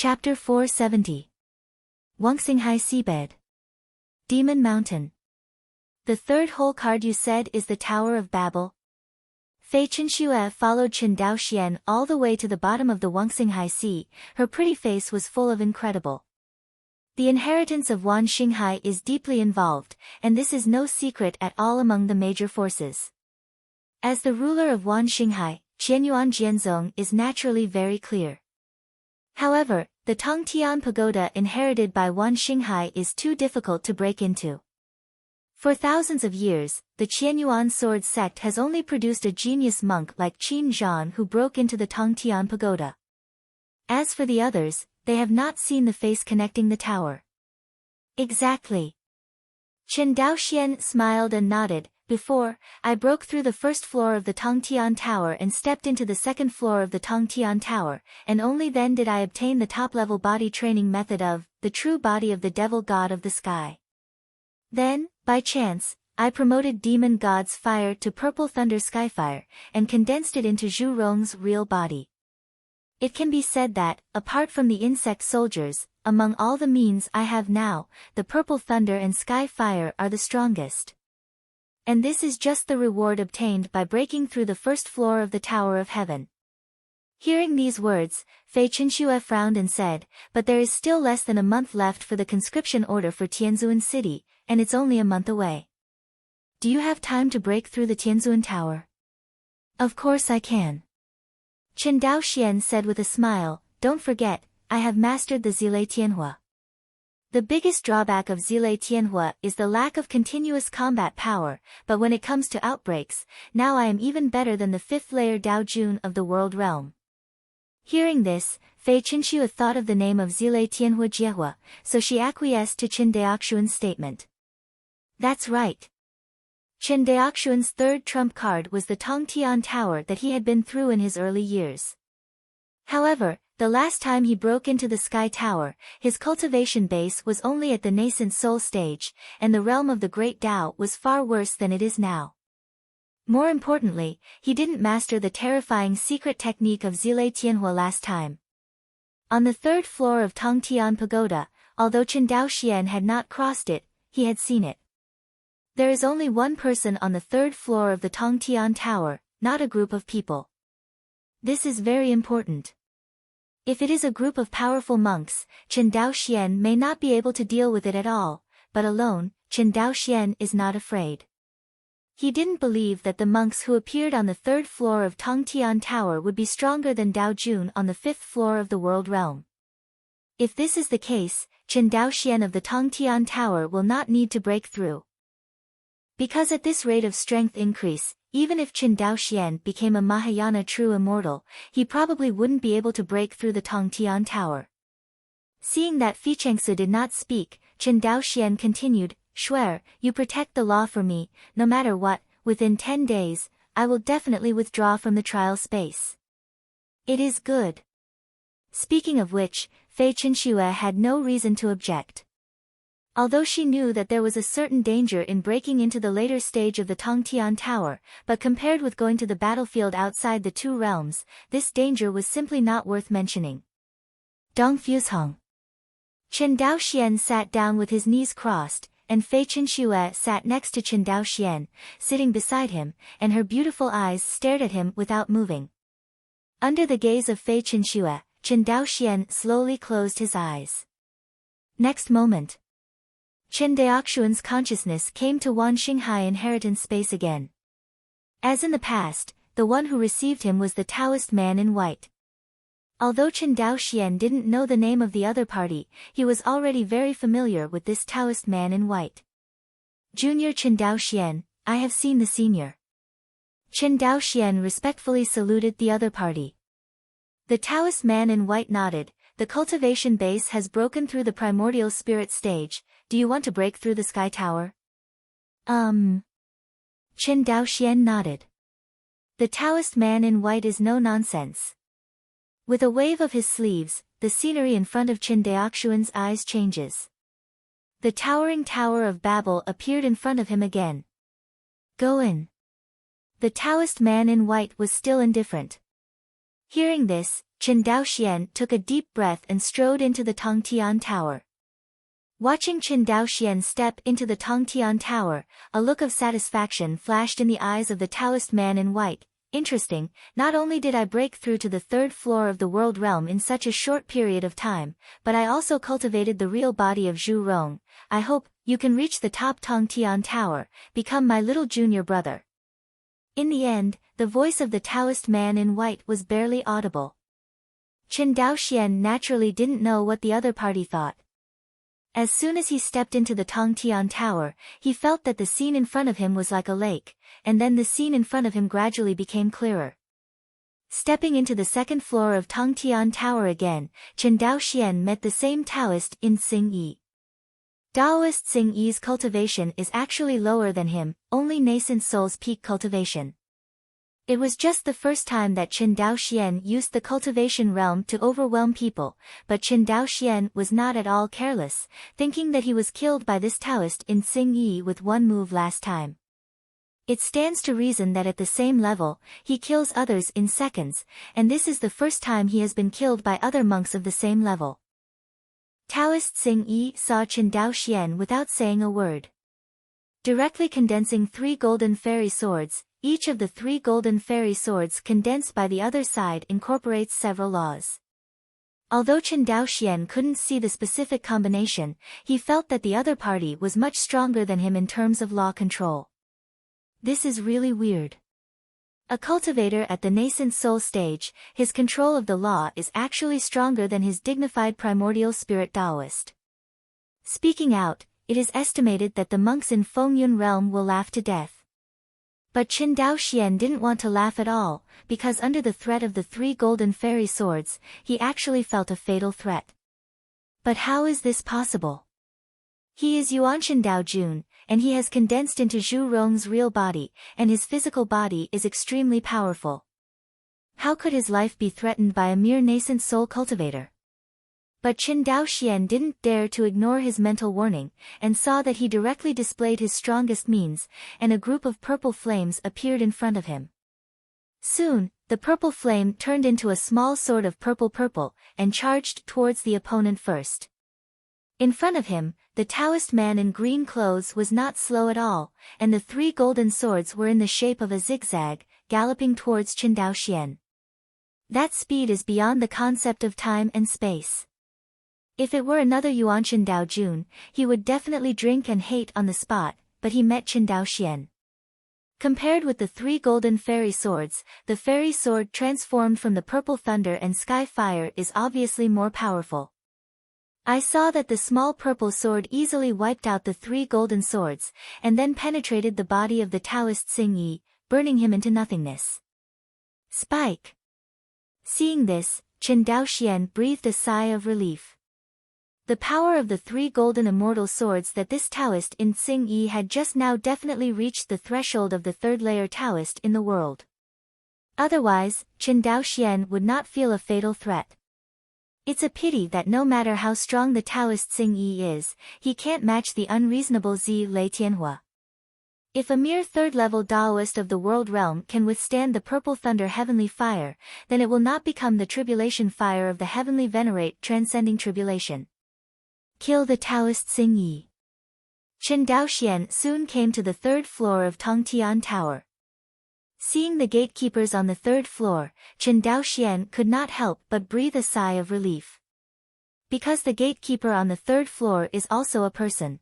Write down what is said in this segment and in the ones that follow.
Chapter 470. Wangxinghai Seabed. Demon Mountain. The third whole card you said is the Tower of Babel? Fei Chenxue followed Chen Daoxian all the way to the bottom of the Wangxinghai Sea. Her pretty face was full of incredible. The inheritance of Wan Xinghai is deeply involved, and this is no secret at all among the major forces. As the ruler of Wan Xinghai, Qianyuan Jianzong is naturally very clear. However, the Tongtian Pagoda inherited by Wan Xinghai is too difficult to break into. For thousands of years, the Qianyuan sword sect has only produced a genius monk like Qin Zhan who broke into the Tongtian Pagoda. As for the others, they have not seen the face connecting the tower. Exactly. Chen Daoxian smiled and nodded. Before, I broke through the first floor of the Tongtian Tower and stepped into the second floor of the Tongtian Tower, and only then did I obtain the top-level body training method of the true body of the devil god of the sky. Then, by chance, I promoted demon god's fire to purple thunder skyfire, and condensed it into Zhu Rong's real body. It can be said that, apart from the insect soldiers, among all the means I have now, the purple thunder and sky fire are the strongest. And this is just the reward obtained by breaking through the first floor of the Tower of Heaven. Hearing these words, Fei Chenxue frowned and said, but there is still less than a month left for the conscription order for Tianzhuan City, and it's only a month away. Do you have time to break through the Tianzhuan Tower? Of course I can. Chen Daoxian said with a smile, don't forget, I have mastered the Zile Tianhua. The biggest drawback of Zile Tianhua is the lack of continuous combat power, but when it comes to outbreaks, now I am even better than the fifth layer Dao Jun of the world realm. Hearing this, Fei Chenxue thought of the name of Zile Tianhua Jiehua, so she acquiesced to Chen Daoxuan's statement. That's right. Chen Daoxuan's third trump card was the Tongtian Tower that he had been through in his early years. However, the last time he broke into the Sky Tower, his cultivation base was only at the nascent soul stage, and the realm of the Great Tao was far worse than it is now. More importantly, he didn't master the terrifying secret technique of Zile Tianhua last time. On the third floor of Tongtian Pagoda, although Chen Daoxian had not crossed it, he had seen it. There is only one person on the third floor of the Tongtian Tower, not a group of people. This is very important. If it is a group of powerful monks, Chen Daoxian may not be able to deal with it at all, but alone, Chen Daoxian is not afraid. He didn't believe that the monks who appeared on the third floor of Tongtian Tower would be stronger than Dao Jun on the fifth floor of the world realm. If this is the case, Chen Daoxian of the Tongtian Tower will not need to break through. Because at this rate of strength increase, even if Chen Daoxian became a Mahayana true immortal, he probably wouldn't be able to break through the Tongtian Tower. Seeing that Fei Chengsu did not speak, Chen Daoxian continued, Shuer, you protect the law for me, no matter what, within 10 days, I will definitely withdraw from the trial space. It is good. Speaking of which, Fei Chenxue had no reason to object. Although she knew that there was a certain danger in breaking into the later stage of the Tongtian Tower, but compared with going to the battlefield outside the two realms, this danger was simply not worth mentioning. Dong Fuzhong. Chen Daoxian sat down with his knees crossed, and Fei Chenxue sat next to Chen Daoxian, sitting beside him, and her beautiful eyes stared at him without moving. Under the gaze of Fei Chenxue, Chen Daoxian slowly closed his eyes. Next moment, Chen Daoxuan's consciousness came to Wan Xinghai inheritance space again. As in the past, the one who received him was the Taoist man in white. Although Chen Daoxian didn't know the name of the other party, he was already very familiar with this Taoist man in white. Junior Chen Daoxian, I have seen the senior. Chen Daoxian respectfully saluted the other party. The Taoist man in white nodded. The cultivation base has broken through the primordial spirit stage. Do you want to break through the Sky Tower? Chen Daoxian nodded. The Taoist man in white is no nonsense. With a wave of his sleeves, the scenery in front of Chen Daoxuan's eyes changes. The towering Tower of Babel appeared in front of him again. Go in. The Taoist man in white was still indifferent. Hearing this, Chen Daoxian took a deep breath and strode into the Tongtian Tower. Watching Chen Daoxian step into the Tongtian Tower, a look of satisfaction flashed in the eyes of the Taoist man in white. Interesting, not only did I break through to the third floor of the world realm in such a short period of time, but I also cultivated the real body of Zhu Rong. I hope you can reach the top Tongtian Tower, become my little junior brother. In the end, the voice of the Taoist man in white was barely audible. Chen Daoxian naturally didn't know what the other party thought. As soon as he stepped into the Tongtian Tower, he felt that the scene in front of him was like a lake, and then the scene in front of him gradually became clearer. Stepping into the second floor of Tongtian Tower again, Chen Daoxian met the same Taoist in Xingyi. Taoist Xingyi's cultivation is actually lower than him, only nascent soul's peak cultivation. It was just the first time that Chen Daoxian used the cultivation realm to overwhelm people, but Chen Daoxian was not at all careless, thinking that he was killed by this Taoist in Xingyi with one move last time. It stands to reason that at the same level, he kills others in seconds, and this is the first time he has been killed by other monks of the same level. Taoist Xingyi saw Chen Daoxian without saying a word. Directly condensing 3 golden fairy swords, each of the 3 golden fairy swords condensed by the other side incorporates several laws. Although Chen Daoxian couldn't see the specific combination, he felt that the other party was much stronger than him in terms of law control. This is really weird. A cultivator at the nascent soul stage, his control of the law is actually stronger than his dignified primordial spirit Taoist. Speaking out, it is estimated that the monks in Fengyun realm will laugh to death. But Chen Daoxian didn't want to laugh at all, because under the threat of the 3 golden fairy swords, he actually felt a fatal threat. But how is this possible? He is Yuanshan Daojun, and he has condensed into Zhu Rong's real body, and his physical body is extremely powerful. How could his life be threatened by a mere nascent soul cultivator? But Chen Daoxian didn't dare to ignore his mental warning, and saw that he directly displayed his strongest means, and a group of purple flames appeared in front of him. Soon, the purple flame turned into a small sword of purple, and charged towards the opponent first. In front of him, the Taoist man in green clothes was not slow at all, and the 3 golden swords were in the shape of a zigzag, galloping towards Chen Daoxian. That speed is beyond the concept of time and space. If it were another Yuanshan Daojun, he would definitely drink and hate on the spot, but he met Chen Daoxian. Compared with the 3 golden fairy swords, the fairy sword transformed from the purple thunder and sky fire is obviously more powerful. I saw that the small purple sword easily wiped out the 3 golden swords, and then penetrated the body of the Taoist Xingyi, burning him into nothingness. Spike! Seeing this, Chen Daoxian breathed a sigh of relief. The power of the 3 golden immortal swords that this Taoist in Xingyi had just now definitely reached the threshold of the 3rd layer Taoist in the world. Otherwise, Chen Daoxian would not feel a fatal threat. It's a pity that no matter how strong the Taoist Xingyi is, he can't match the unreasonable Zi Lei Tianhua. If a mere 3rd level Taoist of the world realm can withstand the purple thunder heavenly fire, then it will not become the tribulation fire of the heavenly venerate transcending tribulation. Kill the Taoist Xingyi. Chen Daoxian soon came to the 3rd floor of Tongtian Tower. Seeing the gatekeepers on the 3rd floor, Chen Daoxian could not help but breathe a sigh of relief. Because the gatekeeper on the 3rd floor is also a person.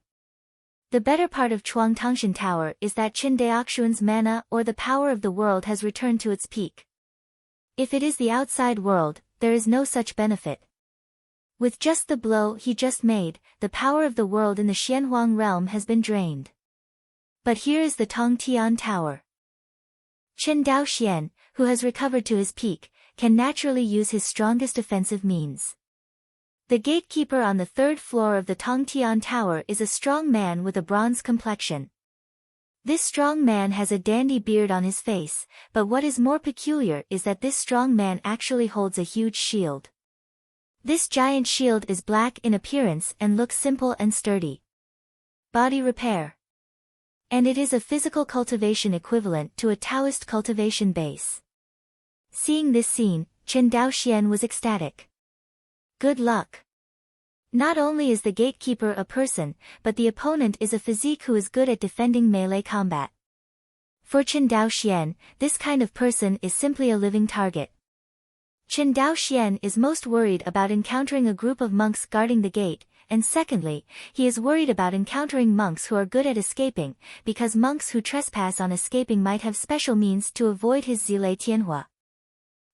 The better part of Chuang Tongshan Tower is that Chen Daoxian's mana or the power of the world has returned to its peak. If it is the outside world, there is no such benefit. With just the blow he just made, the power of the world in the Xianhuang realm has been drained. But here is the Tongtian Tower. Chen Daoxian, who has recovered to his peak, can naturally use his strongest offensive means. The gatekeeper on the 3rd floor of the Tongtian Tower is a strong man with a bronze complexion. This strong man has a dandy beard on his face, but what is more peculiar is that this strong man actually holds a huge shield. This giant shield is black in appearance and looks simple and sturdy. Body repair. And it is a physical cultivation equivalent to a Taoist cultivation base. Seeing this scene, Chen Daoxian was ecstatic. Good luck. Not only is the gatekeeper a person, but the opponent is a physique who is good at defending melee combat. For Chen Daoxian, this kind of person is simply a living target. Chen Daoxian is most worried about encountering a group of monks guarding the gate, and secondly, he is worried about encountering monks who are good at escaping, because monks who trespass on escaping might have special means to avoid his Zile Tianhua.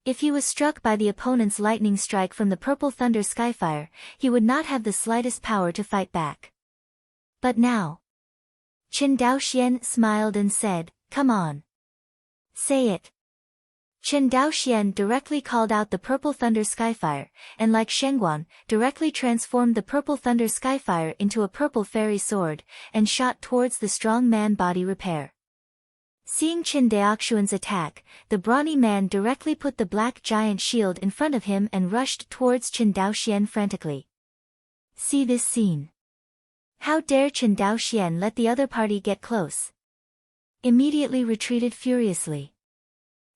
If he was struck by the opponent's lightning strike from the purple thunder skyfire, he would not have the slightest power to fight back. But now, Chen Daoxian smiled and said, "Come on. Say it." Chen Daoxian directly called out the purple thunder skyfire, and like Shengguan, directly transformed the purple thunder skyfire into a purple fairy sword, and shot towards the strong man body repair. Seeing Chen Daoxian's attack, the brawny man directly put the black giant shield in front of him and rushed towards Chen Daoxian frantically. See this scene. How dare Chen Daoxian let the other party get close? Immediately retreated furiously.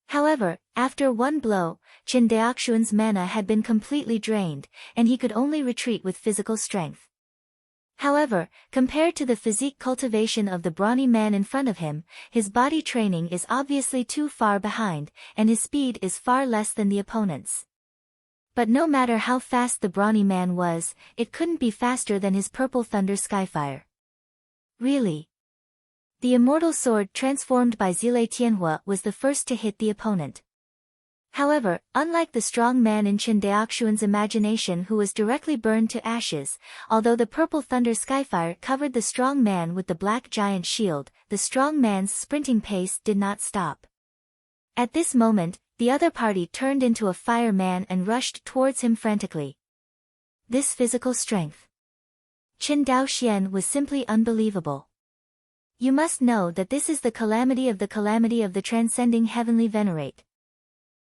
However, after one blow, Chen Daoxian's mana had been completely drained, and he could only retreat with physical strength. However, compared to the physique cultivation of the brawny man in front of him, his body training is obviously too far behind, and his speed is far less than the opponent's. But no matter how fast the brawny man was, it couldn't be faster than his purple thunder skyfire. Really? The immortal sword transformed by Zile Tianhua was the first to hit the opponent. However, unlike the strong man in Chen Daoxian's imagination who was directly burned to ashes, although the purple thunder skyfire covered the strong man with the black giant shield, the strong man's sprinting pace did not stop. At this moment, the other party turned into a fire man and rushed towards him frantically. This physical strength. Chen Daoxian was simply unbelievable. You must know that this is the calamity of the transcending heavenly venerate.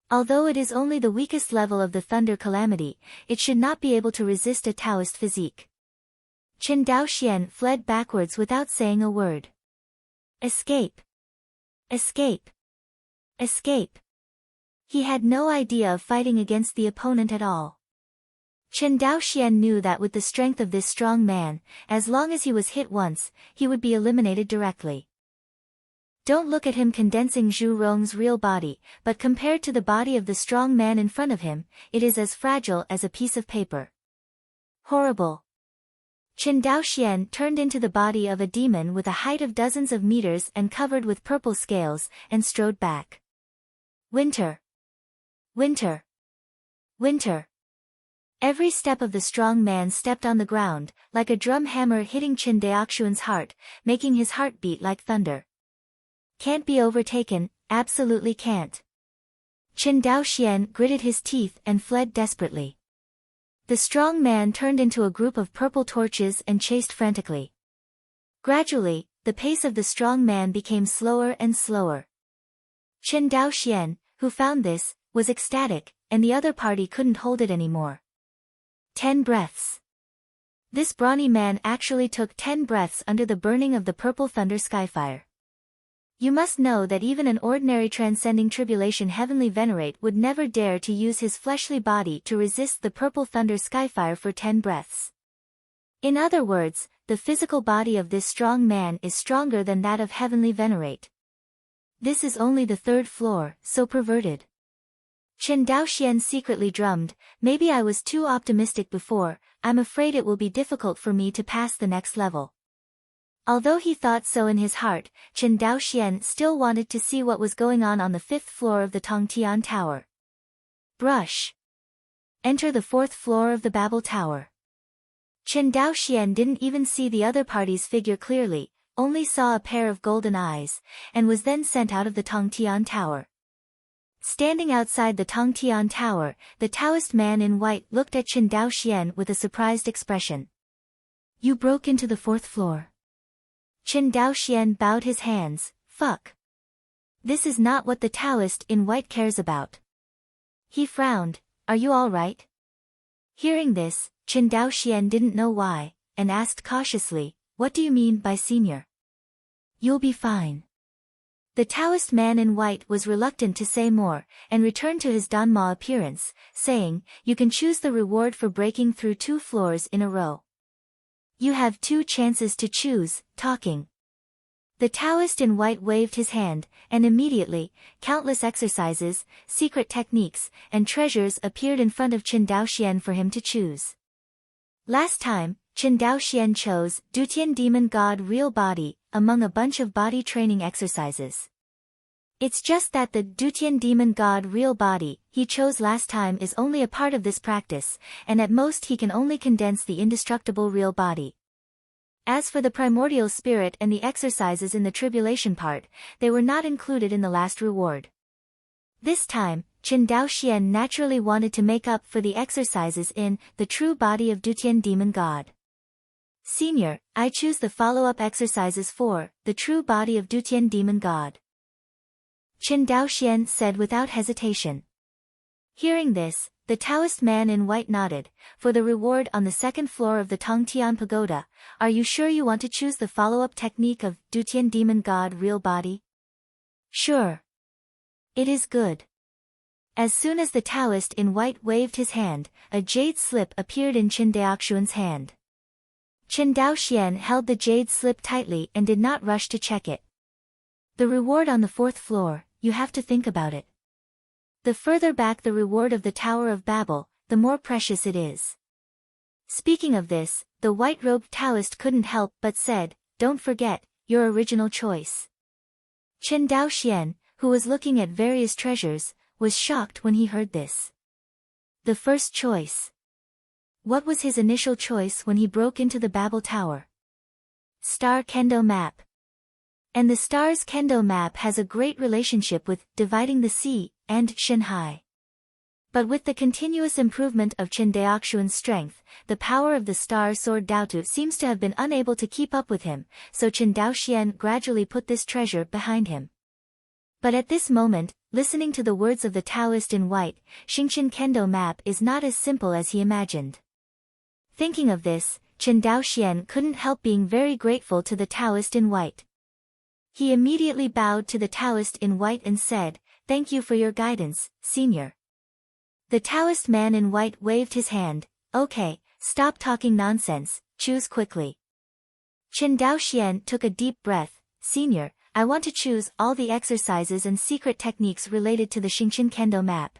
Although it is only the weakest level of the thunder calamity, it should not be able to resist a Taoist physique. Chen Daoxian fled backwards without saying a word. Escape! Escape! Escape! He had no idea of fighting against the opponent at all. Chen Daoxian knew that with the strength of this strong man, as long as he was hit once, he would be eliminated directly. Don't look at him condensing Zhu Rong's real body, but compared to the body of the strong man in front of him, it is as fragile as a piece of paper. Horrible. Chen Daoxian turned into the body of a demon with a height of dozens of meters and covered with purple scales, and strode back. Winter. Winter. Winter. Every step of the strong man stepped on the ground, like a drum hammer hitting Chen Daoxian's heart, making his heart beat like thunder. Can't be overtaken, absolutely can't. Chen Daoxian gritted his teeth and fled desperately. The strong man turned into a group of purple torches and chased frantically. Gradually, the pace of the strong man became slower and slower. Chen Daoxian, who found this, was ecstatic, and the other party couldn't hold it anymore. 10 breaths. This brawny man actually took 10 breaths under the burning of the purple thunder skyfire. You must know that even an ordinary transcending tribulation heavenly venerate would never dare to use his fleshly body to resist the purple thunder skyfire for 10 breaths. In other words, the physical body of this strong man is stronger than that of heavenly venerate. This is only the 3rd floor, so perverted. Chen Daoxian secretly drummed, maybe I was too optimistic before, I'm afraid it will be difficult for me to pass the next level. Although he thought so in his heart, Chen Daoxian still wanted to see what was going on the 5th floor of the Tongtian Tower. Brush. Enter the 4th floor of the Babel Tower. Chen Daoxian didn't even see the other party's figure clearly, only saw a pair of golden eyes, and was then sent out of the Tongtian Tower. Standing outside the Tongtian Tower, the Taoist man in white looked at Chen Daoxian with a surprised expression. You broke into the 4th floor. Chen Daoxian bowed his hands, fuck. This is not what the Taoist in white cares about. He frowned, are you all right? Hearing this, Chen Daoxian didn't know why, and asked cautiously, what do you mean by senior? You'll be fine. The Taoist man in white was reluctant to say more, and returned to his Danma appearance, saying, "You can choose the reward for breaking through 2 floors in a row. You have 2 chances to choose, talking." The Taoist in white waved his hand, and immediately, countless exercises, secret techniques, and treasures appeared in front of Qin Daoxian for him to choose. Last time, Qin Daoxian chose Dutian Demon God Real Body among a bunch of body training exercises. It's just that the Dutian Demon God Real Body he chose last time is only a part of this practice, and at most he can only condense the indestructible real body. As for the primordial spirit and the exercises in the tribulation part, they were not included in the last reward. This time, Qin Daoxian naturally wanted to make up for the exercises in the true body of Dutian Demon God. "Senior, I choose the follow-up exercises for the true body of Dutian Demon God," Qin Daoxian said without hesitation. Hearing this, the Taoist man in white nodded. "For the reward on the 2nd floor of the Tongtian Pagoda, are you sure you want to choose the follow-up technique of Dutian Demon God Real Body?" "Sure. It is good." As soon as the Taoist in white waved his hand, a jade slip appeared in Qin Daoxian's hand. Qin Daoxian held the jade slip tightly and did not rush to check it. "The reward on the 4th floor, you have to think about it. The further back the reward of the Tower of Babel, the more precious it is." Speaking of this, the white-robed Taoist couldn't help but said, "Don't forget, your original choice." Qin Daoxian, who was looking at various treasures, was shocked when he heard this. The first choice. What was his initial choice when he broke into the Babel Tower? Star Kendo Map. And the star's Kendo Map has a great relationship with dividing the sea and Shanghai. But with the continuous improvement of Qin Daoxian's strength, the power of the star sword Daotu seems to have been unable to keep up with him, so Qin Daoxian gradually put this treasure behind him. But at this moment, listening to the words of the Taoist in white, Xingqian Kendo Map is not as simple as he imagined. Thinking of this, Qin Daoxian couldn't help being very grateful to the Taoist in white. He immediately bowed to the Taoist in white and said, "Thank you for your guidance, senior." The Taoist man in white waved his hand. "Okay, stop talking nonsense, choose quickly." Qin Daoxian took a deep breath. "Senior, I want to choose all the exercises and secret techniques related to the Xingqian Kendo Map."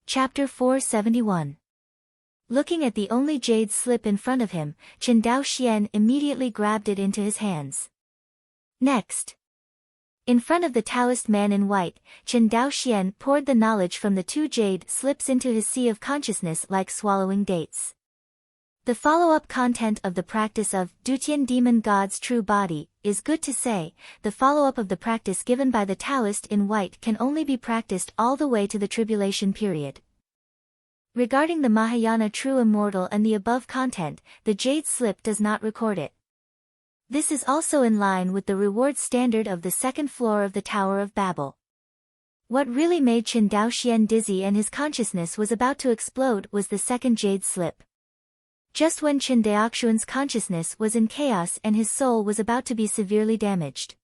Chapter 471. Looking at the only jade slip in front of him, Qin Daoxian immediately grabbed it into his hands. Next, in front of the Taoist man in white, Qin Daoxian poured the knowledge from the 2 jade slips into his sea of consciousness like swallowing dates. The follow-up content of the practice of Dutian Demon God's true body is, good to say, the follow-up of the practice given by the Taoist in white can only be practiced all the way to the tribulation period. Regarding the Mahayana true immortal and the above content, the jade slip does not record it. This is also in line with the reward standard of the 2nd floor of the Tower of Babel. What really made Qin Daoxian dizzy and his consciousness was about to explode was the 2nd jade slip. Just when Qin Daoxian's consciousness was in chaos and his soul was about to be severely damaged.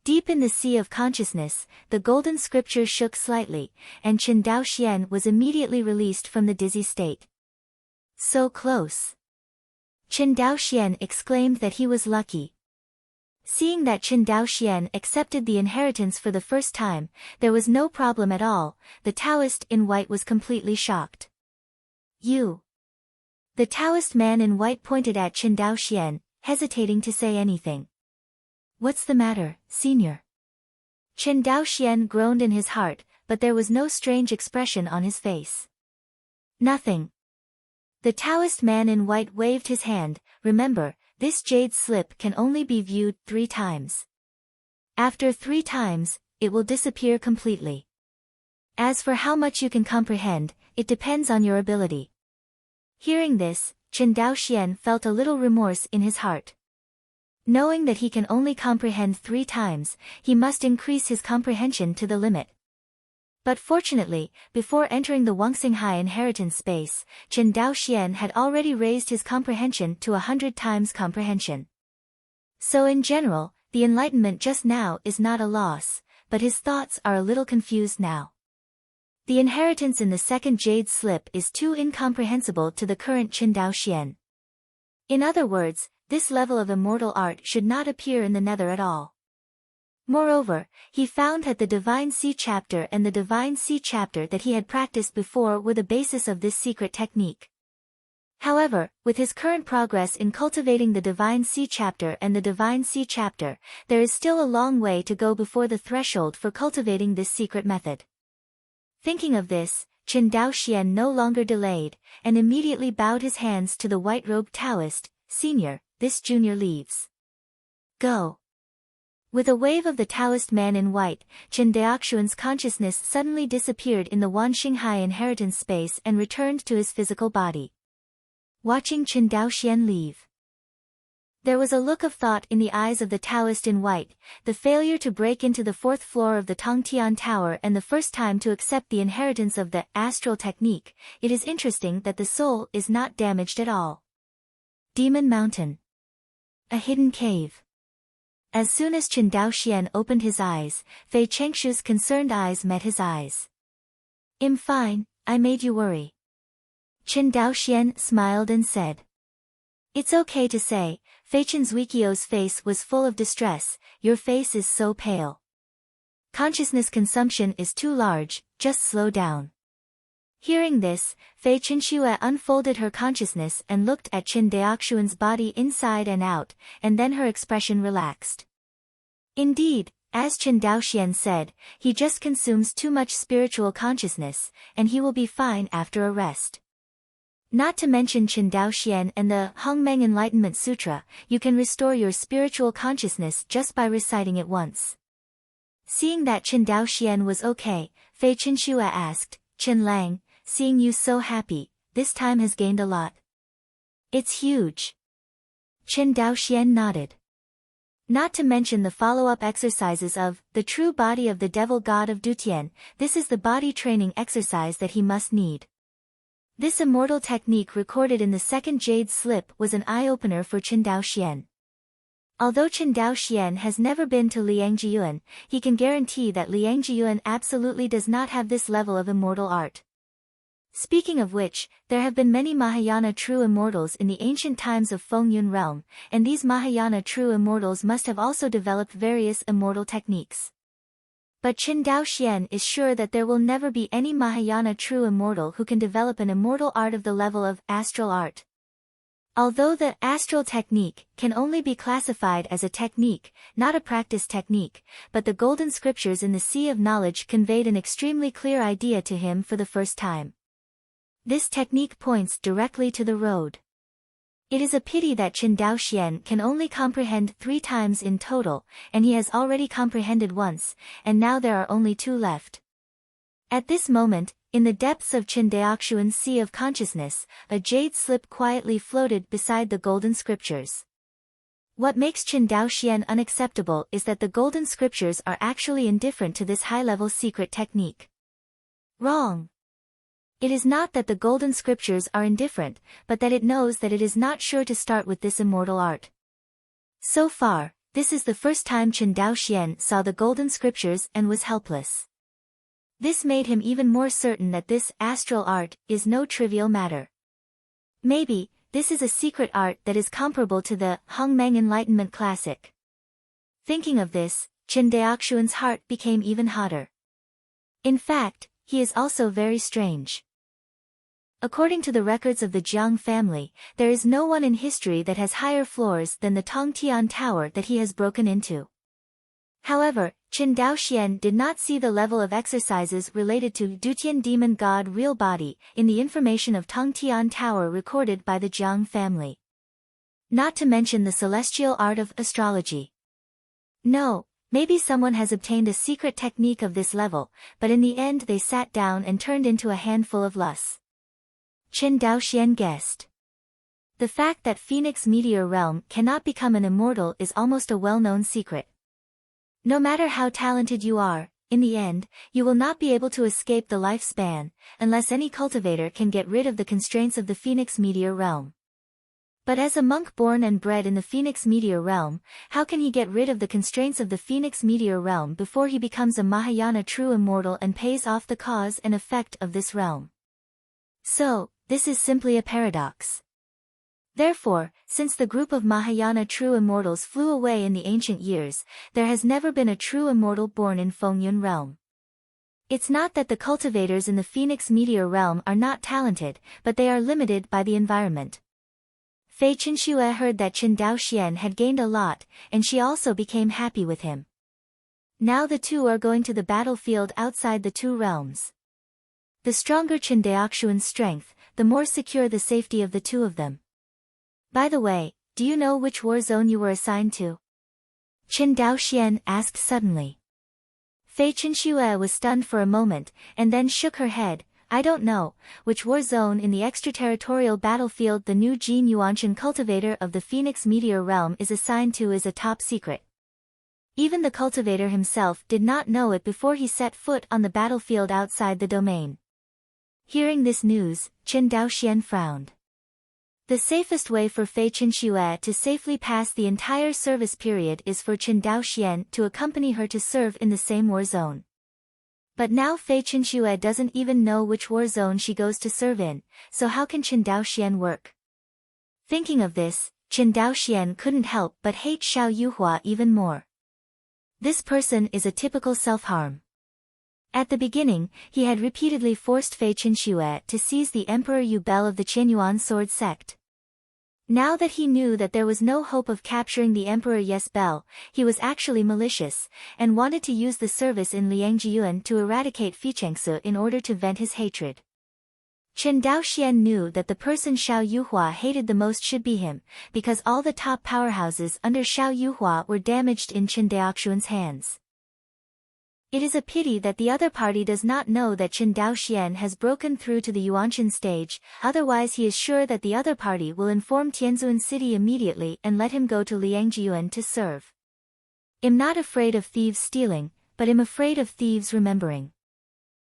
Deep in the sea of consciousness, the golden scripture shook slightly, and Qin Daoxian was immediately released from the dizzy state. So close! Qin Daoxian exclaimed that he was lucky. Seeing that Qin Daoxian accepted the inheritance for the first time, there was no problem at all. The Taoist in white was completely shocked. "You." The Taoist man in white pointed at Qin Daoxian, hesitating to say anything. "What's the matter, senior?" Qin Daoxian groaned in his heart, but there was no strange expression on his face. "Nothing." The Taoist man in white waved his hand. "Remember, this jade slip can only be viewed 3 times. After 3 times, it will disappear completely. As for how much you can comprehend, it depends on your ability." Hearing this, Qin Daoxian felt a little remorse in his heart. Knowing that he can only comprehend 3 times, he must increase his comprehension to the limit. But fortunately, before entering the Wangxinghai inheritance space, Qin Daoxian had already raised his comprehension to 100 times comprehension. So in general, the enlightenment just now is not a loss, but his thoughts are a little confused now. The inheritance in the second jade slip is too incomprehensible to the current Qingdao Xian. In other words, this level of immortal art should not appear in the nether at all. Moreover, he found that the Divine Sea chapter and the Divine Sea chapter that he had practiced before were the basis of this secret technique. However, with his current progress in cultivating the Divine Sea chapter and the Divine Sea chapter, there is still a long way to go before the threshold for cultivating this secret method. Thinking of this, Qingdao Xian no longer delayed, and immediately bowed his hands to the white-robed Taoist. Senior, this junior leaves. Go. With a wave of the Taoist man in white, Chen Daoxuan's consciousness suddenly disappeared in the Wanxinghai inheritance space and returned to his physical body. Watching Qingdao Xian leave, there was a look of thought in the eyes of the Taoist in white, the failure to break into the fourth floor of the Tongtian Tower and the first time to accept the inheritance of the astral technique. It is interesting that the soul is not damaged at all. Demon Mountain. A hidden cave. As soon as Qingdao Xian opened his eyes, Fei Chengshu's concerned eyes met his eyes. I'm fine, I made you worry. Qingdao Xian smiled and said. It's okay to say, Fei Chenzuikio's face was full of distress, your face is so pale. Consciousness consumption is too large, just slow down. Hearing this, Fei Chenxue unfolded her consciousness and looked at Qin Daoxuan's body inside and out, and then her expression relaxed. Indeed, as Qin Daoxian said, he just consumes too much spiritual consciousness, and he will be fine after a rest. Not to mention Qingdao Xian and the Hongmeng Enlightenment Sutra, you can restore your spiritual consciousness just by reciting it once. Seeing that Qingdao Xian was okay, Fei Chenxue asked, Qin Lang, seeing you so happy, this time has gained a lot. It's huge. Qingdao Xian nodded. Not to mention the follow-up exercises of the true body of the devil god of Dutian, this is the body training exercise that he must need. This immortal technique recorded in the second jade slip was an eye-opener for Qingdao Xian. Although Qingdao Xian has never been to Liangjiyuan, he can guarantee that Liangjiyuan absolutely does not have this level of immortal art. Speaking of which, there have been many Mahayana true immortals in the ancient times of Fengyun realm, and these Mahayana true immortals must have also developed various immortal techniques. But Qingdao Xian is sure that there will never be any Mahayana true immortal who can develop an immortal art of the level of astral art. Although the astral technique can only be classified as a technique, not a practice technique, but the golden scriptures in the Sea of Knowledge conveyed an extremely clear idea to him for the first time. This technique points directly to the road. It is a pity that Qingdao Xian can only comprehend 3 times in total, and he has already comprehended once, and now there are only 2 left. At this moment, in the depths of Qin Daoxuan's sea of consciousness, a jade slip quietly floated beside the golden scriptures. What makes Qingdao Xian unacceptable is that the golden scriptures are actually indifferent to this high-level secret technique. Wrong. It is not that the golden scriptures are indifferent, but that it knows that it is not sure to start with this immortal art. So far, this is the first time Qingdao Xian saw the golden scriptures and was helpless. This made him even more certain that this astral art is no trivial matter. Maybe, this is a secret art that is comparable to the Hongmeng Enlightenment Classic. Thinking of this, Qin Daoxuan's heart became even hotter. In fact, he is also very strange. According to the records of the Jiang family, there is no one in history that has higher floors than the Tongtian Tower that he has broken into. However, Qingdao Xian did not see the level of exercises related to Dutian demon god real body in the information of Tongtian Tower recorded by the Jiang family. Not to mention the celestial art of astrology. No, maybe someone has obtained a secret technique of this level, but in the end they sat down and turned into a handful of lus. Qingdao Xian guessed. The fact that Phoenix Meteor Realm cannot become an immortal is almost a well-known secret. No matter how talented you are, in the end, you will not be able to escape the lifespan, unless any cultivator can get rid of the constraints of the Phoenix Meteor Realm. But as a monk born and bred in the Phoenix Meteor realm, how can he get rid of the constraints of the Phoenix Meteor realm before he becomes a Mahayana true immortal and pays off the cause and effect of this realm? So, this is simply a paradox. Therefore, since the group of Mahayana true immortals flew away in the ancient years, there has never been a true immortal born in Fengyun realm. It's not that the cultivators in the Phoenix Meteor realm are not talented, but they are limited by the environment. Fei Chenxue heard that Chen Daoxian had gained a lot, and she also became happy with him. Now the two are going to the battlefield outside the two realms. The stronger Chen Daoxian's strength, the more secure the safety of the two of them. By the way, do you know which war zone you were assigned to? Chen Daoxian asked suddenly. Fei Chenxue was stunned for a moment, and then shook her head. I don't know, which war zone in the extraterritorial battlefield the new Jin Yuanshan cultivator of the Phoenix Meteor realm is assigned to is a top secret. Even the cultivator himself did not know it before he set foot on the battlefield outside the domain. Hearing this news, Chen Daoxian frowned. The safest way for Fei Chenxue to safely pass the entire service period is for Chen Daoxian to accompany her to serve in the same war zone. But now Fei Chenxue doesn't even know which war zone she goes to serve in, so how can Chen Daoxian work? Thinking of this, Chen Daoxian couldn't help but hate Xiao Yuhua even more. This person is a typical self-harm. At the beginning, he had repeatedly forced Fei Chenxue to seize the Emperor Yu Bel of the Qianyuan sword sect. Now that he knew that there was no hope of capturing the Emperor Yes Bel, he was actually malicious, and wanted to use the service in Liangjiyuan to eradicate Fichengsu in order to vent his hatred. Chen Daoxian knew that the person Xiao Yuhua hated the most should be him, because all the top powerhouses under Xiao Yuhua were damaged in Chen Daoxian's hands. It is a pity that the other party does not know that Chen Daoxian has broken through to the Yuanshan stage, otherwise he is sure that the other party will inform Tianzun City immediately and let him go to Liangjiyuan to serve. I'm not afraid of thieves stealing, but I'm afraid of thieves remembering.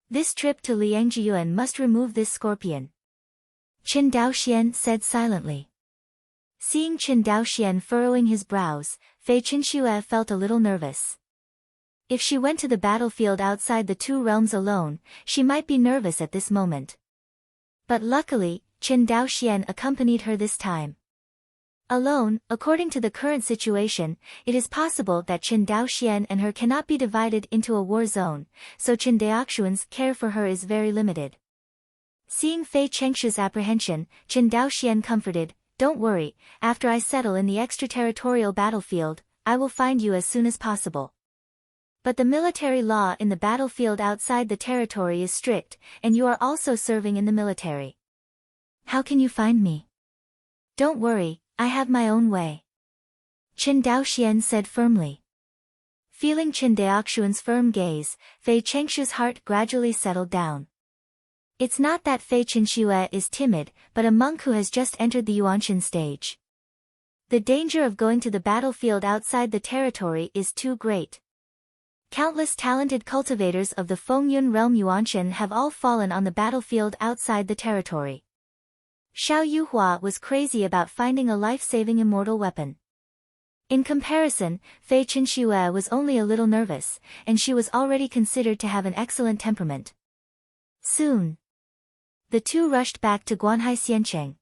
This trip to Liangjiyuan must remove this scorpion. Chen Daoxian said silently. Seeing Chen Daoxian furrowing his brows, Fei Chenxue felt a little nervous. If she went to the battlefield outside the two realms alone, she might be nervous at this moment. But luckily, Chen Daoxian accompanied her this time. Alone, according to the current situation, it is possible that Chen Daoxian and her cannot be divided into a war zone, so Chen Daoxian's care for her is very limited. Seeing Fei Chenxue's apprehension, Chen Daoxian comforted, "Don't worry, after I settle in the extraterritorial battlefield, I will find you as soon as possible." But the military law in the battlefield outside the territory is strict, and you are also serving in the military. How can you find me? Don't worry, I have my own way. Chen Daoxian said firmly. Feeling Chen Daoxian's firm gaze, Fei Chenxue's heart gradually settled down. It's not that Fei Chenxue is timid, but a monk who has just entered the Yuanshan stage. The danger of going to the battlefield outside the territory is too great. Countless talented cultivators of the Fengyun realm Yuanshan have all fallen on the battlefield outside the territory. Xiao Yuhua was crazy about finding a life-saving immortal weapon. In comparison, Fei Chenxue was only a little nervous, and she was already considered to have an excellent temperament. Soon, the two rushed back to Guanhai Xiancheng.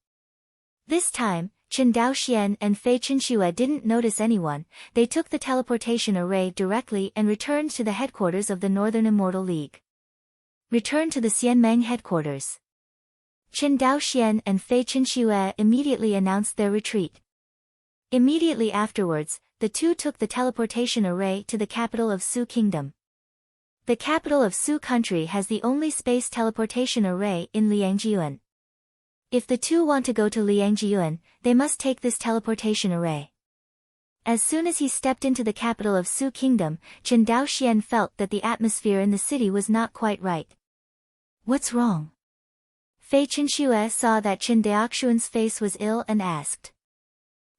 This time, Chen Daoxian and Fei Chenxue didn't notice anyone, they took the teleportation array directly and returned to the headquarters of the Northern Immortal League. Return to the Xianmeng headquarters. Chen Daoxian and Fei Chenxue immediately announced their retreat. Immediately afterwards, the two took the teleportation array to the capital of Su Kingdom. The capital of Su country has the only space teleportation array in Liangjiyuan. If the two want to go to Liangjiyuan, they must take this teleportation array. As soon as he stepped into the capital of Su Kingdom, Chen Daoxian felt that the atmosphere in the city was not quite right. What's wrong? Fei Chenxue saw that Chen Daoxian's face was ill and asked.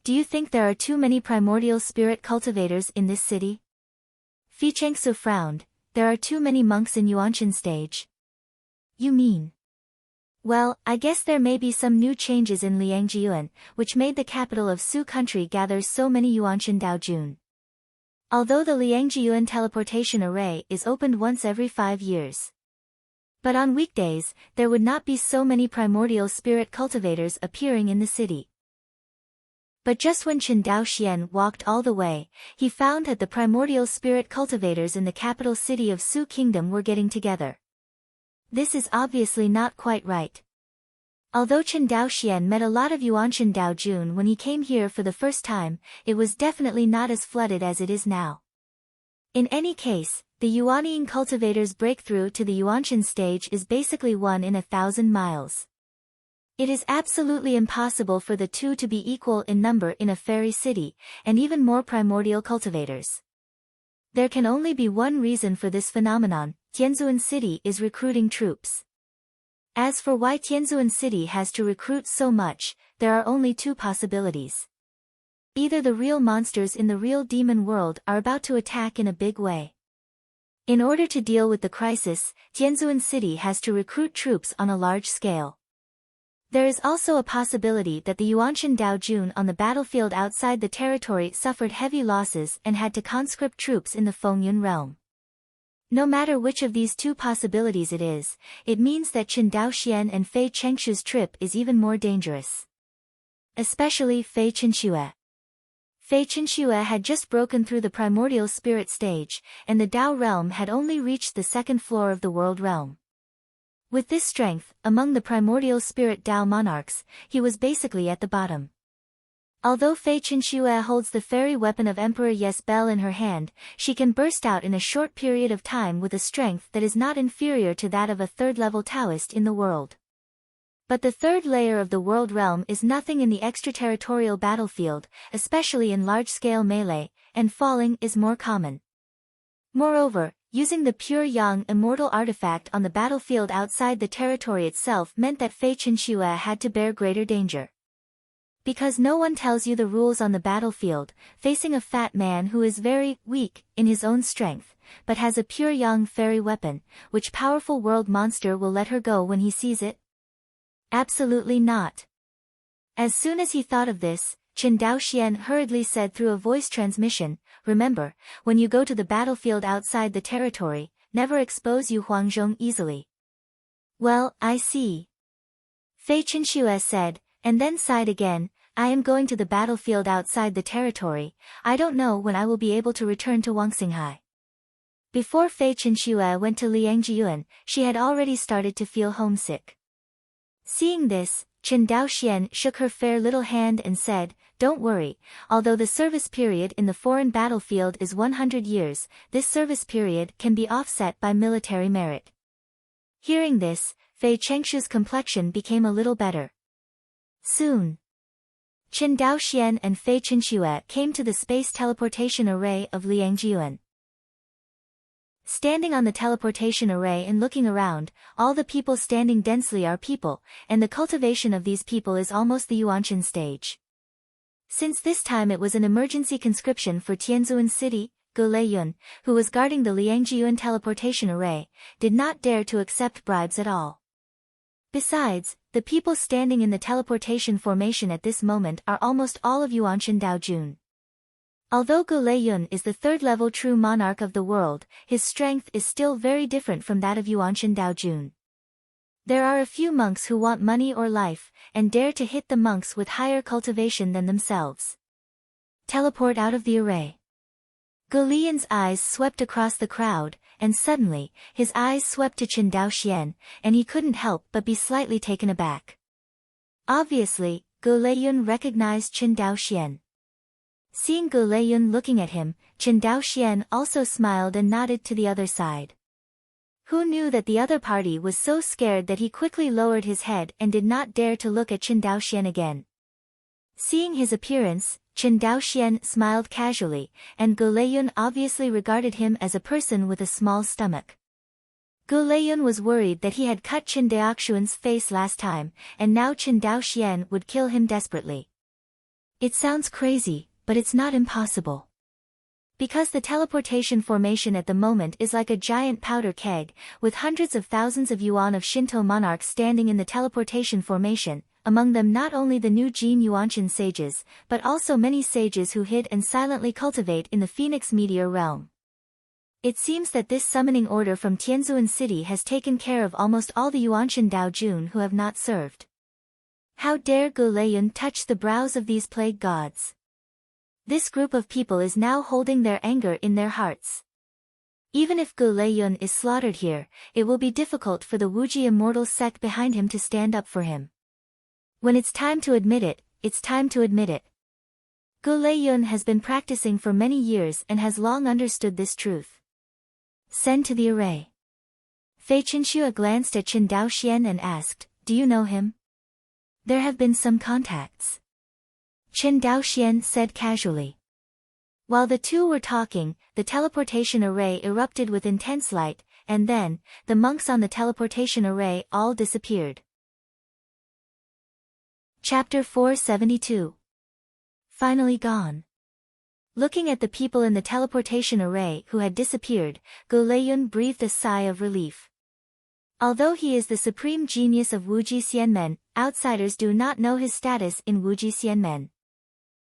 Do you think there are too many primordial spirit cultivators in this city? Fichengsu frowned. There are too many monks in Yuanshan stage. You mean? Well, I guess there may be some new changes in Liangjiyuan, which made the capital of Su country gather so many Yuanshan Daojun. Although the Liangjiyuan teleportation array is opened once every 5 years. But on weekdays, there would not be so many primordial spirit cultivators appearing in the city. But just when Chen Daoxian walked all the way, he found that the primordial spirit cultivators in the capital city of Su Kingdom were getting together. This is obviously not quite right. Although Chen Daoxian met a lot of Yuanshan Daojun when he came here for the first time, it was definitely not as flooded as it is now. In any case, the Yuanian cultivator's breakthrough to the Yuanshan stage is basically 1 in 1,000 miles. It is absolutely impossible for the two to be equal in number in a fairy city, and even more primordial cultivators. There can only be one reason for this phenomenon: Tianzuan City is recruiting troops. As for why Tianzuan City has to recruit so much, there are only two possibilities. Either the real monsters in the real demon world are about to attack in a big way. In order to deal with the crisis, Tianzuan City has to recruit troops on a large scale. There is also a possibility that the Yuanshan Daojun on the battlefield outside the territory suffered heavy losses and had to conscript troops in the Fengyun realm. No matter which of these two possibilities it is, it means that Chen Daoxian and Fei Chengshu's trip is even more dangerous. Especially Fei Chenxue. Fei Chenxue had just broken through the primordial spirit stage, and the Dao realm had only reached the second floor of the world realm. With this strength, among the primordial spirit Dao monarchs, he was basically at the bottom. Although Fei Chenxue holds the fairy weapon of Emperor Yes Bell in her hand, she can burst out in a short period of time with a strength that is not inferior to that of a third-level Taoist in the world. But the third layer of the world realm is nothing in the extraterritorial battlefield, especially in large-scale melee, and falling is more common. Moreover, using the pure yang immortal artifact on the battlefield outside the territory itself meant that Fei Chenxue had to bear greater danger. Because no one tells you the rules on the battlefield, facing a fat man who is very weak in his own strength, but has a pure yang fairy weapon, which powerful world monster will let her go when he sees it? Absolutely not. As soon as he thought of this, Chen Daoxian hurriedly said through a voice transmission, "Remember, when you go to the battlefield outside the territory, never expose Yu Huangzhong easily." "Well, I see," Fei Chenxue said, and then sighed again. "I am going to the battlefield outside the territory. I don't know when I will be able to return to Wangxinghai." Before Fei Chenxue went to Liangjiyuan, she had already started to feel homesick. Seeing this, Chen Daoxian shook her fair little hand and said, "Don't worry, although the service period in the foreign battlefield is 100 years, this service period can be offset by military merit." Hearing this, Fei Chengshu's complexion became a little better. Soon, Chen Daoxian and Fei Chenxue came to the space teleportation array of Liangjiyuan. Standing on the teleportation array and looking around, all the people standing densely are people, and the cultivation of these people is almost the Yuanshan stage. Since this time it was an emergency conscription for Tianzuan City, Gu Leiyun, who was guarding the Liangjiyuan teleportation array, did not dare to accept bribes at all. Besides, the people standing in the teleportation formation at this moment are almost all of Yuanshan Daojun. Although Gu Leiyun is the third-level true monarch of the world, his strength is still very different from that of Yuanshan Daojun. There are a few monks who want money or life, and dare to hit the monks with higher cultivation than themselves. Teleport out of the array. Gu Leiyun's eyes swept across the crowd, and suddenly, his eyes swept to Chen Daoxian, and he couldn't help but be slightly taken aback. Obviously, Gu Leiyun recognized Chen Daoxian. Seeing Gu Leiyun looking at him, Chen Daoxian also smiled and nodded to the other side. Who knew that the other party was so scared that he quickly lowered his head and did not dare to look at Chen Daoxian again. Seeing his appearance, Chen Daoxian smiled casually, and Gu Leiyun obviously regarded him as a person with a small stomach. Gu Leiyun was worried that he had cut Chen Daoxian's face last time, and now Chen Daoxian would kill him desperately. It sounds crazy, but it's not impossible. Because the teleportation formation at the moment is like a giant powder keg, with hundreds of thousands of yuan of Shinto monarchs standing in the teleportation formation, among them not only the new Jin Yuanshan sages, but also many sages who hid and silently cultivate in the Phoenix Meteor realm. It seems that this summoning order from Tianzuan City has taken care of almost all the Yuanshan Daojun who have not served. How dare Gu Leiyun touch the brows of these plague gods? This group of people is now holding their anger in their hearts. Even if Gu Leiyun is slaughtered here, it will be difficult for the Wuji immortal sect behind him to stand up for him. When it's time to admit it, it's time to admit it. Gu Leiyun has been practicing for many years and has long understood this truth. Send to the array. Fei Chenxue glanced at Chen Daoxian and asked, "Do you know him?" "There have been some contacts," Chen Daoxian said casually. While the two were talking, the teleportation array erupted with intense light, and then, the monks on the teleportation array all disappeared. Chapter 472. Finally gone. Looking at the people in the teleportation array who had disappeared, Gu Leiyun breathed a sigh of relief. Although he is the supreme genius of Wuji Xianmen, outsiders do not know his status in Wuji Xianmen.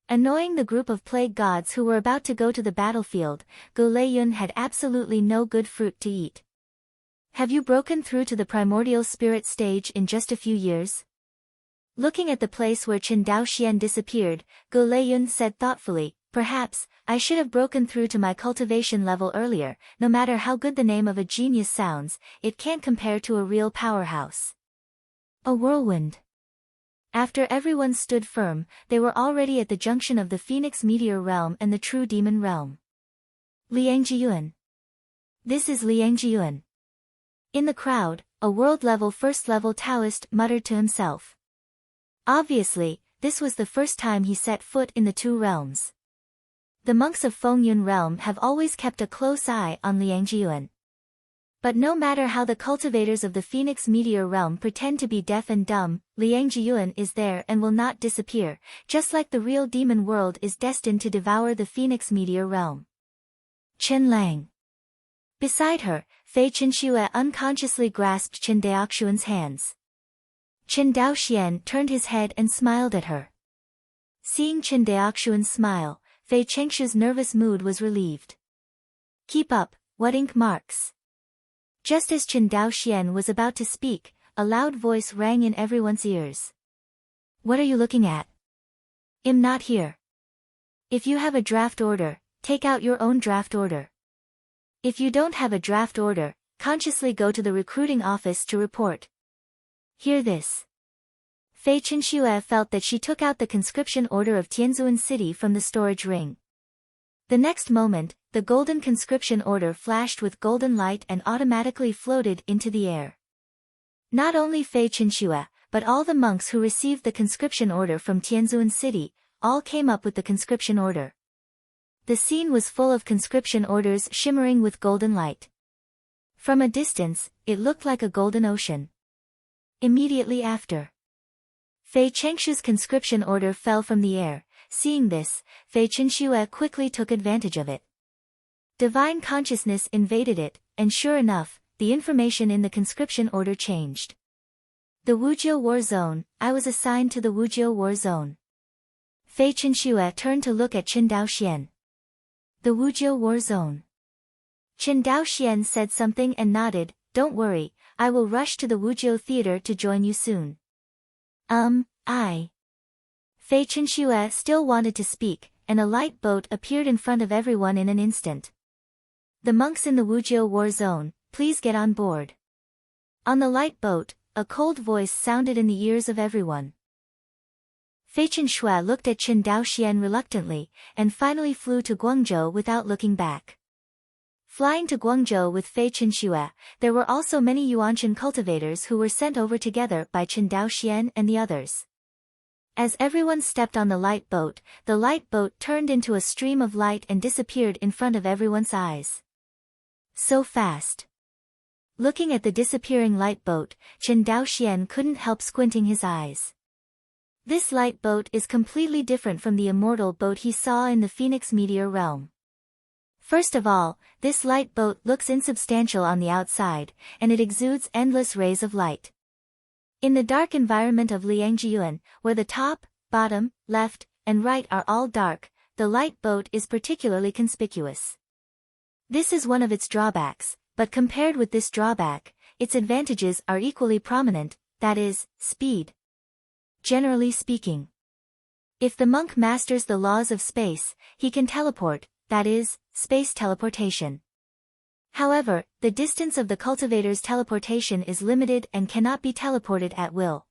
Annoying the group of plague gods who were about to go to the battlefield, Gu Leiyun had absolutely no good fruit to eat. "Have you broken through to the primordial spirit stage in just a few years?" Looking at the place where Chen Daoxian disappeared, Gu Leiyun said thoughtfully, "Perhaps, I should have broken through to my cultivation level earlier. No matter how good the name of a genius sounds, it can't compare to a real powerhouse." A whirlwind. After everyone stood firm, they were already at the junction of the Phoenix Meteor realm and the True Demon realm. Liangjiyuan. This is Liangjiyuan. In the crowd, a world-level first-level Taoist muttered to himself. Obviously, this was the first time he set foot in the two realms. The monks of Fengyun realm have always kept a close eye on Liangjiyuan. But no matter how the cultivators of the Phoenix Meteor realm pretend to be deaf and dumb, Liangjiyuan is there and will not disappear, just like the real demon world is destined to devour the Phoenix Meteor realm. Chen Lang. Beside her, Fei Chenxue unconsciously grasped Chen Daoxian's hands. Chen Daoxian turned his head and smiled at her. Seeing Chen Daoxian's smile, Fei Chenxue's nervous mood was relieved. "Keep up, what ink marks?" Just as Chen Daoxian was about to speak, a loud voice rang in everyone's ears. "What are you looking at? I'm not here. If you have a draft order, take out your own draft order. If you don't have a draft order, consciously go to the recruiting office to report." Hear this. Fei Chenxue felt that she took out the conscription order of Tianzuan City from the storage ring. The next moment, the golden conscription order flashed with golden light and automatically floated into the air. Not only Fei Chenxue, but all the monks who received the conscription order from Tianzuan City, all came up with the conscription order. The scene was full of conscription orders shimmering with golden light. From a distance, it looked like a golden ocean. Immediately after, Fei Chengshu's conscription order fell from the air. Seeing this, Fei Chenxue quickly took advantage of it. Divine consciousness invaded it, and sure enough, the information in the conscription order changed. The Wujiu War Zone, I was assigned to the Wujiu War Zone. Fei Chenxue turned to look at Chen Daoxian. The Wujiu War Zone. Chen Daoxian said something and nodded. "Don't worry, I will rush to the Wujiu Theater to join you soon." Fei Chenxue still wanted to speak, and a light boat appeared in front of everyone in an instant. "The monks in the Wujiu War Zone, please get on board." On the light boat, a cold voice sounded in the ears of everyone. Fei Chenxue looked at Chen Daoxian reluctantly, and finally flew to Guangzhou without looking back. Flying to Guangzhou with Fei Chenxue, there were also many Yuanshan cultivators who were sent over together by Chen Daoxian and the others. As everyone stepped on the light boat turned into a stream of light and disappeared in front of everyone's eyes. So fast. Looking at the disappearing light boat, Chen Daoxian couldn't help squinting his eyes. This light boat is completely different from the immortal boat he saw in the Phoenix Meteor realm. First of all, this light boat looks insubstantial on the outside, and it exudes endless rays of light. In the dark environment of Liangjiyuan, where the top, bottom, left, and right are all dark, the light boat is particularly conspicuous. This is one of its drawbacks, but compared with this drawback, its advantages are equally prominent, that is, speed. Generally speaking, if the monk masters the laws of space, he can teleport, that is, space teleportation. However, the distance of the cultivator's teleportation is limited and cannot be teleported at will.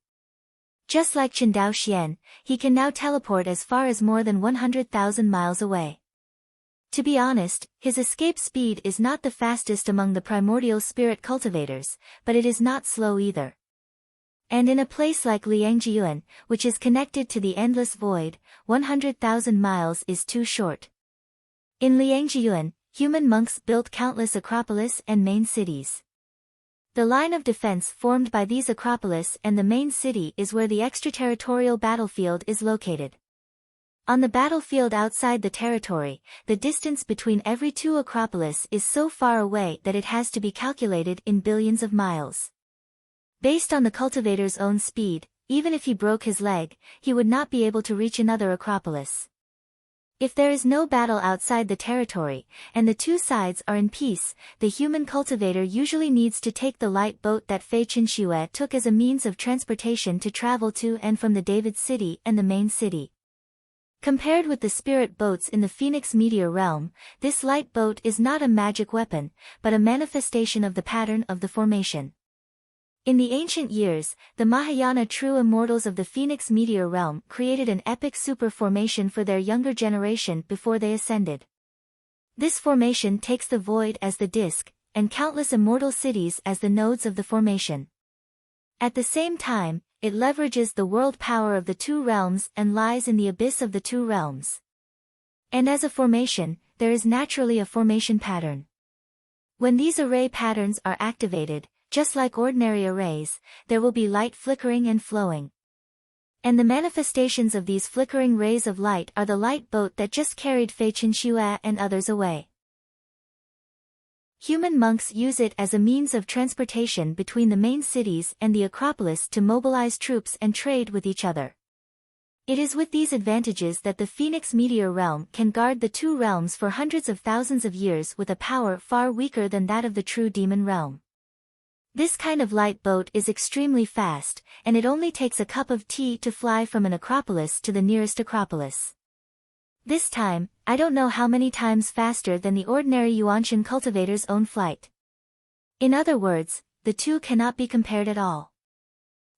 Just like Qindao Xian, he can now teleport as far as more than 100,000 miles away. To be honest, his escape speed is not the fastest among the primordial spirit cultivators, but it is not slow either. And in a place like Liangjiyuan, which is connected to the endless void, 100,000 miles is too short. In Liangjiyuan, human monks built countless acropolis and main cities. The line of defense formed by these acropolis and the main city is where the extraterritorial battlefield is located. On the battlefield outside the territory, the distance between every two acropolis is so far away that it has to be calculated in billions of miles. Based on the cultivator's own speed, even if he broke his leg, he would not be able to reach another acropolis. If there is no battle outside the territory, and the two sides are in peace, the human cultivator usually needs to take the light boat that Fei Qinxue took as a means of transportation to travel to and from the David City and the main city. Compared with the spirit boats in the Phoenix Meteor realm, this light boat is not a magic weapon, but a manifestation of the pattern of the formation. In the ancient years, the Mahayana true immortals of the Phoenix Meteor realm created an epic super formation for their younger generation before they ascended. This formation takes the void as the disk, and countless immortal cities as the nodes of the formation. At the same time, it leverages the world power of the two realms and lies in the abyss of the two realms. And as a formation, there is naturally a formation pattern. When these array patterns are activated, just like ordinary arrays, there will be light flickering and flowing. And the manifestations of these flickering rays of light are the light boat that just carried Fei Qinxue and others away. Human monks use it as a means of transportation between the main cities and the Acropolis to mobilize troops and trade with each other. It is with these advantages that the Phoenix Meteor realm can guard the two realms for hundreds of thousands of years with a power far weaker than that of the true demon realm. This kind of light boat is extremely fast, and it only takes a cup of tea to fly from an acropolis to the nearest acropolis. This time, I don't know how many times faster than the ordinary Yuanshan cultivator's own flight. In other words, the two cannot be compared at all.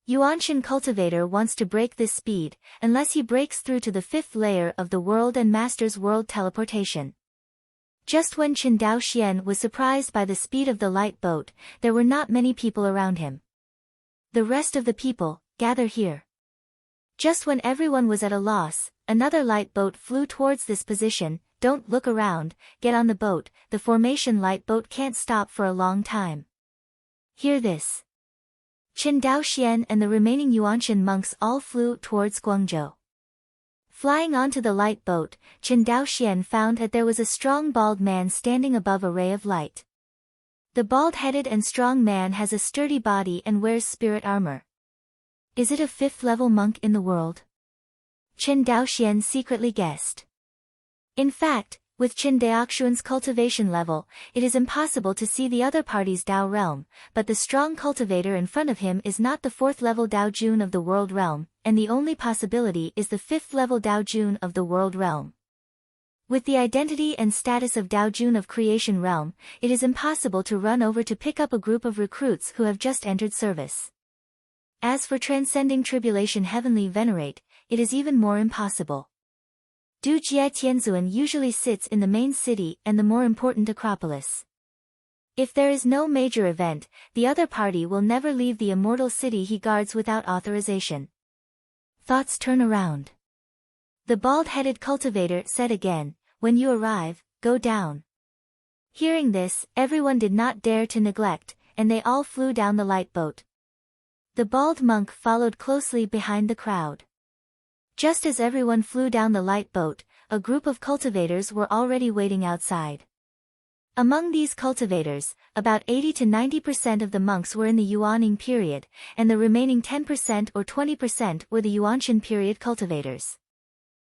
Yuanshan cultivator wants to break this speed, unless he breaks through to the fifth layer of the world and masters world teleportation. Just when Qindao Xian was surprised by the speed of the light boat, there were not many people around him. The rest of the people, gather here. Just when everyone was at a loss, another light boat flew towards this position. Don't look around, get on the boat, the formation light boat can't stop for a long time. Hear this. Qindao Xian and the remaining Yuanshan monks all flew towards Guangzhou. Flying onto the light boat, Qindao Xian found that there was a strong bald man standing above a ray of light. The bald-headed and strong man has a sturdy body and wears spirit armor. Is it a fifth-level monk in the world? Qindao Xian secretly guessed. In fact, with Qindao Xian's cultivation level, it is impossible to see the other party's Dao realm, but the strong cultivator in front of him is not the fourth-level Dao Jun of the world realm, and the only possibility is the fifth-level Dao Jun of the world realm. With the identity and status of Dao Jun of creation realm, it is impossible to run over to pick up a group of recruits who have just entered service. As for transcending tribulation heavenly venerate, it is even more impossible. Du Jie Tianzuan usually sits in the main city and the more important acropolis. If there is no major event, the other party will never leave the immortal city he guards without authorization. Thoughts turn around. The bald-headed cultivator said again, when you arrive, go down. Hearing this, everyone did not dare to neglect, and they all flew down the light boat. The bald monk followed closely behind the crowd. Just as everyone flew down the light boat, a group of cultivators were already waiting outside. Among these cultivators, about 80 to 90% of the monks were in the Yuanning period, and the remaining 10% or 20% were the Yuanqian period cultivators.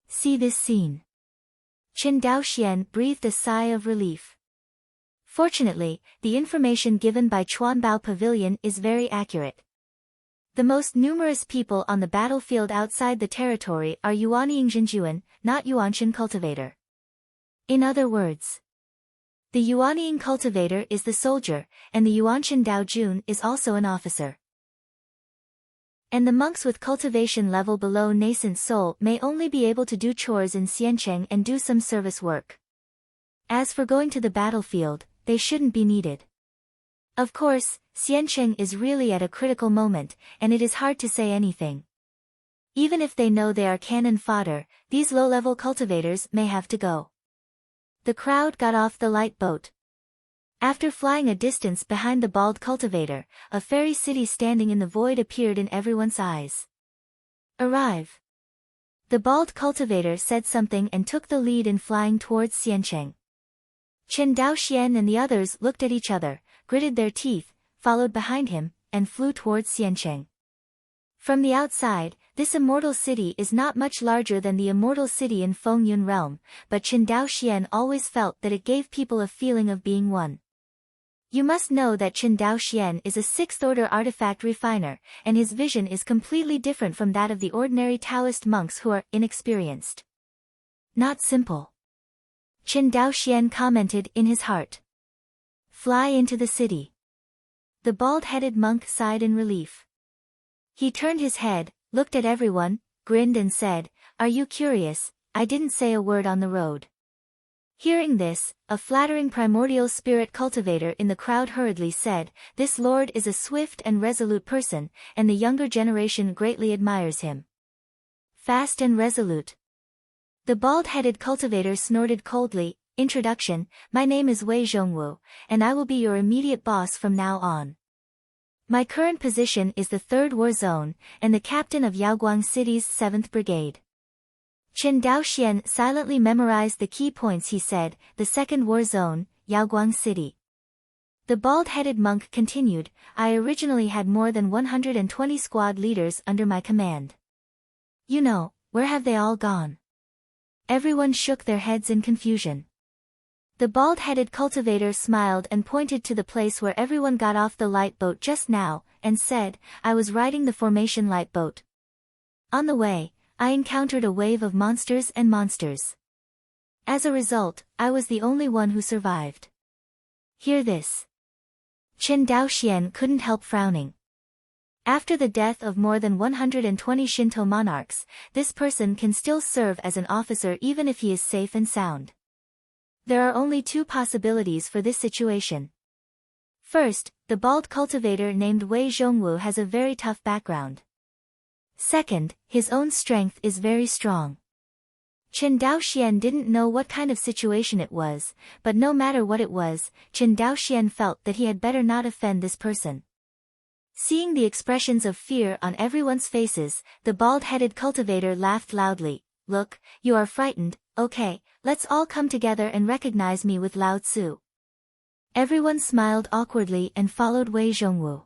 See this scene. Qin Daoxian breathed a sigh of relief. Fortunately, the information given by Chuanbao Pavilion is very accurate. The most numerous people on the battlefield outside the territory are Yuanning Jinjuan, not Yuanqian cultivator. In other words, the Yuanning cultivator is the soldier, and the Yuanqian Daojun is also an officer. And the monks with cultivation level below nascent soul may only be able to do chores in Xiancheng and do some service work. As for going to the battlefield, they shouldn't be needed. Of course, Xiancheng is really at a critical moment, and it is hard to say anything. Even if they know they are cannon fodder, these low-level cultivators may have to go. The crowd got off the light boat. After flying a distance behind the bald cultivator, a fairy city standing in the void appeared in everyone's eyes. Arrive. The bald cultivator said something and took the lead in flying towards Xiancheng. Chen Daoxian and the others looked at each other, gritted their teeth, followed behind him, and flew towards Xiancheng. From the outside, this immortal city is not much larger than the immortal city in Fengyun realm, but Chen Daoxian always felt that it gave people a feeling of being one. You must know that Chen Daoxian is a sixth-order artifact refiner, and his vision is completely different from that of the ordinary Taoist monks who are inexperienced. Not simple. Chen Daoxian commented in his heart. Fly into the city. The bald-headed monk sighed in relief. He turned his head, looked at everyone, grinned and said, "Are you curious? I didn't say a word on the road." Hearing this, a flattering primordial spirit cultivator in the crowd hurriedly said, "This lord is a swift and resolute person, and the younger generation greatly admires him." Fast and resolute. The bald-headed cultivator snorted coldly. Introduction, my name is Wei Zhongwu, and I will be your immediate boss from now on. My current position is the 3rd War Zone, and the captain of Yaoguang City's 7th Brigade. Chen Daoxian silently memorized the key points. He said, the 2nd War Zone, Yaoguang City. The bald-headed monk continued, I originally had more than 120 squad leaders under my command. You know, where have they all gone? Everyone shook their heads in confusion. The bald-headed cultivator smiled and pointed to the place where everyone got off the light boat just now, and said, I was riding the formation light boat. On the way, I encountered a wave of monsters and monsters. As a result, I was the only one who survived. Hear this. Chen Daoxian couldn't help frowning. After the death of more than 120 Shinto monarchs, this person can still serve as an officer even if he is safe and sound. There are only 2 possibilities for this situation. First, the bald cultivator named Wei Zhongwu has a very tough background. Second, his own strength is very strong. Chen Daoxian didn't know what kind of situation it was, but no matter what it was, Chen Daoxian felt that he had better not offend this person. Seeing the expressions of fear on everyone's faces, the bald-headed cultivator laughed loudly. Look, you are frightened, okay, let's all come together and recognize me with Lao Tzu. Everyone smiled awkwardly and followed Wei Zhongwu.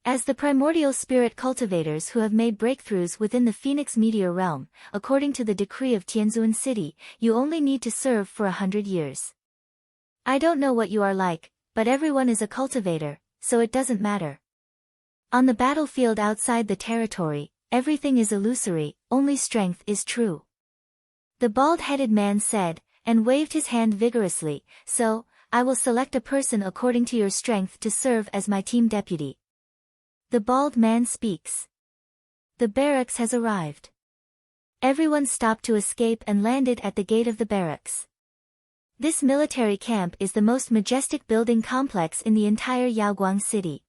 As the primordial spirit cultivators who have made breakthroughs within the Phoenix Meteor realm, according to the decree of Tianzun City, you only need to serve for 100 years. I don't know what you are like, but everyone is a cultivator, so it doesn't matter. On the battlefield outside the territory, everything is illusory, only strength is true. The bald-headed man said, and waved his hand vigorously, so, I will select a person according to your strength to serve as my team deputy. The bald man speaks. The barracks has arrived. Everyone stopped to escape and landed at the gate of the barracks. This military camp is the most majestic building complex in the entire Yaoguang city.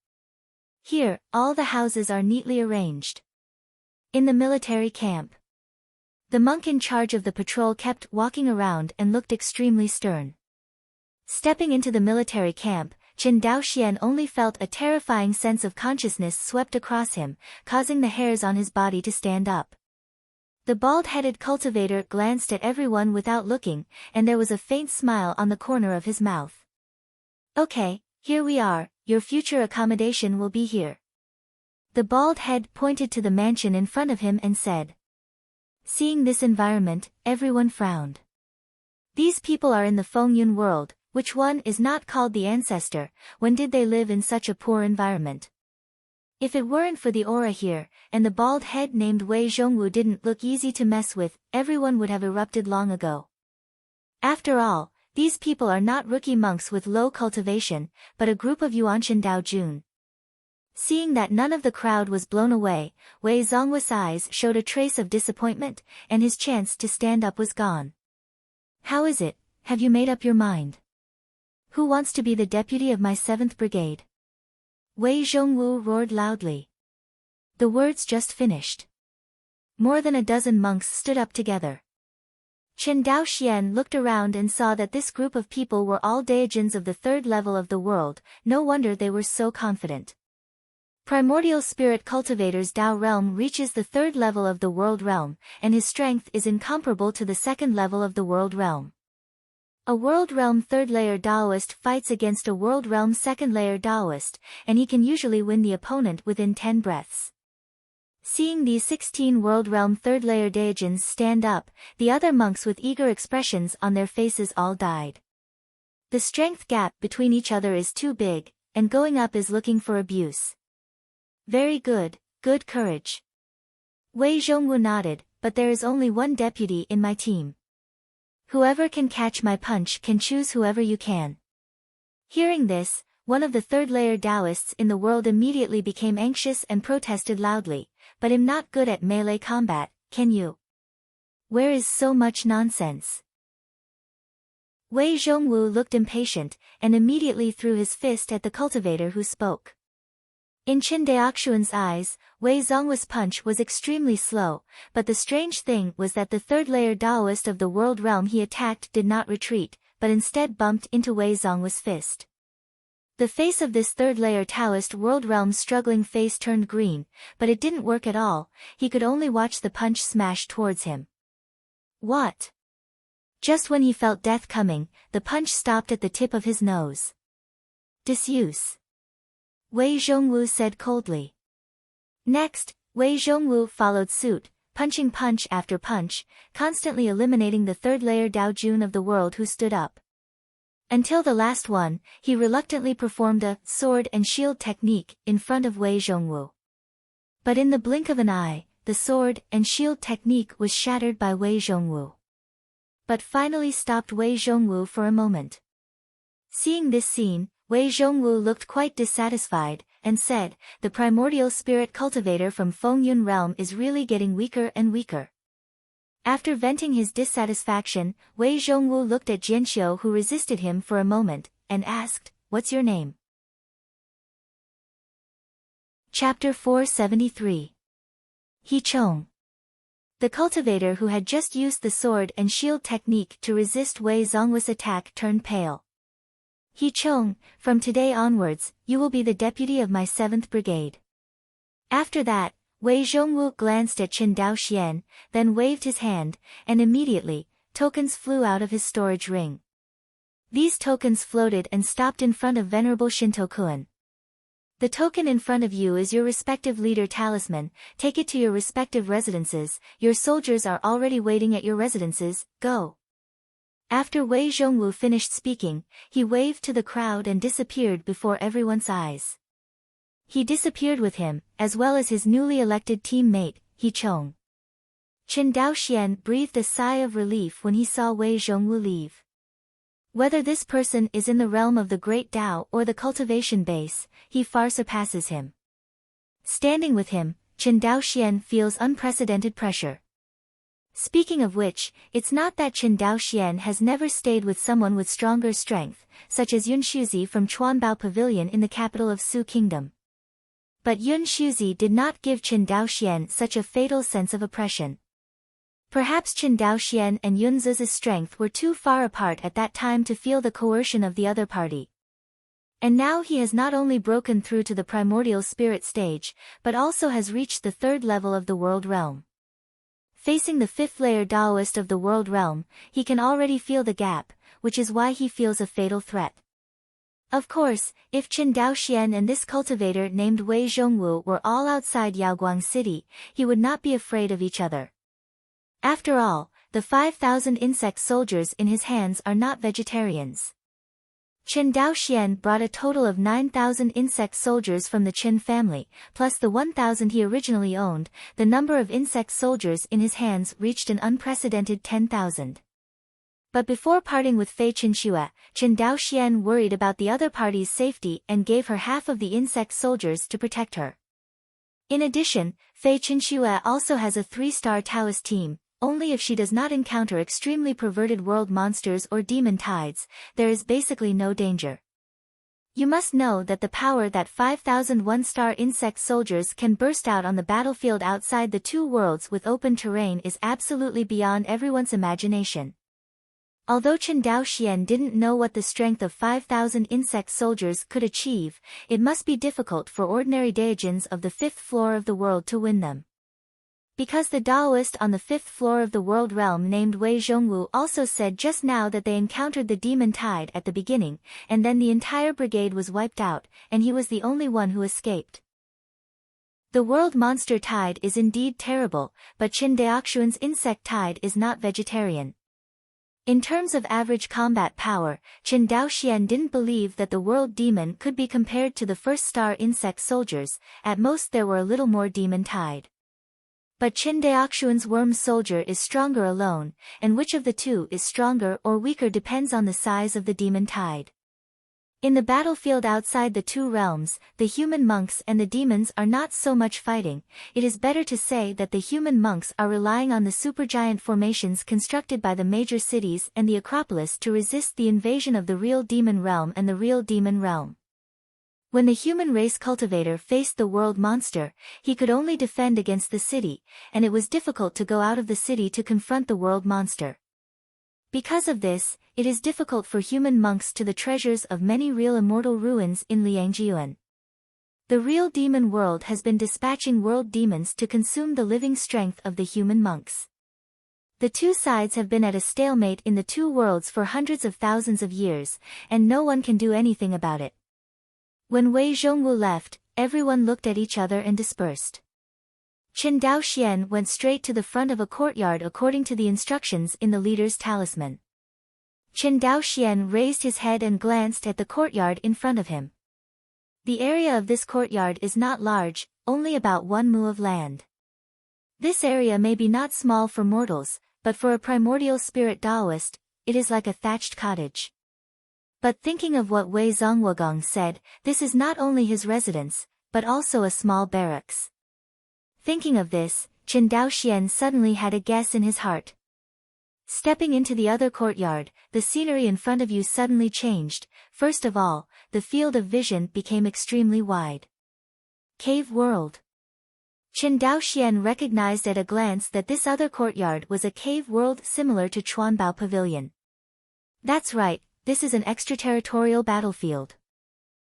Here, all the houses are neatly arranged. In the military camp, the monk in charge of the patrol kept walking around and looked extremely stern. Stepping into the military camp, Chen Daoxian only felt a terrifying sense of consciousness swept across him, causing the hairs on his body to stand up. The bald-headed cultivator glanced at everyone without looking, and there was a faint smile on the corner of his mouth. Okay, here we are, your future accommodation will be here. The bald head pointed to the mansion in front of him and said. Seeing this environment, everyone frowned. These people are in the Fengyun world, which one is not called the ancestor. When did they live in such a poor environment? If it weren't for the aura here, and the bald head named Wei Zhongwu didn't look easy to mess with, everyone would have erupted long ago. After all, these people are not rookie monks with low cultivation, but a group of Yuanshan Dao Jun. Seeing that none of the crowd was blown away, Wei Zhongwu's eyes showed a trace of disappointment, and his chance to stand up was gone. How is it, have you made up your mind? Who wants to be the deputy of my 7th Brigade? Wei Zhongwu roared loudly. The words just finished. More than a dozen monks stood up together. Chen Daoxian looked around and saw that this group of people were all Daijins of the 3rd level of the world. No wonder they were so confident. Primordial Spirit Cultivator's Dao realm reaches the 3rd level of the world realm, and his strength is incomparable to the 2nd level of the world realm. A world realm 3rd layer Daoist fights against a world realm 2nd layer Daoist, and he can usually win the opponent within 10 breaths. Seeing these 16 world realm 3rd layer Daijins stand up, the other monks with eager expressions on their faces all died. The strength gap between each other is too big, and going up is looking for abuse. Very good, good courage. Wei Zhongwu nodded, but there is only one deputy in my team. Whoever can catch my punch can choose whoever you can. Hearing this, one of the 3rd layer Taoists in the world immediately became anxious and protested loudly, but I'm not good at melee combat, can you? Where is so much nonsense? Wei Zhongwu looked impatient, and immediately threw his fist at the cultivator who spoke. In Chen Daoxuan's eyes, Wei Zhongwu's punch was extremely slow, but the strange thing was that the 3rd layer Daoist of the world realm he attacked did not retreat, but instead bumped into Wei Zhongwu's fist. The face of this 3rd layer Taoist world realm's struggling face turned green, but it didn't work at all. He could only watch the punch smash towards him. What? Just when he felt death coming, the punch stopped at the tip of his nose. Disuse. Wei Zhongwu said coldly. Next, Wei Zhongwu followed suit, punching punch after punch, constantly eliminating the 3rd layer Dao Jun of the world who stood up. Until the last one, he reluctantly performed a sword and shield technique in front of Wei Zhongwu. But in the blink of an eye, the sword and shield technique was shattered by Wei Zhongwu. But finally stopped Wei Zhongwu for a moment. Seeing this scene, Wei Zhongwu looked quite dissatisfied, and said, the primordial spirit cultivator from Fengyun realm is really getting weaker and weaker. After venting his dissatisfaction, Wei Zhongwu looked at Jianxiu who resisted him for a moment, and asked, what's your name? Chapter 473. He Chong. The cultivator who had just used the sword and shield technique to resist Wei Zhongwu's attack turned pale. He Chong, from today onwards, you will be the deputy of my 7th Brigade. After that, Wei Zhongwu glanced at Chen Daoxian, then waved his hand, and immediately, tokens flew out of his storage ring. These tokens floated and stopped in front of Venerable Shintokuan. The token in front of you is your respective leader talisman. Take it to your respective residences. Your soldiers are already waiting at your residences. Go. After Wei Zhongwu finished speaking, he waved to the crowd and disappeared before everyone's eyes. He disappeared with him, as well as his newly elected teammate, He Chong. Chen Daoxian breathed a sigh of relief when he saw Wei Zhongwu leave. Whether this person is in the realm of the Great Tao or the cultivation base, he far surpasses him. Standing with him, Chen Daoxian feels unprecedented pressure. Speaking of which, it's not that Chen Daoxian has never stayed with someone with stronger strength, such as Yun Shuzi from Chuanbao Pavilion in the capital of Su Kingdom. But Yun Shuzi did not give Chen Daoxian such a fatal sense of oppression. Perhaps Chen Daoxian and Yun Zi's strength were too far apart at that time to feel the coercion of the other party. And now he has not only broken through to the primordial spirit stage, but also has reached the 3rd level of the world realm. Facing the fifth layer Taoist of the world realm, he can already feel the gap, which is why he feels a fatal threat. Of course, if Qin Daoxian and this cultivator named Wei Zhongwu were all outside Yaoguang City, he would not be afraid of each other. After all, the 5,000 insect soldiers in his hands are not vegetarians. Qin Daoxian brought a total of 9,000 insect soldiers from the Qin family, plus the 1,000 he originally owned. The number of insect soldiers in his hands reached an unprecedented 10,000. But before parting with Fei Qinxue, Qin Daoxian worried about the other party's safety and gave her half of the insect soldiers to protect her. In addition, Fei Qinxue also has a 3-star Taoist team. Only if she does not encounter extremely perverted world monsters or demon tides, there is basically no danger. You must know that the power that 5,000 1-star insect soldiers can burst out on the battlefield outside the two worlds with open terrain is absolutely beyond everyone's imagination. Although Qin Daoxian didn't know what the strength of 5,000 insect soldiers could achieve, it must be difficult for ordinary Daijins of the 5th floor of the world to win them. Because the Taoist on the 5th floor of the world realm named Wei Zhongwu also said just now that they encountered the demon tide at the beginning, and then the entire brigade was wiped out, and he was the only one who escaped. The world monster tide is indeed terrible, but Qin Daoxian's insect tide is not vegetarian. In terms of average combat power, Qin Daoxian didn't believe that the world demon could be compared to the 1st-star insect soldiers. At most there were a little more demon tide. But Qin Daoxian's worm soldier is stronger alone, and which of the two is stronger or weaker depends on the size of the demon tide. In the battlefield outside the two realms, the human monks and the demons are not so much fighting. It is better to say that the human monks are relying on the supergiant formations constructed by the major cities and the Acropolis to resist the invasion of the real demon realm and the real demon realm. When the human race cultivator faced the world monster, he could only defend against the city, and it was difficult to go out of the city to confront the world monster. Because of this, it is difficult for human monks to the treasures of many real immortal ruins in Liangjiuan. The real demon world has been dispatching world demons to consume the living strength of the human monks. The two sides have been at a stalemate in the two worlds for hundreds of thousands of years, and no one can do anything about it. When Wei Zhongwu left, everyone looked at each other and dispersed. Qin Daoxian went straight to the front of a courtyard according to the instructions in the leader's talisman. Qin Daoxian raised his head and glanced at the courtyard in front of him. The area of this courtyard is not large, only about 1 mu of land. This area may be not small for mortals, but for a primordial spirit Taoist, it is like a thatched cottage. But thinking of what Wei Zongwagong said, this is not only his residence, but also a small barracks. Thinking of this, Qin Daoxian suddenly had a guess in his heart. Stepping into the other courtyard, the scenery in front of you suddenly changed. First of all, the field of vision became extremely wide. Cave world. Qin Daoxian recognized at a glance that this other courtyard was a cave world similar to Chuanbao Pavilion. That's right, this is an extraterritorial battlefield.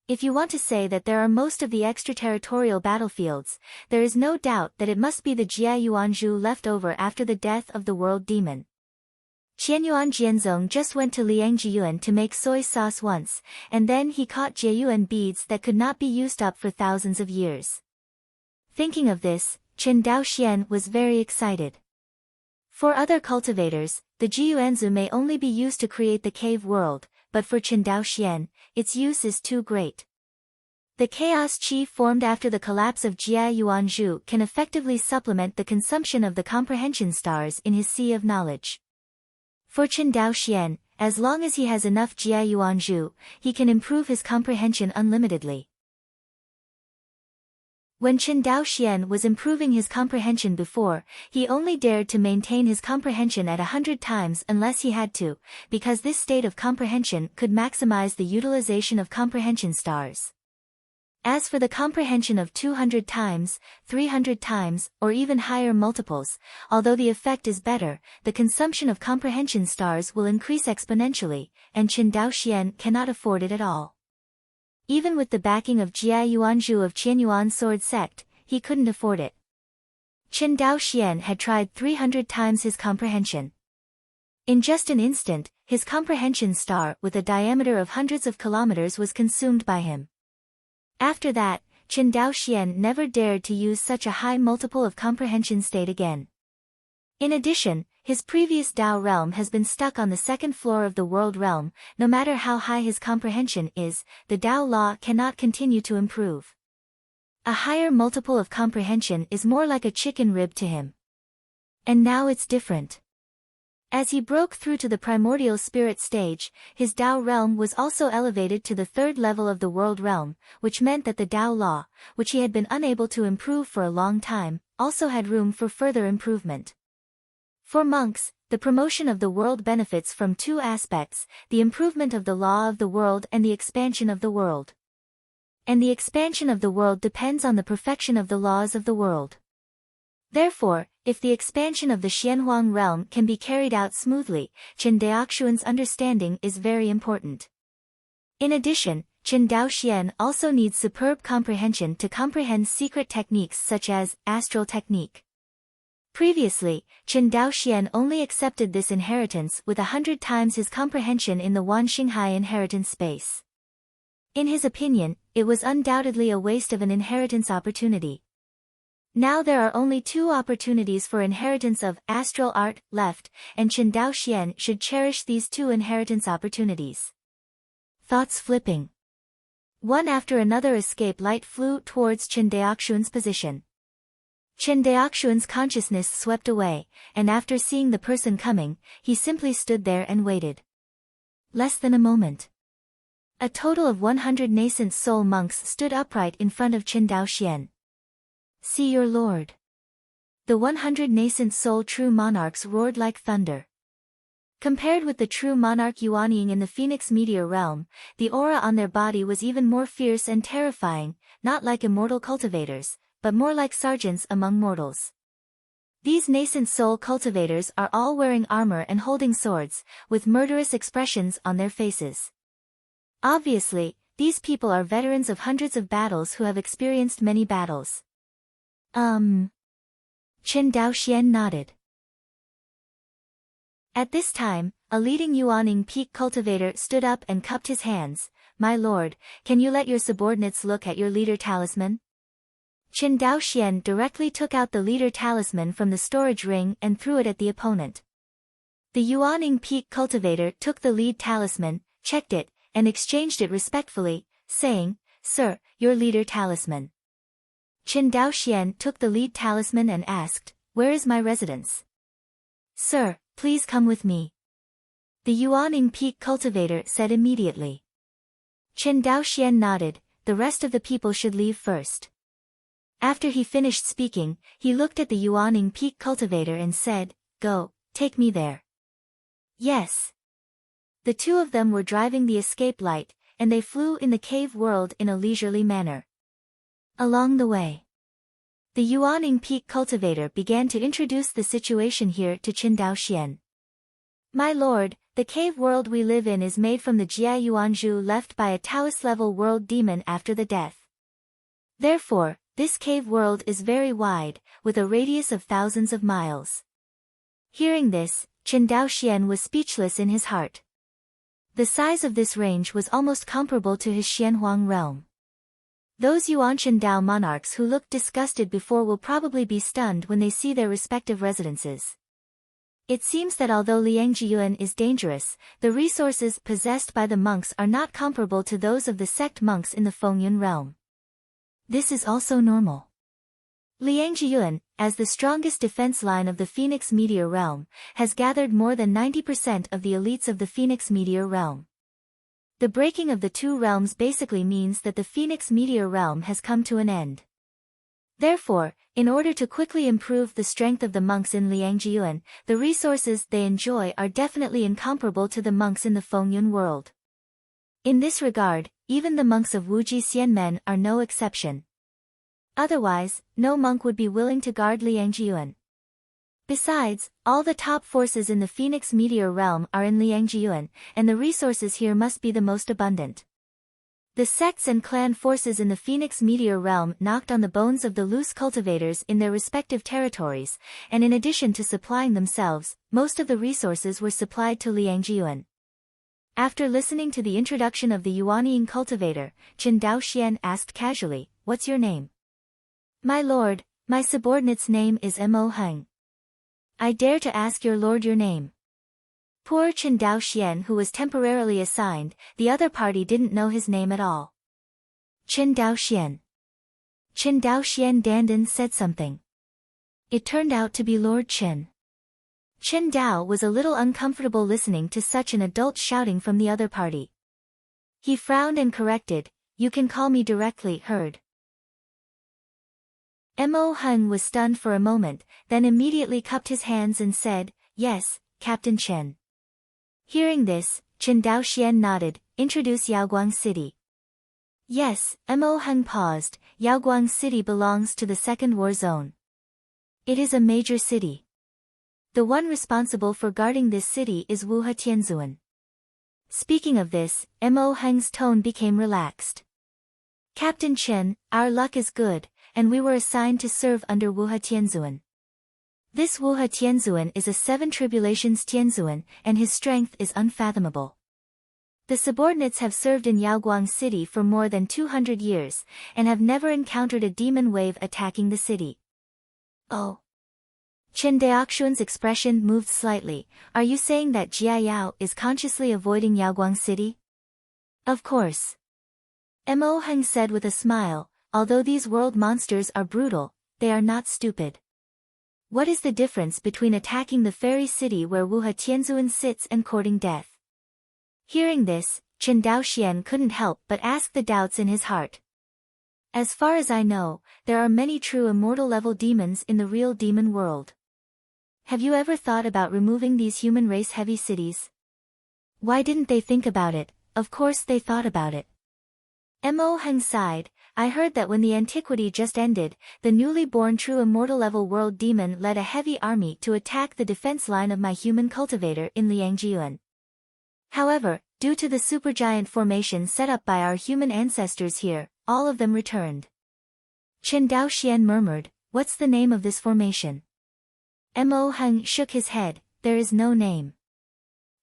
If you want to say that there are most of the extraterritorial battlefields, there is no doubt that it must be the Jia Yuanzhu left over after the death of the world demon. Qianyuan Jianzong just went to Liangjiyuan to make soy sauce once, and then he caught Jiayuan beads that could not be used up for thousands of years. Thinking of this, Qin Daoxian was very excited. For other cultivators, the Jiyuanzu may only be used to create the cave world, but for Qin Daoxian, its use is too great. The chaos qi formed after the collapse of Jia Yuanzhu can effectively supplement the consumption of the comprehension stars in his sea of knowledge. For Qin Daoxian, as long as he has enough Jia Yuanzhu, he can improve his comprehension unlimitedly. When Qin Daoxian was improving his comprehension before, he only dared to maintain his comprehension at 100 times unless he had to, because this state of comprehension could maximize the utilization of comprehension stars. As for the comprehension of 200 times, 300 times, or even higher multiples, although the effect is better, the consumption of comprehension stars will increase exponentially, and Qin Daoxian cannot afford it at all. Even with the backing of Jia Yuanzhu of Qianyuan Sword Sect, he couldn't afford it. Qin Dao Xian had tried 300 times his comprehension. In just an instant, his comprehension star with a diameter of hundreds of kilometers was consumed by him. After that, Qin Dao Xian never dared to use such a high multiple of comprehension state again. In addition, his previous Dao realm has been stuck on the second floor of the world realm. No matter how high his comprehension is, the Dao law cannot continue to improve. A higher multiple of comprehension is more like a chicken rib to him. And now it's different. As he broke through to the primordial spirit stage, his Dao realm was also elevated to the third level of the world realm, which meant that the Dao law, which he had been unable to improve for a long time, also had room for further improvement. For monks, the promotion of the world benefits from two aspects: the improvement of the law of the world and the expansion of the world. And the expansion of the world depends on the perfection of the laws of the world. Therefore, if the expansion of the Xianhuang realm can be carried out smoothly, Qin Daoxuan's understanding is very important. In addition, Qin Dao Xian also needs superb comprehension to comprehend secret techniques such as astral technique. Previously, Qin Dao Xian only accepted this inheritance with 100 times his comprehension in the Wan Xinghai inheritance space. In his opinion, it was undoubtedly a waste of an inheritance opportunity. Now there are only two opportunities for inheritance of astral art left, and Qin Dao Xian should cherish these two inheritance opportunities. Thoughts flipping. One after another escape light flew towards Qin Daoxuan's position. Qin Daoxuan's consciousness swept away, and after seeing the person coming, he simply stood there and waited. Less than a moment. A total of 100 nascent soul monks stood upright in front of Qin Dao Xian. See your lord. The 100 nascent soul true monarchs roared like thunder. Compared with the true monarch Yuanying in the Phoenix meteor realm, the aura on their body was even more fierce and terrifying, not like immortal cultivators, but more like sergeants among mortals. These nascent soul cultivators are all wearing armor and holding swords, with murderous expressions on their faces. Obviously, these people are veterans of hundreds of battles who have experienced many battles. Qin Dao Xian nodded. At this time, a leading Yuanying peak cultivator stood up and cupped his hands. My lord, can you let your subordinates look at your leader talisman? Qin Dao Xian directly took out the leader talisman from the storage ring and threw it at the opponent. The Yuanying peak cultivator took the lead talisman, checked it, and exchanged it respectfully, saying, Sir, your leader talisman. Qin Dao Xian took the lead talisman and asked, Where is my residence? Sir, please come with me. The Yuanying peak cultivator said immediately. Qin Dao Xian nodded. The rest of the people should leave first. After he finished speaking, he looked at the Yuanying peak cultivator and said, Go, take me there. Yes. The two of them were driving the escape light, and they flew in the cave world in a leisurely manner. Along the way, the Yuanying peak cultivator began to introduce the situation here to Qin Dao Xian. My lord, the cave world we live in is made from the Jia Yuanzhu left by a Taoist-level world demon after the death. Therefore, this cave world is very wide, with a radius of thousands of miles. Hearing this, Qin Dao Xian was speechless in his heart. The size of this range was almost comparable to his Xianhuang realm. Those Yuanshan Dao monarchs who looked disgusted before will probably be stunned when they see their respective residences. It seems that although Liangjiyuan is dangerous, the resources possessed by the monks are not comparable to those of the sect monks in the Fengyun realm. This is also normal. Liangjiyuan, as the strongest defense line of the Phoenix meteor realm, has gathered more than 90% of the elites of the Phoenix meteor realm. The breaking of the two realms basically means that the Phoenix meteor realm has come to an end. Therefore, in order to quickly improve the strength of the monks in Liangjiyuan, the resources they enjoy are definitely incomparable to the monks in the Fengyun world. In this regard, even the monks of Wuji Xianmen are no exception. Otherwise, no monk would be willing to guard Liangjiyuan. Besides, all the top forces in the Phoenix meteor realm are in Liangjiyuan, and the resources here must be the most abundant. The sects and clan forces in the Phoenix Meteor realm knocked on the bones of the loose cultivators in their respective territories, and in addition to supplying themselves, most of the resources were supplied to Liangjian. After listening to the introduction of the Yuanying cultivator, Chen Daoxian asked casually, "What's your name?" "My lord, my subordinate's name is Mo Heng." "I dare to ask your lord your name." Poor Chen Daoxian, who was temporarily assigned, the other party didn't know his name at all. Chen Daoxian. Chen Daoxian Dandan said something. It turned out to be Lord Chen. Chen Dao was a little uncomfortable listening to such an adult shouting from the other party. He frowned and corrected, "You can call me directly, heard." Mo Heng was stunned for a moment, then immediately cupped his hands and said, "Yes, Captain Chen." Hearing this, Chen Daoxian nodded, "Introduce Yaoguang City." "Yes," Mo Heng paused, "Yaoguang City belongs to the Second War Zone. It is a major city. The one responsible for guarding this city is Wuhe Tianzuan." Speaking of this, Mo Heng's tone became relaxed. "Captain Chen, our luck is good, and we were assigned to serve under Wuhe Tianzuan. This Wuhe Tianzuan is a 7 tribulations Tianzuan, and his strength is unfathomable. The subordinates have served in Yaoguang City for more than 200 years, and have never encountered a demon wave attacking the city." "Oh." Chen Daoxian's expression moved slightly. "Are you saying that Jia Yao is consciously avoiding Yaoguang City?" "Of course." Mo Heng said with a smile, "Although these world monsters are brutal, they are not stupid. What is the difference between attacking the fairy city where Wuhe Tianzuan sits and courting death?" Hearing this, Chen Daoxian couldn't help but ask the doubts in his heart. "As far as I know, there are many true immortal level demons in the real demon world. Have you ever thought about removing these human race heavy cities?" Why didn't they think about it? Of course they thought about it. Mo Heng sighed, "I heard that when the antiquity just ended, the newly born true immortal level world demon led a heavy army to attack the defense line of my human cultivator in Liangjian. However, due to the supergiant formation set up by our human ancestors here, all of them returned." Chen Daoxian murmured, "What's the name of this formation?" Mo Heng shook his head, "There is no name.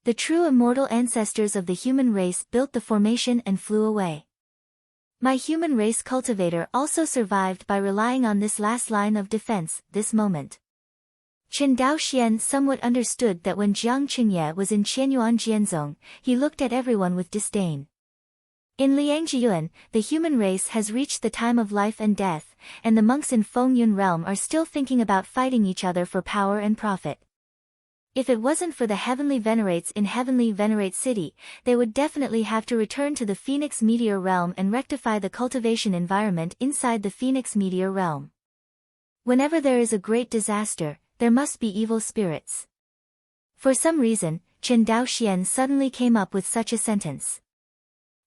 The true immortal ancestors of the human race built the formation and flew away. My human race cultivator also survived by relying on this last line of defense, this moment." Chen Daoxian somewhat understood that when Jiang Qingye was in Qianyuan Jianzong, he looked at everyone with disdain. In Liangjian, the human race has reached the time of life and death, and the monks in Fengyun realm are still thinking about fighting each other for power and profit. If it wasn't for the heavenly venerates in Heavenly Venerate City, they would definitely have to return to the Phoenix Meteor realm and rectify the cultivation environment inside the Phoenix Meteor realm. Whenever there is a great disaster, there must be evil spirits. For some reason, Chen Daoxian suddenly came up with such a sentence.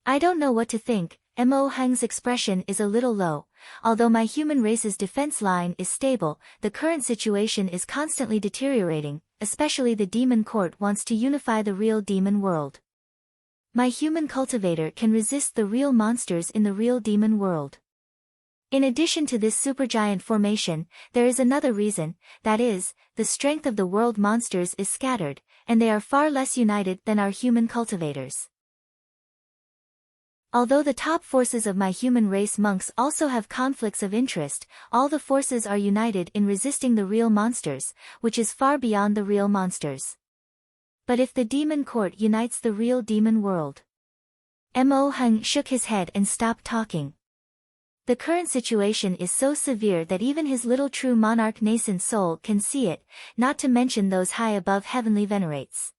"I don't know what to think." Mo Heng's expression is a little low. "Although my human race's defense line is stable, the current situation is constantly deteriorating, especially the demon court wants to unify the real demon world. My human cultivator can resist the real monsters in the real demon world. In addition to this supergiant formation, there is another reason, that is, the strength of the world monsters is scattered, and they are far less united than our human cultivators. Although the top forces of my human race monks also have conflicts of interest, all the forces are united in resisting the real monsters, which is far beyond the real monsters. But if the demon court unites the real demon world..." Mo Heng shook his head and stopped talking. The current situation is so severe that even his little true monarch nascent soul can see it, not to mention those high above heavenly venerates.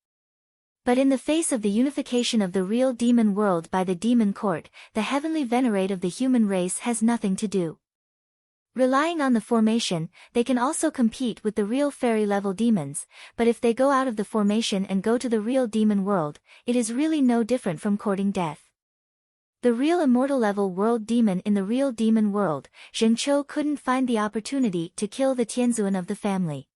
But in the face of the unification of the real demon world by the demon court, the heavenly venerate of the human race has nothing to do. Relying on the formation, they can also compete with the real fairy-level demons, but if they go out of the formation and go to the real demon world, it is really no different from courting death. The real immortal level world demon in the real demon world, Zhengqiu couldn't find the opportunity to kill the Tianzuan of the family.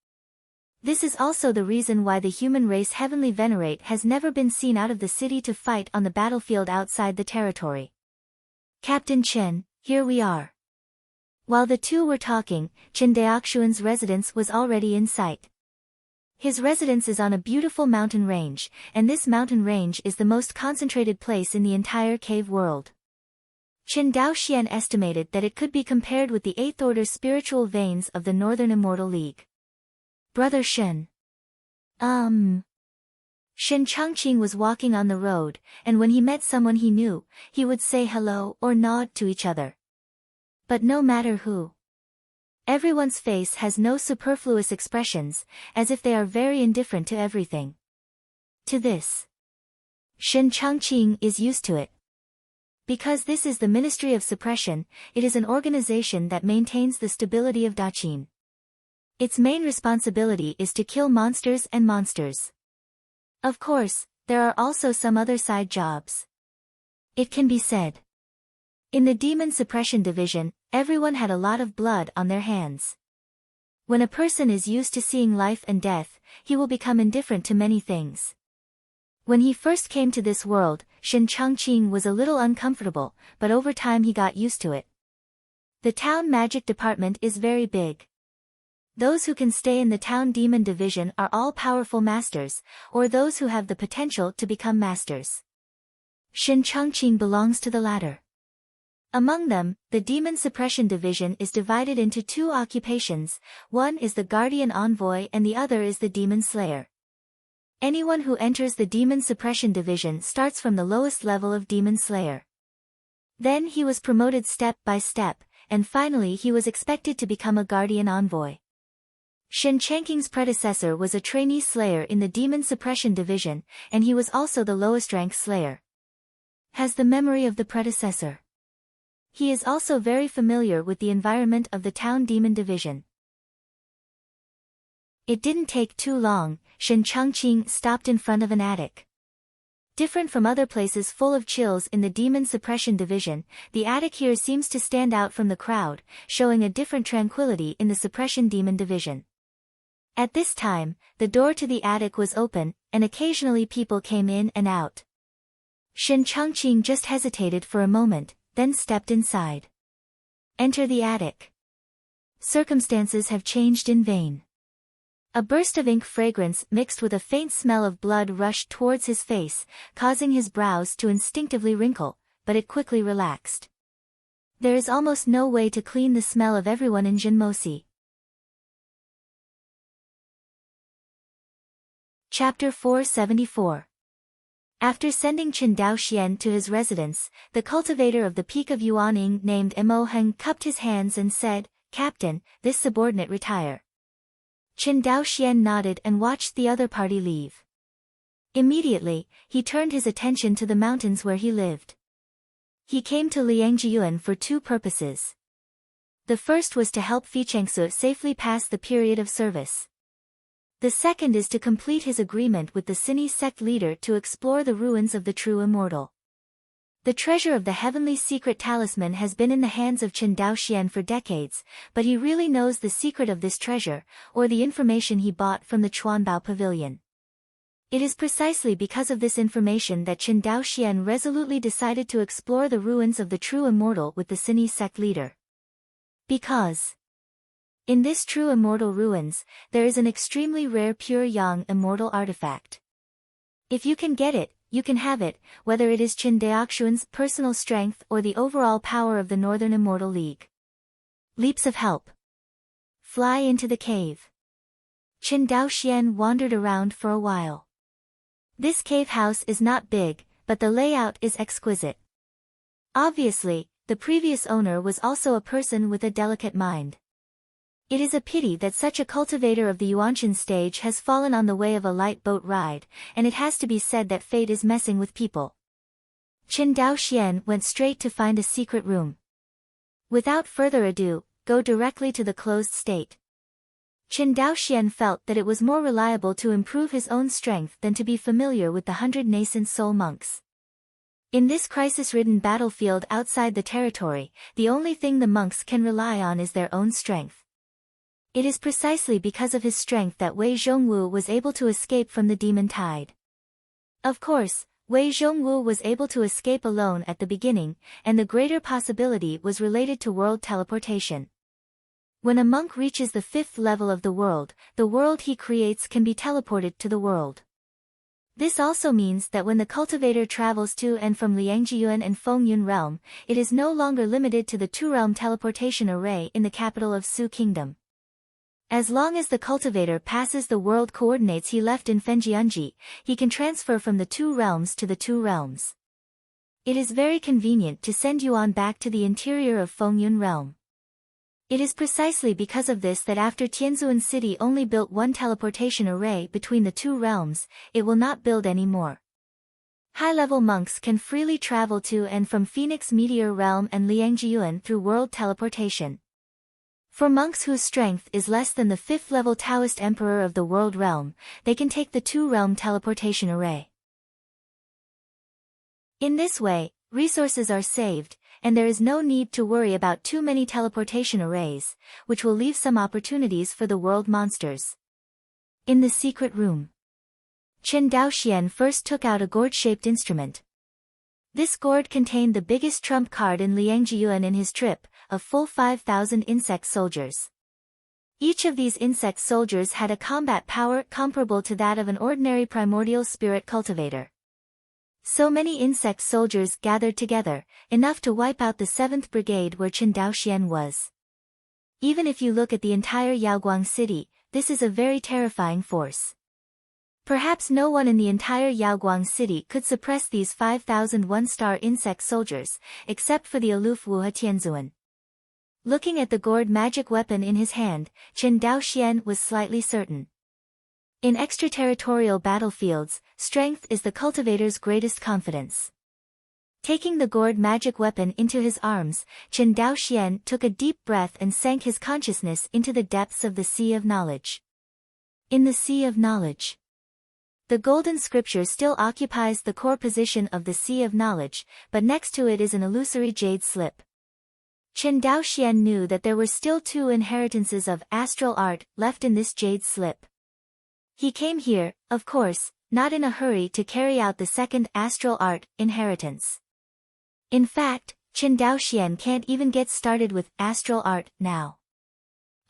This is also the reason why the human race heavenly venerate has never been seen out of the city to fight on the battlefield outside the territory. Captain Chen, here we are. While the two were talking, Chen Daoxuan's residence was already in sight. His residence is on a beautiful mountain range, and this mountain range is the most concentrated place in the entire cave world. Chen Daoxian estimated that it could be compared with the eighth-order spiritual veins of the Northern Immortal League. Brother Shen. Shen Changqing was walking on the road, and when he met someone he knew, he would say hello or nod to each other. But no matter who. Everyone's face has no superfluous expressions, as if they are very indifferent to everything. To this, Shen Changqing is used to it. Because this is the Ministry of Suppression, it is an organization that maintains the stability of Daqin. Its main responsibility is to kill monsters and monsters. Of course, there are also some other side jobs. It can be said. In the Demon Suppression Division, everyone had a lot of blood on their hands. When a person is used to seeing life and death, he will become indifferent to many things. When he first came to this world, Shen Changqing was a little uncomfortable, but over time he got used to it. The town magic department is very big. Those who can stay in the town demon division are all powerful masters, or those who have the potential to become masters. Shen Changqing belongs to the latter. Among them, the Demon Suppression Division is divided into two occupations, one is the Guardian Envoy and the other is the Demon Slayer. Anyone who enters the Demon Suppression Division starts from the lowest level of Demon Slayer. Then he was promoted step by step, and finally he was expected to become a Guardian Envoy. Shen Changqing's predecessor was a trainee Slayer in the Demon Suppression Division, and he was also the lowest rank Slayer. Has the memory of the predecessor. He is also very familiar with the environment of the town demon division. It didn't take too long, Shen Changqing stopped in front of an attic. Different from other places full of chills in the Demon Suppression Division, the attic here seems to stand out from the crowd, showing a different tranquility in the Suppression Demon Division. At this time, the door to the attic was open, and occasionally people came in and out. Shen Changqing just hesitated for a moment, then stepped inside. Enter the attic. Circumstances have changed in vain. A burst of ink fragrance mixed with a faint smell of blood rushed towards his face, causing his brows to instinctively wrinkle, but it quickly relaxed. There is almost no way to clean the smell of everyone in Jinmosi. Chapter 474. After sending Chen Daoxian to his residence, the cultivator of the Peak of Yuaning named Mo Heng cupped his hands and said, "Captain, this subordinate retire." Chen Daoxian nodded and watched the other party leave. Immediately, he turned his attention to the mountains where he lived. He came to Liangjiuan for two purposes. The first was to help Fichengsu safely pass the period of service. The second is to complete his agreement with the Cine sect leader to explore the ruins of the true immortal. The treasure of the heavenly secret talisman has been in the hands of Chen Daoxian for decades, but he really knows the secret of this treasure, or the information he bought from the Chuanbao Pavilion. It is precisely because of this information that Chen Daoxian resolutely decided to explore the ruins of the true immortal with the Cine sect leader. Because in this true immortal ruins, there is an extremely rare pure yang immortal artifact. If you can get it, you can have it, whether it is Chen Daoxuan's personal strength or the overall power of the Northern Immortal League. Leaps of help. Fly into the cave. Chen Daoxian wandered around for a while. This cave house is not big, but the layout is exquisite. Obviously, the previous owner was also a person with a delicate mind. It is a pity that such a cultivator of the Yuanshan stage has fallen on the way of a light boat ride, and it has to be said that fate is messing with people. Chen Daoxian went straight to find a secret room. Without further ado, go directly to the closed state. Chen Daoxian felt that it was more reliable to improve his own strength than to be familiar with the 100 nascent soul monks. In this crisis-ridden battlefield outside the territory, the only thing the monks can rely on is their own strength. It is precisely because of his strength that Wei Zhongwu was able to escape from the demon tide. Of course, Wei Zhongwu was able to escape alone at the beginning, and the greater possibility was related to world teleportation. When a monk reaches the 5th level of the world he creates can be teleported to the world. This also means that when the cultivator travels to and from Liangjiyuan and Fengyun realm, it is no longer limited to the two-realm teleportation array in the capital of Su Kingdom. As long as the cultivator passes the world coordinates he left in Fenjianji, he can transfer from the two realms to the two realms. It is very convenient to send Yuan back to the interior of Fengyun realm. It is precisely because of this that after Tianzhuan city only built one teleportation array between the two realms, it will not build any more. High-level monks can freely travel to and from Phoenix Meteor Realm and Liangjiyuan through world teleportation. For monks whose strength is less than the 5th-level Taoist Emperor of the World Realm, they can take the two-realm teleportation array. In this way, resources are saved, and there is no need to worry about too many teleportation arrays, which will leave some opportunities for the world monsters. In the secret room, Chen Daoxian first took out a gourd-shaped instrument. This gourd contained the biggest trump card in Liangjiyuan in his trip, a full 5,000 insect soldiers. Each of these insect soldiers had a combat power comparable to that of an ordinary primordial spirit cultivator. So many insect soldiers gathered together, enough to wipe out the 7th Brigade where Chen Daoxian was. Even if you look at the entire Yaoguang city, this is a very terrifying force. Perhaps no one in the entire Yaoguang city could suppress these 5,000 one-star insect soldiers, except for the aloof Wuhe Tianzuan. Looking at the gourd magic weapon in his hand, Chen Daoxian was slightly certain. In extraterritorial battlefields, strength is the cultivator's greatest confidence. Taking the gourd magic weapon into his arms, Chen Daoxian took a deep breath and sank his consciousness into the depths of the Sea of Knowledge. In the Sea of Knowledge, the golden scripture still occupies the core position of the Sea of Knowledge, but next to it is an illusory jade slip. Chen Daoxian knew that there were still 2 inheritances of astral art left in this jade slip. He came here, of course, not in a hurry to carry out the second astral art inheritance. In fact, Chen Daoxian can't even get started with astral art now.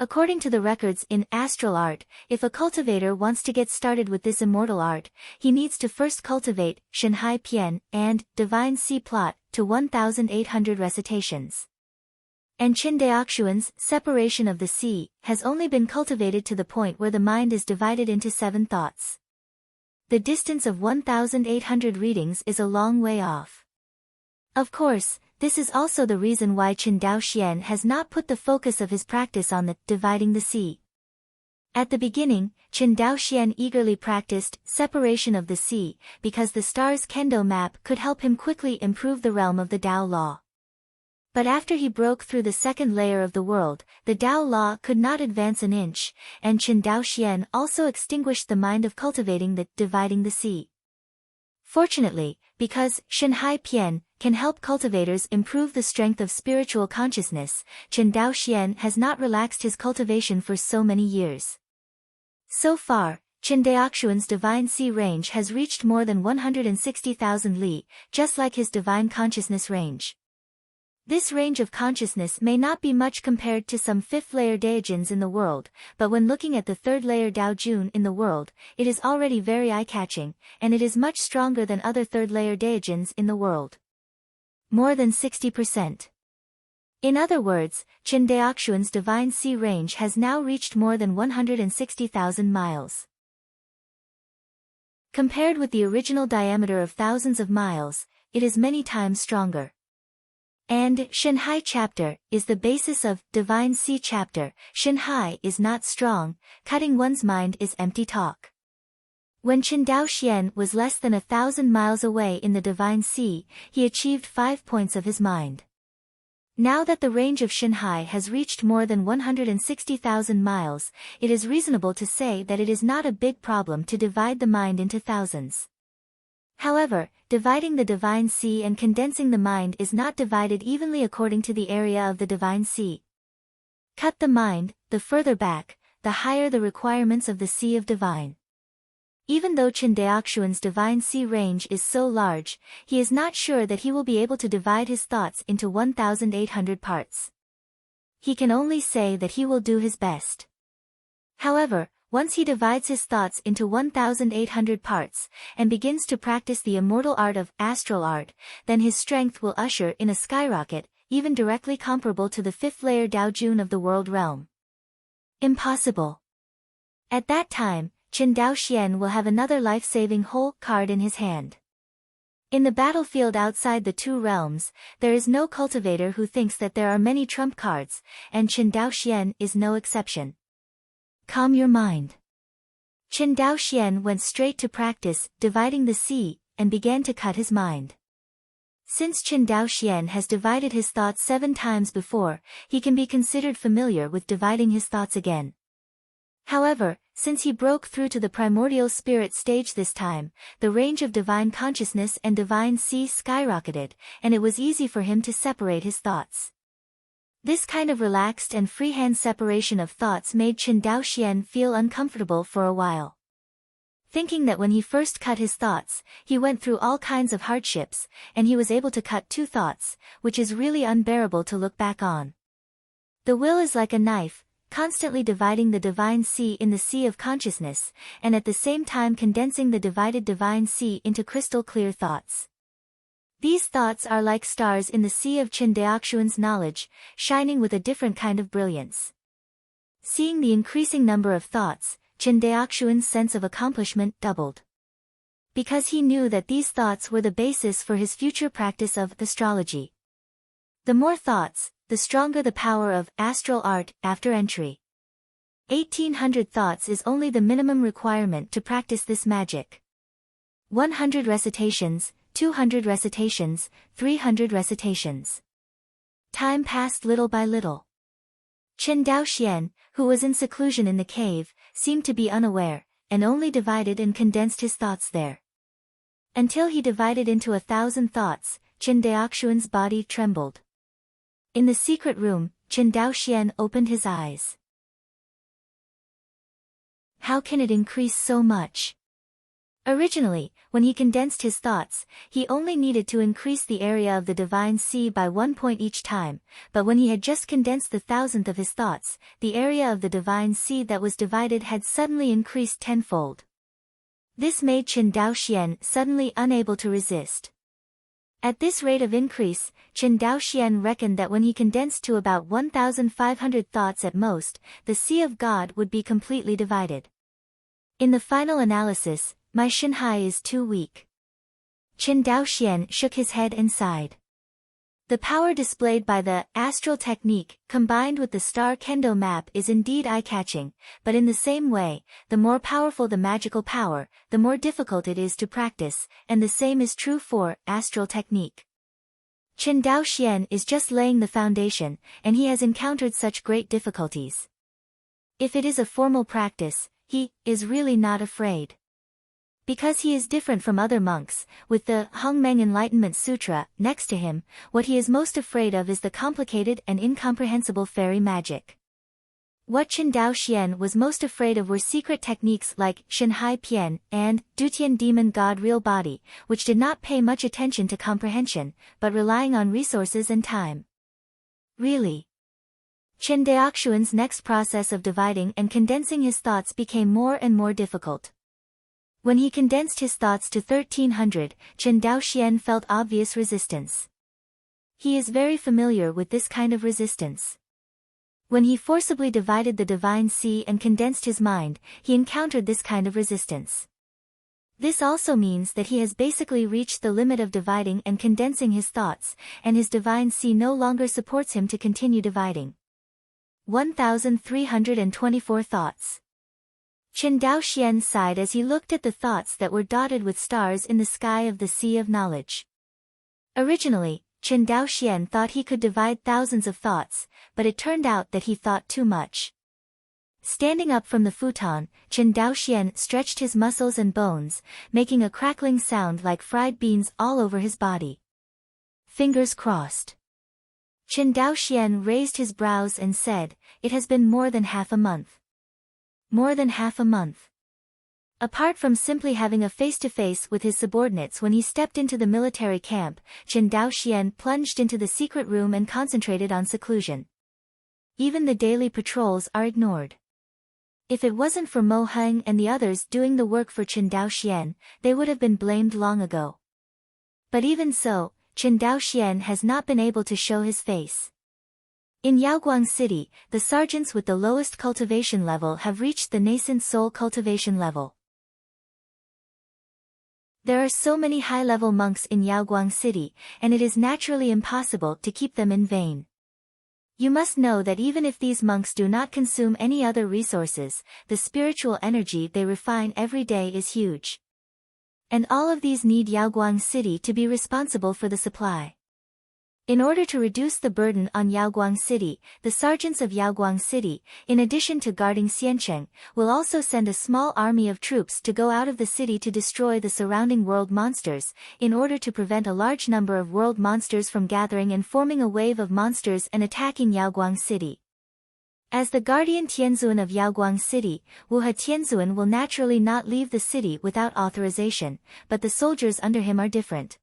According to the records in astral art, if a cultivator wants to get started with this immortal art, he needs to first cultivate Shenhai Pian and Divine Sea Plot to 1,800 recitations. And Chen Daoxuan's separation of the sea has only been cultivated to the point where the mind is divided into 7 thoughts. The distance of 1,800 readings is a long way off. Of course, this is also the reason why Chen Daoxian has not put the focus of his practice on the dividing the sea. At the beginning, Chen Daoxian eagerly practiced separation of the sea because the star's kendo map could help him quickly improve the realm of the Tao law. But after he broke through the second layer of the world, the Tao law could not advance an inch, and Chen Daoxian also extinguished the mind of cultivating the dividing the sea. Fortunately, because Shenhai Pian can help cultivators improve the strength of spiritual consciousness, Chen Daoxian has not relaxed his cultivation for so many years. So far, Chen Daoxuan's divine sea range has reached more than 160,000 li, just like his divine consciousness range. This range of consciousness may not be much compared to some 5th-layer Daijins in the world, but when looking at the 3rd-layer Daojun in the world, it is already very eye-catching, and it is much stronger than other 3rd-layer Daijins in the world. More than 60%. In other words, Chen Daoxuan's divine sea range has now reached more than 160,000 miles. Compared with the original diameter of thousands of miles, it is many times stronger. And Shenhai chapter is the basis of Divine Sea chapter. Shenhai is not strong, cutting one's mind is empty talk. When Chen Daoxian was less than 1,000 miles away in the Divine Sea, he achieved 5 points of his mind. Now that the range of Shenhai has reached more than 160,000 miles, it is reasonable to say that it is not a big problem to divide the mind into thousands. However, dividing the Divine Sea and condensing the mind is not divided evenly according to the area of the Divine Sea. Cut the mind, the further back, the higher the requirements of the Sea of Divine. Even though Chen Daoxuan's divine sea range is so large, he is not sure that he will be able to divide his thoughts into 1,800 parts. He can only say that he will do his best. However, once he divides his thoughts into 1,800 parts, and begins to practice the immortal art of astral art, then his strength will usher in a skyrocket, even directly comparable to the fifth layer Daojun of the world realm. Impossible. At that time, Chen Daoxian will have another life-saving whole card in his hand. In the battlefield outside the two realms, there is no cultivator who thinks that there are many trump cards, and Chen Daoxian is no exception. Calm your mind. Chen Daoxian went straight to practice, dividing the sea, and began to cut his mind. Since Chen Daoxian has divided his thoughts 7 times before, he can be considered familiar with dividing his thoughts again. However, since he broke through to the primordial spirit stage this time, the range of divine consciousness and divine sea skyrocketed, and it was easy for him to separate his thoughts. This kind of relaxed and freehand separation of thoughts made Chen Daoxian feel uncomfortable for a while. Thinking that when he first cut his thoughts, he went through all kinds of hardships, and he was able to cut 2 thoughts, which is really unbearable to look back on. The will is like a knife, constantly dividing the divine sea in the sea of consciousness, and at the same time condensing the divided divine sea into crystal clear thoughts. These thoughts are like stars in the sea of Chen Daoxuan's knowledge, shining with a different kind of brilliance. Seeing the increasing number of thoughts, Chen Daoxuan's sense of accomplishment doubled. Because he knew that these thoughts were the basis for his future practice of astrology. The more thoughts, the stronger the power of astral art after entry. 1,800 thoughts is only the minimum requirement to practice this magic. 100 recitations, 200 recitations, 300 recitations. Time passed little by little. Chen Daoxian, who was in seclusion in the cave, seemed to be unaware, and only divided and condensed his thoughts there. Until he divided into 1,000 thoughts, Chen Daoxuan's body trembled. In the secret room, Chen Daoxian opened his eyes. How can it increase so much? Originally, when he condensed his thoughts, he only needed to increase the area of the divine sea by 1 point each time, but when he had just condensed the 1,000th of his thoughts, the area of the divine sea that was divided had suddenly increased 10-fold. This made Chen Daoxian suddenly unable to resist. At this rate of increase, Chen Daoxian reckoned that when he condensed to about 1,500 thoughts at most, the Sea of God would be completely divided. In the final analysis, my Shanhai is too weak. Chen Daoxian shook his head and sighed. The power displayed by the astral technique, combined with the star kendo map, is indeed eye-catching, but in the same way, the more powerful the magical power, the more difficult it is to practice, and the same is true for astral technique. Chen Daoxian is just laying the foundation, and he has encountered such great difficulties. If it is a formal practice, he is really not afraid. Because he is different from other monks, with the Hongmeng Enlightenment Sutra next to him, what he is most afraid of is the complicated and incomprehensible fairy magic. What Chen Daoxian was most afraid of were secret techniques like Shanhai Pian and Dutian Demon God Real Body, which did not pay much attention to comprehension, but relying on resources and time. Really? Chen Daoxuan's next process of dividing and condensing his thoughts became more and more difficult. When he condensed his thoughts to 1,300, Chen Daoxian felt obvious resistance. He is very familiar with this kind of resistance. When he forcibly divided the divine sea and condensed his mind, he encountered this kind of resistance. This also means that he has basically reached the limit of dividing and condensing his thoughts, and his divine sea no longer supports him to continue dividing. 1,324 thoughts. Chen Daoxian sighed as he looked at the thoughts that were dotted with stars in the sky of the Sea of Knowledge. Originally, Chen Daoxian thought he could divide thousands of thoughts, but it turned out that he thought too much. Standing up from the futon, Chen Daoxian stretched his muscles and bones, making a crackling sound like fried beans all over his body. Fingers crossed. Chen Daoxian raised his brows and said, "It has been more than half a month." More than half a month. Apart from simply having a face-to-face with his subordinates when he stepped into the military camp, Chen Daoxian plunged into the secret room and concentrated on seclusion. Even the daily patrols are ignored. If it wasn't for Mo Heng and the others doing the work for Chen Daoxian, they would have been blamed long ago. But even so, Chen Daoxian has not been able to show his face. In Yaoguang City, the sergeants with the lowest cultivation level have reached the nascent soul cultivation level. There are so many high-level monks in Yaoguang City, and it is naturally impossible to keep them in vain. You must know that even if these monks do not consume any other resources, the spiritual energy they refine every day is huge. And all of these need Yaoguang City to be responsible for the supply. In order to reduce the burden on Yaoguang City, the sergeants of Yaoguang City, in addition to guarding Xiancheng, will also send a small army of troops to go out of the city to destroy the surrounding world monsters, in order to prevent a large number of world monsters from gathering and forming a wave of monsters and attacking Yaoguang City. As the guardian Tianzuan of Yaoguang City, Wuhe Tianzuan will naturally not leave the city without authorization, but the soldiers under him are different.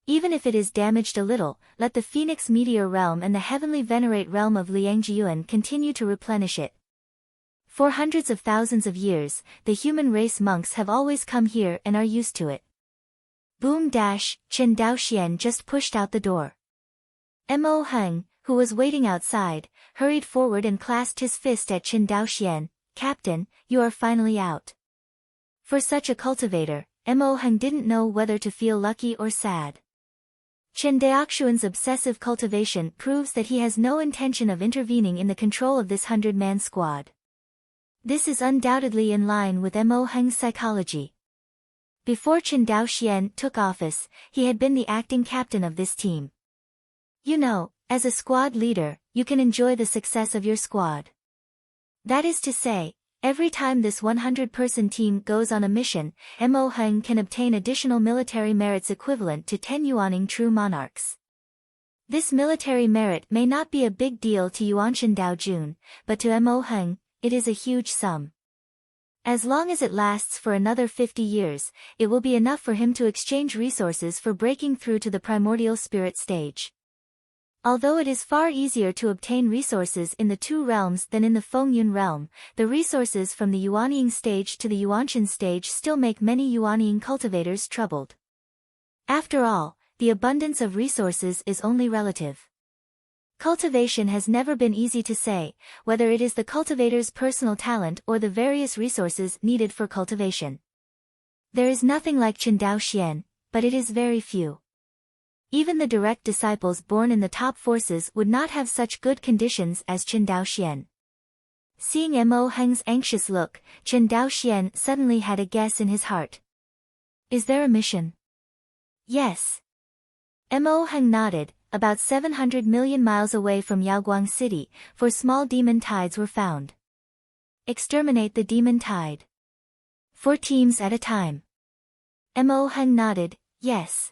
Even if it is damaged a little, let the Phoenix Meteor Realm and the Heavenly Venerate Realm of Liangjiuan continue to replenish it. For hundreds of thousands of years, the human race monks have always come here and are used to it. Boom dash, Chen Daoxian just pushed out the door. Mo Heng, who was waiting outside, hurried forward and clasped his fist at Chen Daoxian. Captain, you are finally out. For such a cultivator, Mo Heng didn't know whether to feel lucky or sad. Chen Daoxian's obsessive cultivation proves that he has no intention of intervening in the control of this 100-man squad. This is undoubtedly in line with Mo Heng's psychology. Before Chen Daoxian took office, he had been the acting captain of this team. You know, as a squad leader, you can enjoy the success of your squad. That is to say, every time this 100-person team goes on a mission, Mo Heng can obtain additional military merits equivalent to 10 Yuaning true monarchs. This military merit may not be a big deal to Yuanshan Daojun, but to Mo Heng, it is a huge sum. As long as it lasts for another 50 years, it will be enough for him to exchange resources for breaking through to the primordial spirit stage. Although it is far easier to obtain resources in the two realms than in the Fengyun realm, the resources from the Yuanying stage to the Yuanshan stage still make many Yuanying cultivators troubled. After all, the abundance of resources is only relative. Cultivation has never been easy to say, whether it is the cultivator's personal talent or the various resources needed for cultivation. There is nothing like Chen Daoxian, but it is very few. Even the direct disciples born in the top forces would not have such good conditions as Chen Daoxian. Seeing Mo Heng's anxious look, Chen Daoxian suddenly had a guess in his heart. Is there a mission? Yes. Mo Heng nodded. About 700 million miles away from Yaoguang City, 4 small demon tides were found. Exterminate the demon tide. 4 teams at a time. Mo Heng nodded, yes.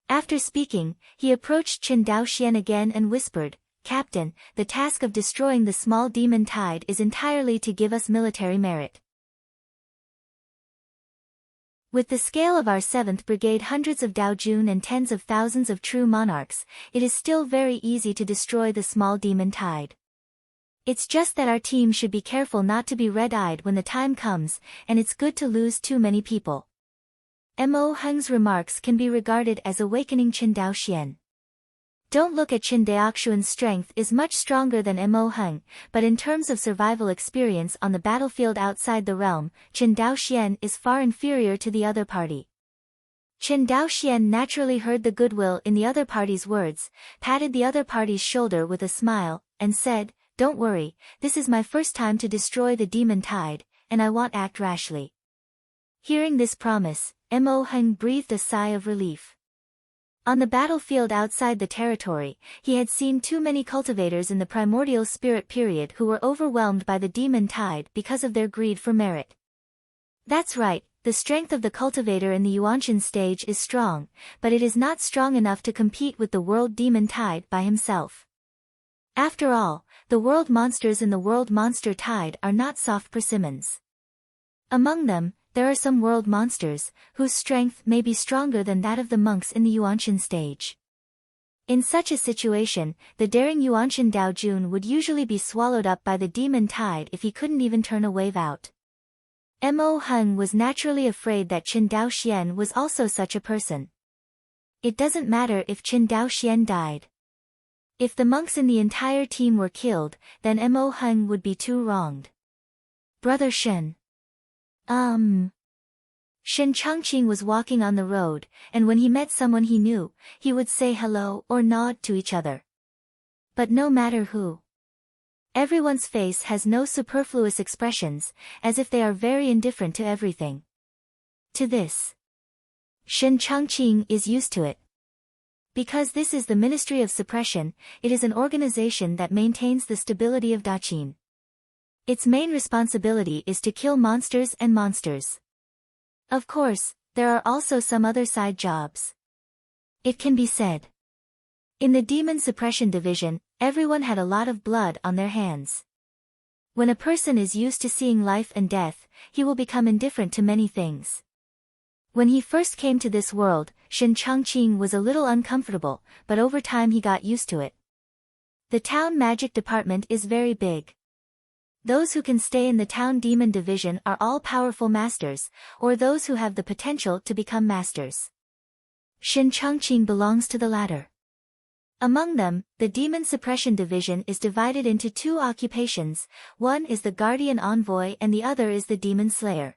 After speaking, he approached Chen Daoxian again and whispered, Captain, the task of destroying the small demon tide is entirely to give us military merit. With the scale of our 7th Brigade, hundreds of Daojun and tens of thousands of true monarchs, it is still very easy to destroy the small demon tide. It's just that our team should be careful not to be red-eyed when the time comes, and it's good to lose too many people. Mo Heng's remarks can be regarded as awakening Chen Daoxian. Don't look at Chen Daoxian's strength is much stronger than Mo Heng, but in terms of survival experience on the battlefield outside the realm, Chen Daoxian is far inferior to the other party. Chen Daoxian naturally heard the goodwill in the other party's words, patted the other party's shoulder with a smile, and said, Don't worry, this is my first time to destroy the demon tide, and I won't act rashly. Hearing this promise, Mo Heng breathed a sigh of relief. On the battlefield outside the territory, he had seen too many cultivators in the primordial spirit period who were overwhelmed by the demon tide because of their greed for merit. That's right, the strength of the cultivator in the Yuanshan stage is strong, but it is not strong enough to compete with the world demon tide by himself. After all, the world monsters in the world monster tide are not soft persimmons. Among them, there are some world monsters, whose strength may be stronger than that of the monks in the Yuanshan stage. In such a situation, the daring Yuanshan Daojun would usually be swallowed up by the demon tide if he couldn't even turn a wave out. Mo Hung was naturally afraid that Qin Daoxian was also such a person. It doesn't matter if Qin Daoxian died. If the monks in the entire team were killed, then Mo Hung would be too wronged. Brother Shen. Shen Changqing was walking on the road, and when he met someone he knew, he would say hello or nod to each other. But no matter who. Everyone's face has no superfluous expressions, as if they are very indifferent to everything. To this, Shen Changqing is used to it. Because this is the Ministry of Suppression, it is an organization that maintains the stability of Daqin. Its main responsibility is to kill monsters and monsters. Of course, there are also some other side jobs. It can be said. In the Demon Suppression Division, everyone had a lot of blood on their hands. When a person is used to seeing life and death, he will become indifferent to many things. When he first came to this world, Shen Changqing was a little uncomfortable, but over time he got used to it. The town magic department is very big. Those who can stay in the town demon division are all powerful masters, or those who have the potential to become masters. Shen Changqing belongs to the latter. Among them, the Demon Suppression Division is divided into two occupations, one is the Guardian Envoy and the other is the Demon Slayer.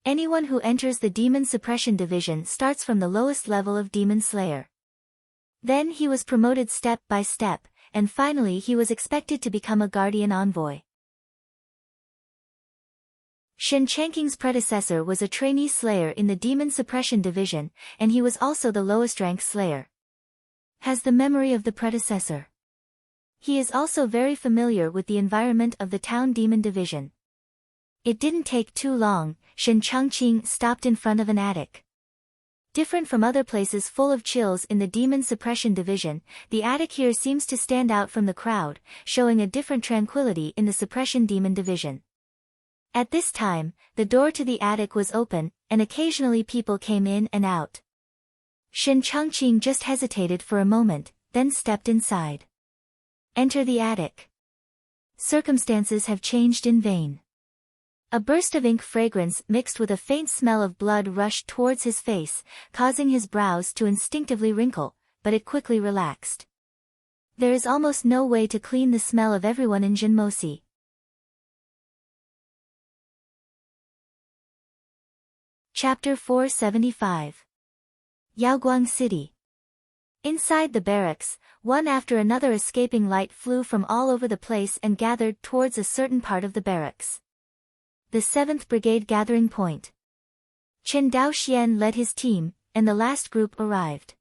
Anyone who enters the Demon Suppression Division starts from the lowest level of Demon Slayer. Then he was promoted step by step, and finally he was expected to become a Guardian Envoy. Shen Changqing's predecessor was a trainee slayer in the Demon Suppression Division, and he was also the lowest rank slayer. Has the memory of the predecessor. He is also very familiar with the environment of the town demon division. It didn't take too long, Shen Changqing stopped in front of an attic. Different from other places full of chills in the Demon Suppression Division, the attic here seems to stand out from the crowd, showing a different tranquility in the Suppression Demon Division. At this time, the door to the attic was open, and occasionally people came in and out. Shen Changqing just hesitated for a moment, then stepped inside. Enter the attic. Circumstances have changed in vain. A burst of ink fragrance mixed with a faint smell of blood rushed towards his face, causing his brows to instinctively wrinkle, but it quickly relaxed. There is almost no way to clean the smell of everyone in Jinmosi. Chapter 475. Yaoguang City. Inside the barracks, one after another escaping light flew from all over the place and gathered towards a certain part of the barracks. The 7th Brigade gathering point. Chen Daoxian led his team, and the last group arrived.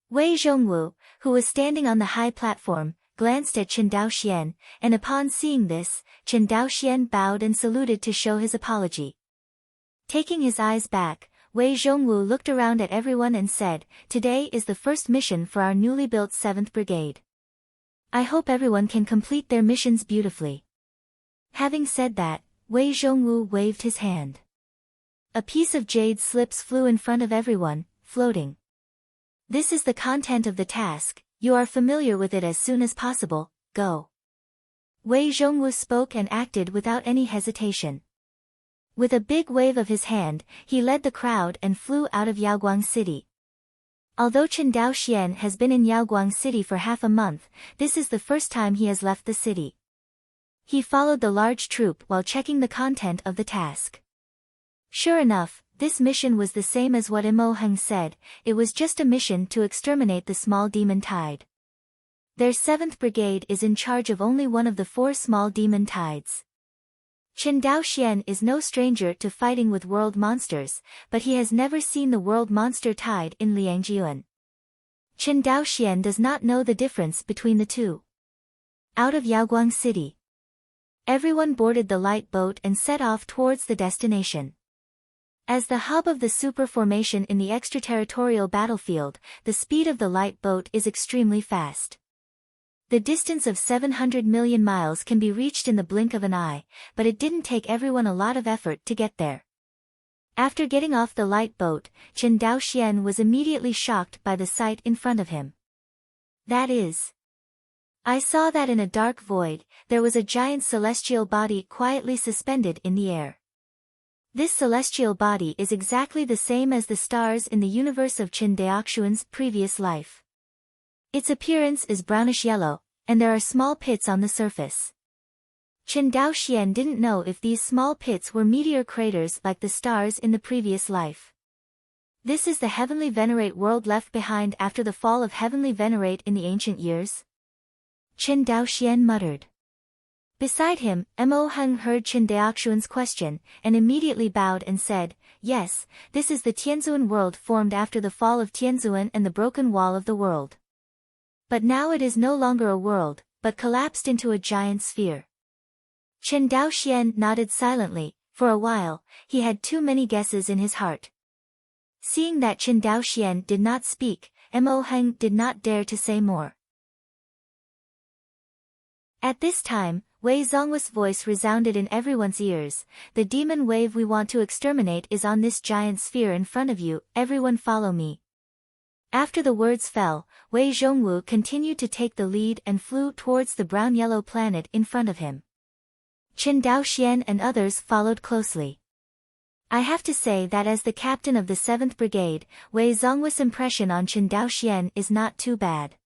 Wei Zhongwu, who was standing on the high platform, glanced at Chen Daoxian, and upon seeing this, Chen Daoxian bowed and saluted to show his apology. Taking his eyes back, Wei Zhongwu looked around at everyone and said, "Today is the first mission for our newly built 7th Brigade. I hope everyone can complete their missions beautifully." Having said that, Wei Zhongwu waved his hand. A piece of jade slips flew in front of everyone, floating. "This is the content of the task, you are familiar with it as soon as possible, go." Wei Zhongwu spoke and acted without any hesitation. With a big wave of his hand, he led the crowd and flew out of Yaoguang City. Although Chen Daoxian has been in Yaoguang City for half a month, this is the first time he has left the city. He followed the large troop while checking the content of the task. Sure enough, this mission was the same as what Mo Hung said, it was just a mission to exterminate the small demon tide. Their 7th Brigade is in charge of only one of the 4 small demon tides. Chen Daoxian is no stranger to fighting with world monsters, but he has never seen the world monster tide in Liangjian. Chen Daoxian does not know the difference between the two. Out of Yaoguang City. Everyone boarded the light boat and set off towards the destination. As the hub of the super formation in the extraterritorial battlefield, the speed of the light boat is extremely fast. The distance of 700 million miles can be reached in the blink of an eye, but it didn't take everyone a lot of effort to get there. After getting off the light boat, Chen Daoxian was immediately shocked by the sight in front of him. That is, I saw that in a dark void, there was a giant celestial body quietly suspended in the air. This celestial body is exactly the same as the stars in the universe of Chen Daoxian's previous life. Its appearance is brownish-yellow, and there are small pits on the surface. Chen Daoxian didn't know if these small pits were meteor craters like the stars in the previous life. This is the heavenly Venerate world left behind after the fall of heavenly Venerate in the ancient years? Chen Daoxian muttered. Beside him, Mo Heng heard Chen Daoxian's question, and immediately bowed and said, "Yes, this is the Tianzuan world formed after the fall of Tianzuan and the broken wall of the world. But now it is no longer a world, but collapsed into a giant sphere." Chen Daoxian nodded silently. For a while, he had too many guesses in his heart. Seeing that Chen Daoxian did not speak, Mo Heng did not dare to say more. At this time, Wei Zhonghui's voice resounded in everyone's ears. "The demon wave we want to exterminate is on this giant sphere in front of you, everyone follow me." After the words fell, Wei Zhonghu continued to take the lead and flew towards the brown-yellow planet in front of him. Chen Daoxian and others followed closely. I have to say that as the captain of the 7th Brigade, Wei Zhonghui's impression on Chen Daoxian is not too bad.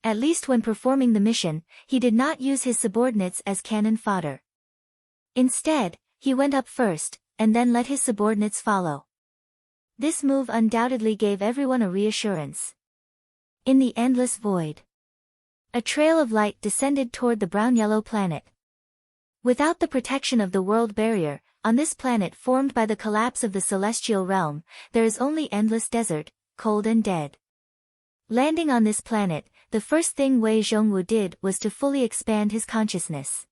At least when performing the mission, he did not use his subordinates as cannon fodder. Instead, he went up first, and then let his subordinates follow. This move undoubtedly gave everyone a reassurance. In the endless void, a trail of light descended toward the brown-yellow planet. Without the protection of the world barrier, on this planet formed by the collapse of the celestial realm, there is only endless desert, cold and dead. Landing on this planet, the first thing Wei Zhonghu did was to fully expand his consciousness.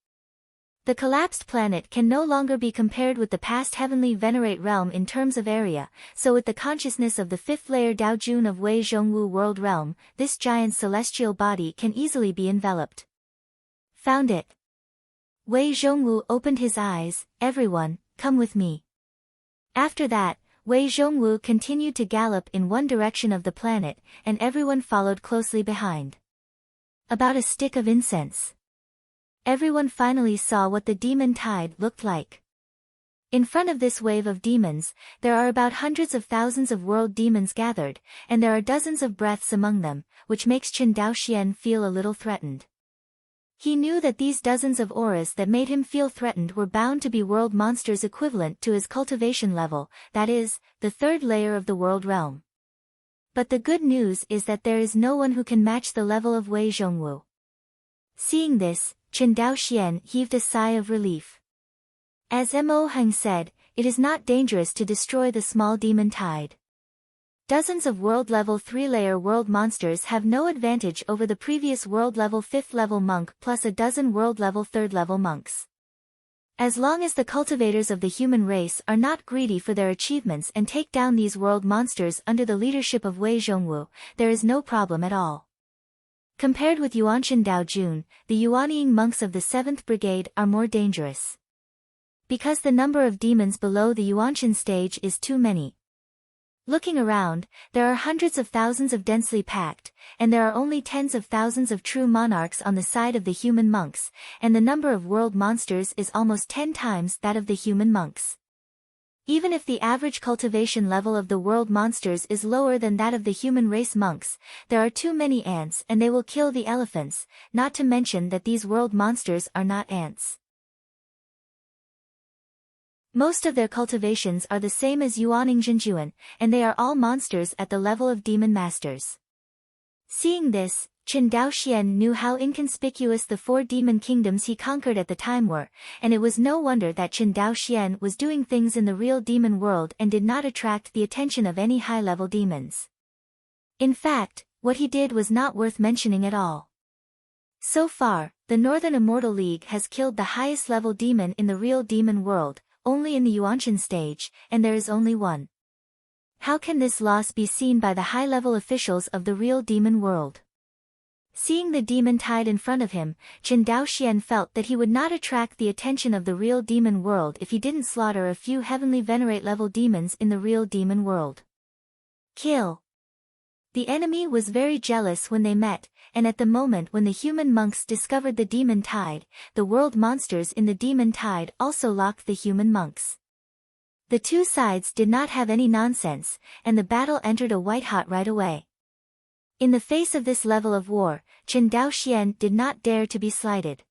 The collapsed planet can no longer be compared with the past heavenly Venerate realm in terms of area, so with the consciousness of the 5th layer Daojun of Wei Zhonghu world realm, this giant celestial body can easily be enveloped. Found it. Wei Zhonghu opened his eyes. "Everyone, come with me." After that, Wei Zhonghu continued to gallop in one direction of the planet, and everyone followed closely behind. About a stick of incense. Everyone finally saw what the demon tide looked like. In front of this wave of demons, there are about hundreds of thousands of world demons gathered, and there are dozens of breaths among them, which makes Chen Daoxian feel a little threatened. He knew that these dozens of auras that made him feel threatened were bound to be world monsters equivalent to his cultivation level, that is, the 3rd layer of the world realm. But the good news is that there is no one who can match the level of Wei Zhonghu. Seeing this, Chen Daoxian heaved a sigh of relief. As Mo Heng said, it is not dangerous to destroy the small demon tide. Dozens of world-level 3-layer world monsters have no advantage over the previous world-level 5th-level monk plus a dozen world-level 3rd-level monks. As long as the cultivators of the human race are not greedy for their achievements and take down these world monsters under the leadership of Wei Zhonghu, there is no problem at all. Compared with Yuanshan Daojun, the Yuanying monks of the 7th Brigade are more dangerous. Because the number of demons below the Yuanshan stage is too many. Looking around, there are hundreds of thousands of densely packed, and there are only tens of thousands of true monarchs on the side of the human monks, and the number of world monsters is almost 10 times that of the human monks. Even if the average cultivation level of the world monsters is lower than that of the human race monks, there are too many ants and they will kill the elephants, not to mention that these world monsters are not ants. Most of their cultivations are the same as Yuaning Zhenjuan, and they are all monsters at the level of demon masters. Seeing this, Chen Daoxian knew how inconspicuous the 4 demon kingdoms he conquered at the time were, and it was no wonder that Chen Daoxian was doing things in the real demon world and did not attract the attention of any high-level demons. In fact, what he did was not worth mentioning at all. So far, the Northern Immortal League has killed the highest-level demon in the real demon world, only in the Yuanshan stage, and there is only one. How can this loss be seen by the high-level officials of the real demon world? Seeing the demon tide in front of him, Chen Daoxian felt that he would not attract the attention of the real demon world if he didn't slaughter a few heavenly venerate level demons in the real demon world. Kill. The enemy was very jealous when they met, and at the moment when the human monks discovered the demon tide, the world monsters in the demon tide also locked the human monks. The two sides did not have any nonsense, and the battle entered a white-hot right away. In the face of this level of war, Chen Daoxian did not dare to be slighted.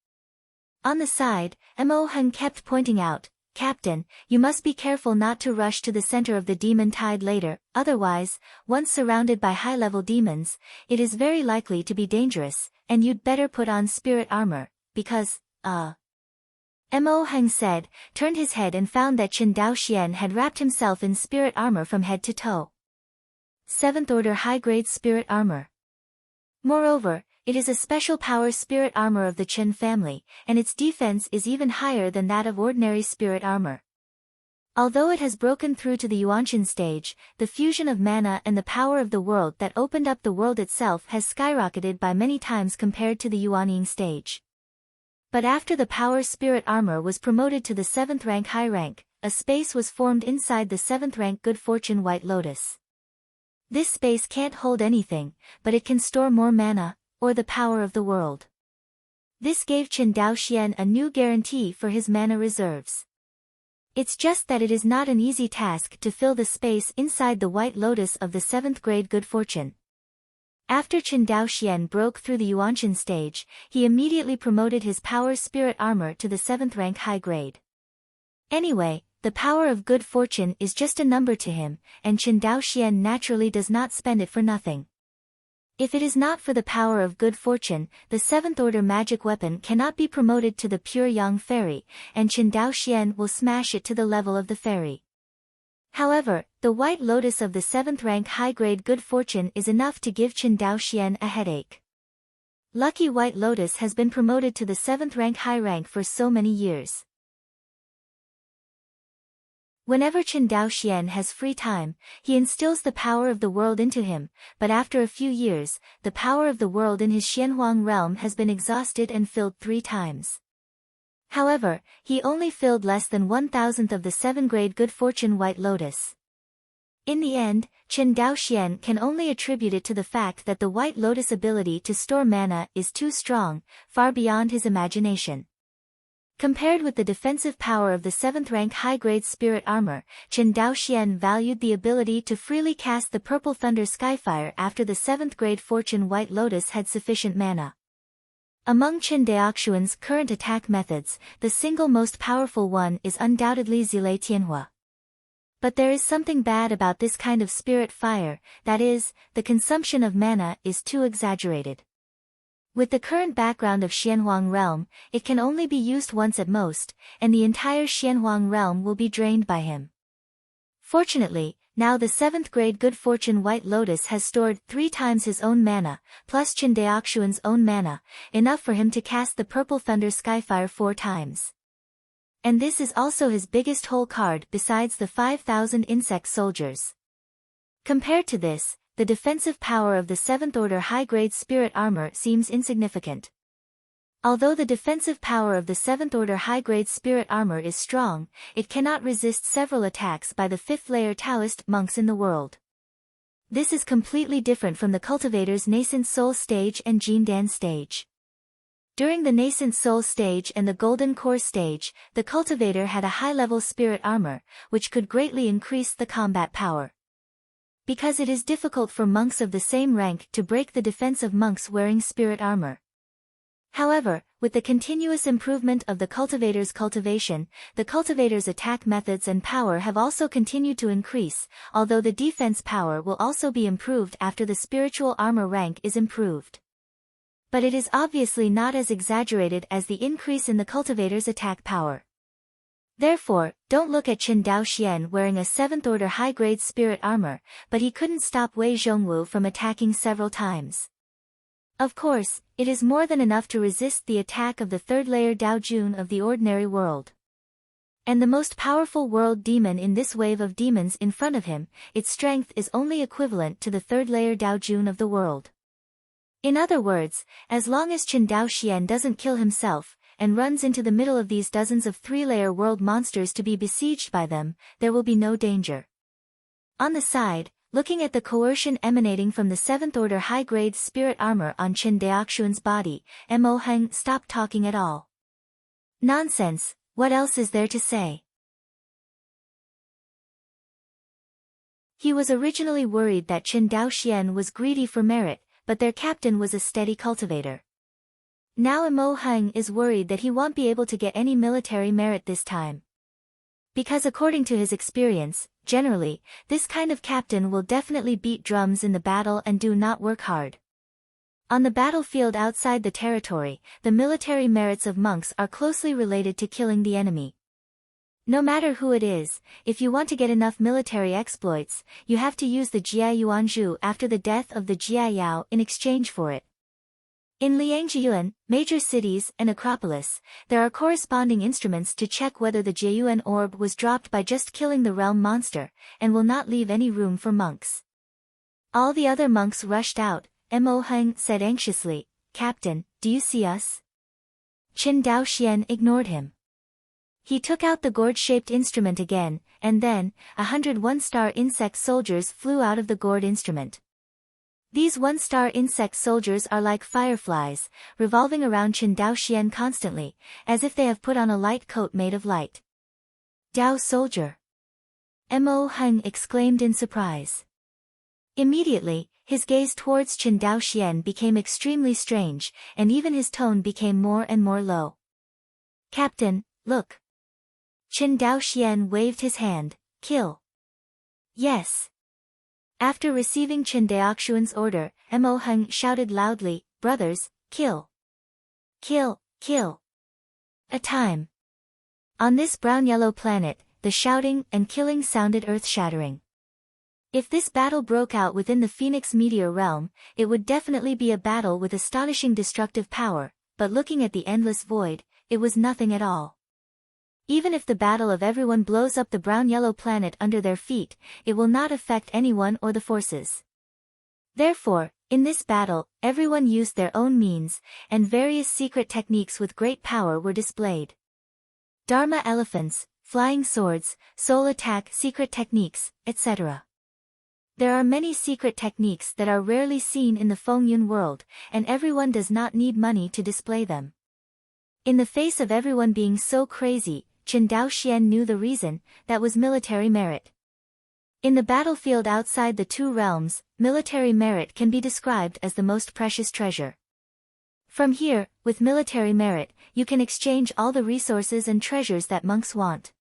On the side, Mo Hun kept pointing out, "Captain, you must be careful not to rush to the center of the demon tide later, otherwise, once surrounded by high-level demons, it is very likely to be dangerous, and you'd better put on spirit armor, because, Mo Hun said, turned his head and found that Chen Daoxian had wrapped himself in spirit armor from head to toe. 7th Order High-Grade Spirit Armor. Moreover, it is a special power spirit armor of the Chen family, and its defense is even higher than that of ordinary spirit armor. Although it has broken through to the Yuanshan stage, the fusion of mana and the power of the world that opened up the world itself has skyrocketed by many times compared to the Yuanying stage. But after the power spirit armor was promoted to the 7th rank high rank, a space was formed inside the 7th rank Good Fortune White Lotus. This space can't hold anything, but it can store more mana, or the power of the world. This gave Chen Daoxian a new guarantee for his mana reserves. It's just that it is not an easy task to fill the space inside the White Lotus of the 7th grade Good Fortune. After Chen Daoxian broke through the Yuanshan stage, he immediately promoted his power spirit armor to the 7th rank high grade. Anyway, the power of good fortune is just a number to him, and Chen Daoxian naturally does not spend it for nothing. If it is not for the power of good fortune, the 7th order magic weapon cannot be promoted to the pure Yang fairy, and Chen Daoxian will smash it to the level of the fairy. However, the White Lotus of the 7th rank high-grade good fortune is enough to give Chen Daoxian a headache. Lucky White Lotus has been promoted to the 7th rank high rank for so many years. Whenever Chen Daoxian has free time, he instills the power of the world into him, but after a few years, the power of the world in his Xianhuang realm has been exhausted and filled 3 times. However, he only filled less than 1,000th of the 7th grade Good Fortune White Lotus. In the end, Chen Daoxian can only attribute it to the fact that the White Lotus ability to store mana is too strong, far beyond his imagination. Compared with the defensive power of the 7th rank high-grade spirit armor, Chen Daoxian valued the ability to freely cast the Purple Thunder Skyfire after the 7th grade Fortune White Lotus had sufficient mana. Among Chen Daoxian's current attack methods, the single most powerful one is undoubtedly Zile Tianhua. But there is something bad about this kind of spirit fire, that is, the consumption of mana is too exaggerated. With the current background of Xianhuang realm, it can only be used once at most, and the entire Xianhuang realm will be drained by him. Fortunately, now the 7th grade Good Fortune White Lotus has stored 3 times his own mana, plus Chen Daoxian's own mana, enough for him to cast the Purple Thunder Skyfire 4 times. And this is also his biggest whole card besides the 5,000 insect soldiers. Compared to this, the defensive power of the 7th order high-grade spirit armor seems insignificant. Although the defensive power of the 7th order high-grade spirit armor is strong, it cannot resist several attacks by the 5th layer Taoist monks in the world. This is completely different from the cultivator's nascent soul stage and Jindan stage. During the nascent soul stage and the golden core stage, the cultivator had a high-level spirit armor, which could greatly increase the combat power. Because it is difficult for monks of the same rank to break the defense of monks wearing spirit armor. However, with the continuous improvement of the cultivator's cultivation, the cultivator's attack methods and power have also continued to increase, although the defense power will also be improved after the spiritual armor rank is improved. But it is obviously not as exaggerated as the increase in the cultivator's attack power. Therefore, don't look at Chen Daoxian wearing a 7th order high-grade spirit armor, but he couldn't stop Wei Zhongwu from attacking several times. Of course, it is more than enough to resist the attack of the 3rd layer Dao Jun of the ordinary world. And the most powerful world demon in this wave of demons in front of him, its strength is only equivalent to the 3rd layer Dao Jun of the world. In other words, as long as Qin Dao Xian doesn't kill himself, and runs into the middle of these dozens of three-layer world monsters to be besieged by them, there will be no danger. On the side, looking at the coercion emanating from the 7th order high-grade spirit armor on Qin Daoxuan's body, Mo Heng stopped talking at all. Nonsense, what else is there to say? He was originally worried that Qin Daoxian was greedy for merit, but their captain was a steady cultivator. Now Mo Heng is worried that he won't be able to get any military merit this time. Because according to his experience, generally, this kind of captain will definitely beat drums in the battle and do not work hard. On the battlefield outside the territory, the military merits of monks are closely related to killing the enemy. No matter who it is, if you want to get enough military exploits, you have to use the Jia Yuanzhu after the death of the Jia Yao in exchange for it. In Liangjiyuan, major cities, and Acropolis, there are corresponding instruments to check whether the Jiayuan orb was dropped by just killing the realm monster, and will not leave any room for monks. All the other monks rushed out. Mo Heng said anxiously, "Captain, do you see us?" Qin Daoxian ignored him. He took out the gourd-shaped instrument again, and then, 100 one-star insect soldiers flew out of the gourd instrument. These one-star insect soldiers are like fireflies, revolving around Qin Daoxian constantly, as if they have put on a light coat made of light. "Dao soldier!" Mo Heng exclaimed in surprise. Immediately, his gaze towards Qin Daoxian became extremely strange, and even his tone became more and more low. "Captain, look!" Qin Daoxian waved his hand. "Kill." "Yes." After receiving Qin Daoxuan's order, Mo Heng shouted loudly, "Brothers, kill! Kill, kill!" A time. On this brown-yellow planet, the shouting and killing sounded earth-shattering. If this battle broke out within the Phoenix meteor realm, it would definitely be a battle with astonishing destructive power, but looking at the endless void, it was nothing at all. Even if the battle of everyone blows up the brown-yellow planet under their feet, it will not affect anyone or the forces. Therefore, in this battle, everyone used their own means, and various secret techniques with great power were displayed. Dharma elephants, flying swords, soul attack secret techniques, etc. There are many secret techniques that are rarely seen in the Fengyun world, and everyone does not need money to display them. In the face of everyone being so crazy, Qin Daoxian knew the reason, that was military merit. In the battlefield outside the two realms, military merit can be described as the most precious treasure. From here, with military merit, you can exchange all the resources and treasures that monks want.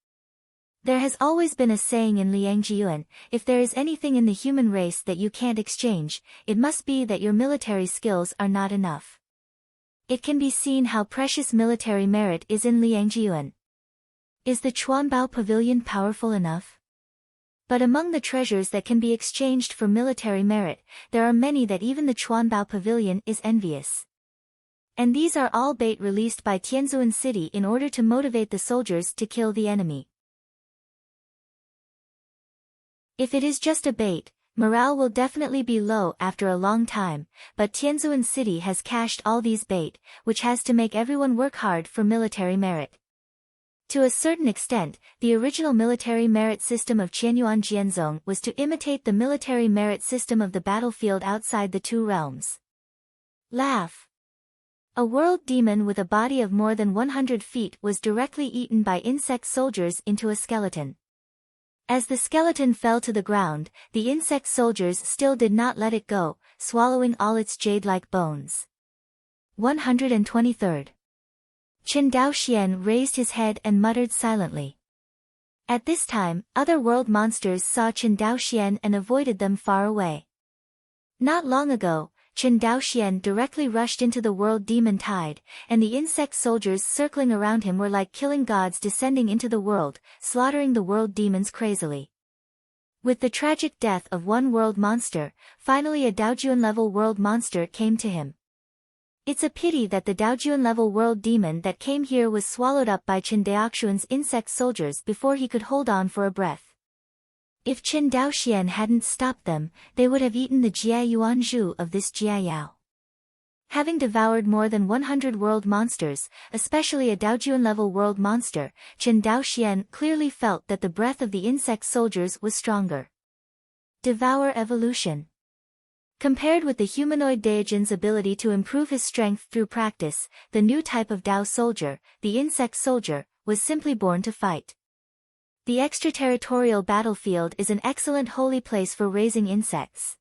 There has always been a saying in Liangjiyuan, if there is anything in the human race that you can't exchange, it must be that your military skills are not enough. It can be seen how precious military merit is in Liangjiyuan. Is the Chuanbao Pavilion powerful enough? But among the treasures that can be exchanged for military merit, there are many that even the Chuanbao Pavilion is envious. And these are all bait released by Tianzuan City in order to motivate the soldiers to kill the enemy. If it is just a bait, morale will definitely be low after a long time, but Tianzuan City has cached all these bait, which has to make everyone work hard for military merit. To a certain extent, the original military merit system of Qianyuan Jianzong was to imitate the military merit system of the battlefield outside the two realms. Laugh. A world demon with a body of more than 100 feet was directly eaten by insect soldiers into a skeleton. As the skeleton fell to the ground, the insect soldiers still did not let it go, swallowing all its jade-like bones. 123rd. Qin Daoxian raised his head and muttered silently. At this time, other world monsters saw Qin Daoxian and avoided them far away. Not long ago, Qin Daoxian directly rushed into the world demon tide, and the insect soldiers circling around him were like killing gods descending into the world, slaughtering the world demons crazily. With the tragic death of one world monster, finally a Daojuan-level world monster came to him. It's a pity that the Daojuan-level world demon that came here was swallowed up by Qin Daoxuan's insect soldiers before he could hold on for a breath. If Qin Daoxian hadn't stopped them, they would have eaten the Jia Yuanzhu of this Jia Yao. Having devoured more than 100 world monsters, especially a Daojuan-level world monster, Chen Daoxian clearly felt that the breath of the insect soldiers was stronger. Devour evolution. Compared with the humanoid Daojuan's ability to improve his strength through practice, the new type of Dao soldier, the insect soldier, was simply born to fight. The extraterritorial battlefield is an excellent holy place for raising insects.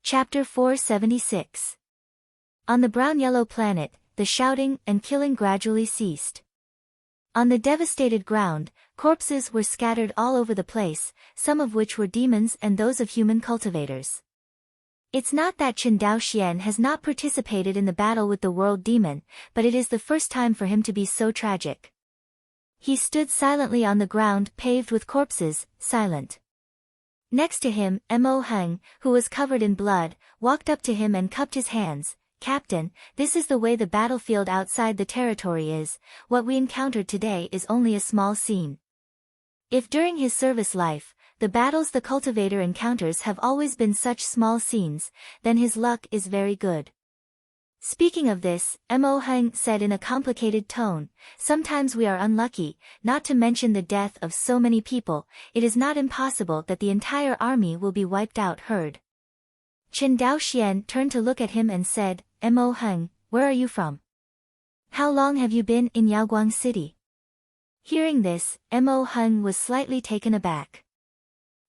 Chapter 476. On the brown-yellow planet, the shouting and killing gradually ceased. On the devastated ground, corpses were scattered all over the place, some of which were demons and those of human cultivators. It's not that Chen Daoxian has not participated in the battle with the world demon, but it is the first time for him to be so tragic. He stood silently on the ground paved with corpses, silent. Next to him, Mo Heng, who was covered in blood, walked up to him and cupped his hands. Captain, this is the way the battlefield outside the territory is. What we encountered today is only a small scene. If during his service life, the battles the cultivator encounters have always been such small scenes, then his luck is very good. Speaking of this, Mo Heng said in a complicated tone, sometimes we are unlucky, not to mention the death of so many people, it is not impossible that the entire army will be wiped out. Heard. Chen Daoxian turned to look at him and said, Mo Heng, where are you from? How long have you been in Yaoguang City? Hearing this, Mo Heng was slightly taken aback.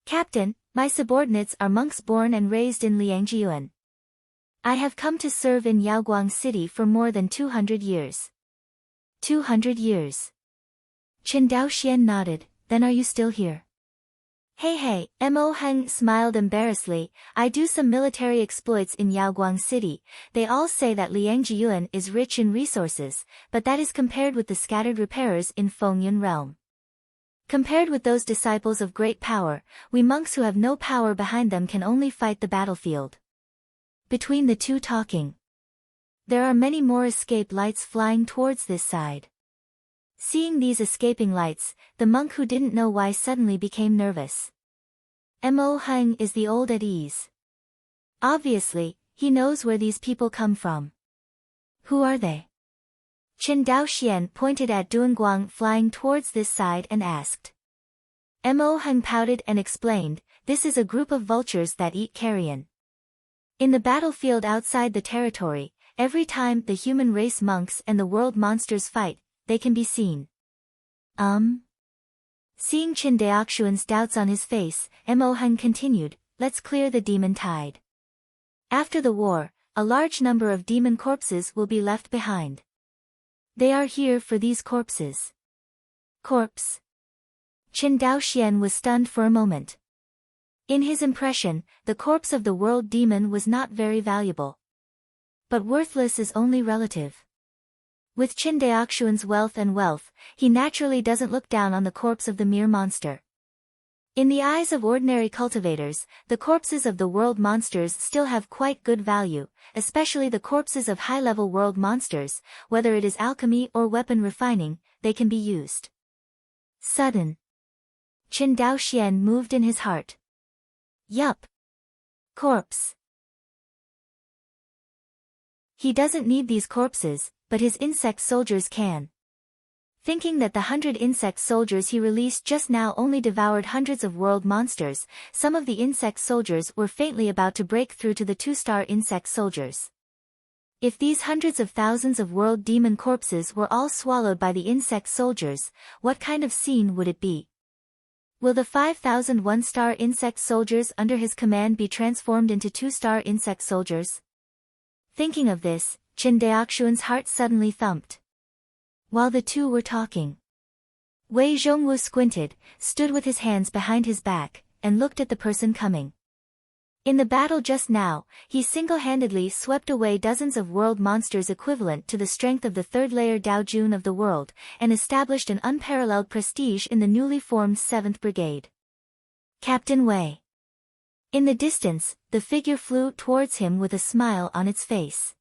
Captain, my subordinates are monks born and raised in Liangjiuan. I have come to serve in Yaoguang City for more than 200 years. 200 years. Chen Daoxian nodded, then are you still here? Hey, Mo Heng smiled embarrassedly, I do some military exploits in Yaoguang City. They all say that Liangjiuan is rich in resources, but that is compared with the scattered repairers in Fengyun realm. Compared with those disciples of great power, we monks who have no power behind them can only fight the battlefield. Between the two talking, there are many more escape lights flying towards this side. Seeing these escaping lights, the monk who didn't know why suddenly became nervous. Mo Heng is the old at ease. Obviously, he knows where these people come from. Who are they? Chen Daoxian pointed at Duanguang flying towards this side and asked. Mo Heng pouted and explained, this is a group of vultures that eat carrion. In the battlefield outside the territory, every time the human race monks and the world monsters fight, they can be seen. Seeing Chen Daoxian's doubts on his face, Mo Heng continued, let's clear the demon tide. After the war, a large number of demon corpses will be left behind. They are here for these corpses. Corpse. Chen Daoxian was stunned for a moment. In his impression, the corpse of the world demon was not very valuable. But worthless is only relative. With Chen Daoxian's wealth, he naturally doesn't look down on the corpse of the mere monster. In the eyes of ordinary cultivators, the corpses of the world monsters still have quite good value, especially the corpses of high-level world monsters, whether it is alchemy or weapon refining, they can be used. Sudden. Chen Daoxian moved in his heart. Yup. Corpse. He doesn't need these corpses, but his insect soldiers can. Thinking that the 100 insect soldiers he released just now only devoured hundreds of world monsters, some of the insect soldiers were faintly about to break through to the 2-star insect soldiers. If these hundreds of thousands of world demon corpses were all swallowed by the insect soldiers, what kind of scene would it be? Will the 5,000 1-star insect soldiers under his command be transformed into 2-star insect soldiers? Thinking of this, Chen Daoxian's heart suddenly thumped. While the two were talking, Wei Zhongwu squinted, stood with his hands behind his back, and looked at the person coming. In the battle just now, he single-handedly swept away dozens of world monsters equivalent to the strength of the third-layer Daojun of the world, and established an unparalleled prestige in the newly formed 7th Brigade. Captain Wei. In the distance, the figure flew towards him with a smile on its face.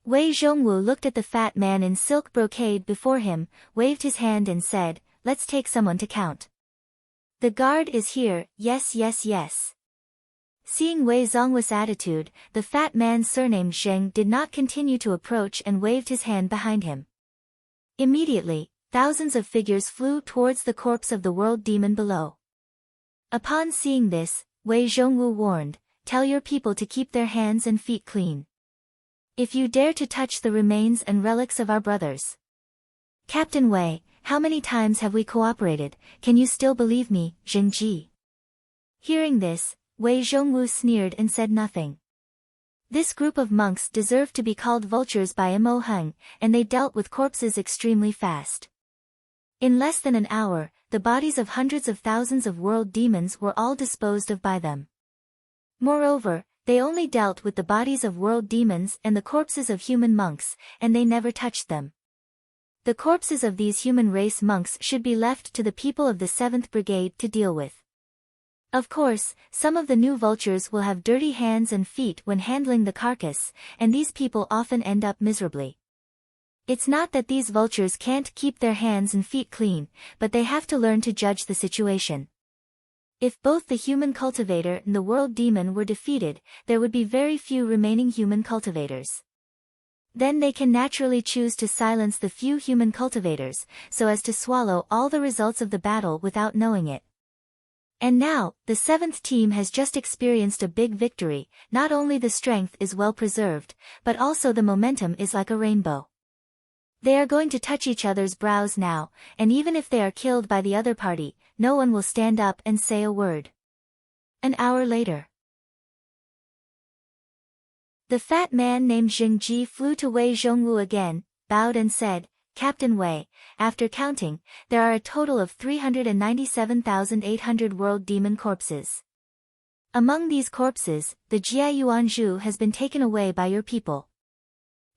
Wei Zhongwu looked at the fat man in silk brocade before him, waved his hand and said, let's take someone to count. The guard is here, yes. Seeing Wei Zongwu's attitude, the fat man surnamed Zheng did not continue to approach and waved his hand behind him. Immediately, thousands of figures flew towards the corpse of the world demon below. Upon seeing this, Wei Zongwu warned, "Tell your people to keep their hands and feet clean. If you dare to touch the remains and relics of our brothers." "Captain Wei, how many times have we cooperated, can you still believe me, Zhengji?" Hearing this, Wei Zhongwu sneered and said nothing. This group of monks deserved to be called vultures by Mo Heng, and they dealt with corpses extremely fast. In less than an hour, the bodies of hundreds of thousands of world demons were all disposed of by them. Moreover, they only dealt with the bodies of world demons and the corpses of human monks, and they never touched them. The corpses of these human race monks should be left to the people of the 7th Brigade to deal with. Of course, some of the new vultures will have dirty hands and feet when handling the carcass, and these people often end up miserably. It's not that these vultures can't keep their hands and feet clean, but they have to learn to judge the situation. If both the human cultivator and the world demon were defeated, there would be very few remaining human cultivators. Then they can naturally choose to silence the few human cultivators, so as to swallow all the results of the battle without knowing it. And now, the 7th team has just experienced a big victory. Not only the strength is well preserved, but also the momentum is like a rainbow. They are going to touch each other's brows now, and even if they are killed by the other party, no one will stand up and say a word. An hour later. The fat man named Zhengji flew to Wei Zhongwu again, bowed and said, "Captain Wei, after counting, there are a total of 397,800 world demon corpses. Among these corpses, the Jiayuanzhu has been taken away by your people.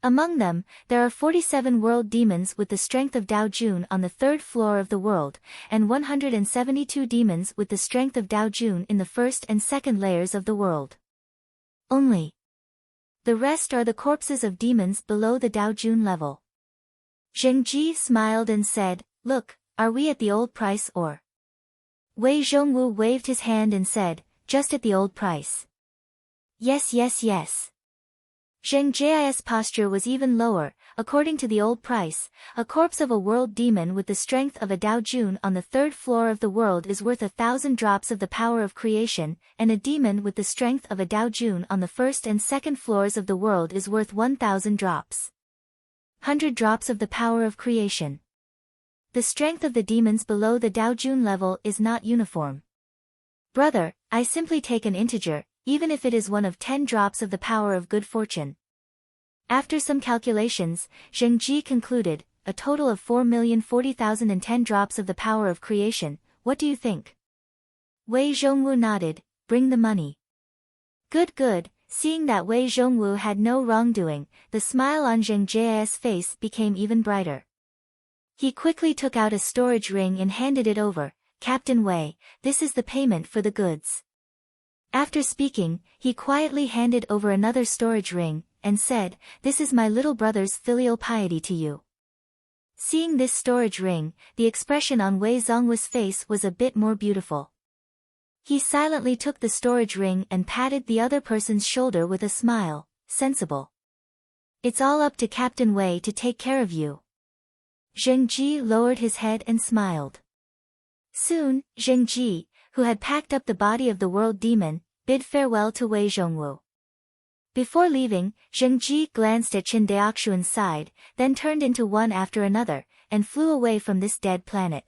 Among them, there are 47 world demons with the strength of Dao Jun on the 3rd floor of the world, and 172 demons with the strength of Dao Jun in the 1st and 2nd layers of the world. Only. The rest are the corpses of demons below the Dao Jun level." Zhengji smiled and said, "Look, are we at the old price or?" Wei Zhongwu waved his hand and said, "Just at the old price." "Yes, yes, yes." Zhengji's posture was even lower. According to the old price, a corpse of a world demon with the strength of a Dao Jun on the 3rd floor of the world is worth 1,000 drops of the power of creation, and a demon with the strength of a Dao Jun on the 1st and 2nd floors of the world is worth 1,000 drops. 100 drops of the power of creation. The strength of the demons below the Dao Jun level is not uniform. Brother, I simply take an integer, even if it is one of 10 drops of the power of good fortune. After some calculations, Zhengji concluded, a total of 4,040,010 drops of the power of creation. What do you think? Wei Zhongwu nodded, "Bring the money." "Good, good." Seeing that Wei Zhongwu had no wrongdoing, the smile on Zhengji's face became even brighter. He quickly took out a storage ring and handed it over. "Captain Wei, this is the payment for the goods." After speaking, he quietly handed over another storage ring, and said, "This is my little brother's filial piety to you." Seeing this storage ring, the expression on Wei Zongwu's face was a bit more beautiful. He silently took the storage ring and patted the other person's shoulder with a smile. "Sensible. It's all up to Captain Wei to take care of you." Zhengji lowered his head and smiled. Soon, Zhengji, who had packed up the body of the world demon, bid farewell to Wei Zhongwu. Before leaving, Zhengji glanced at Qin Daoxuan's side, then turned into one after another, and flew away from this dead planet.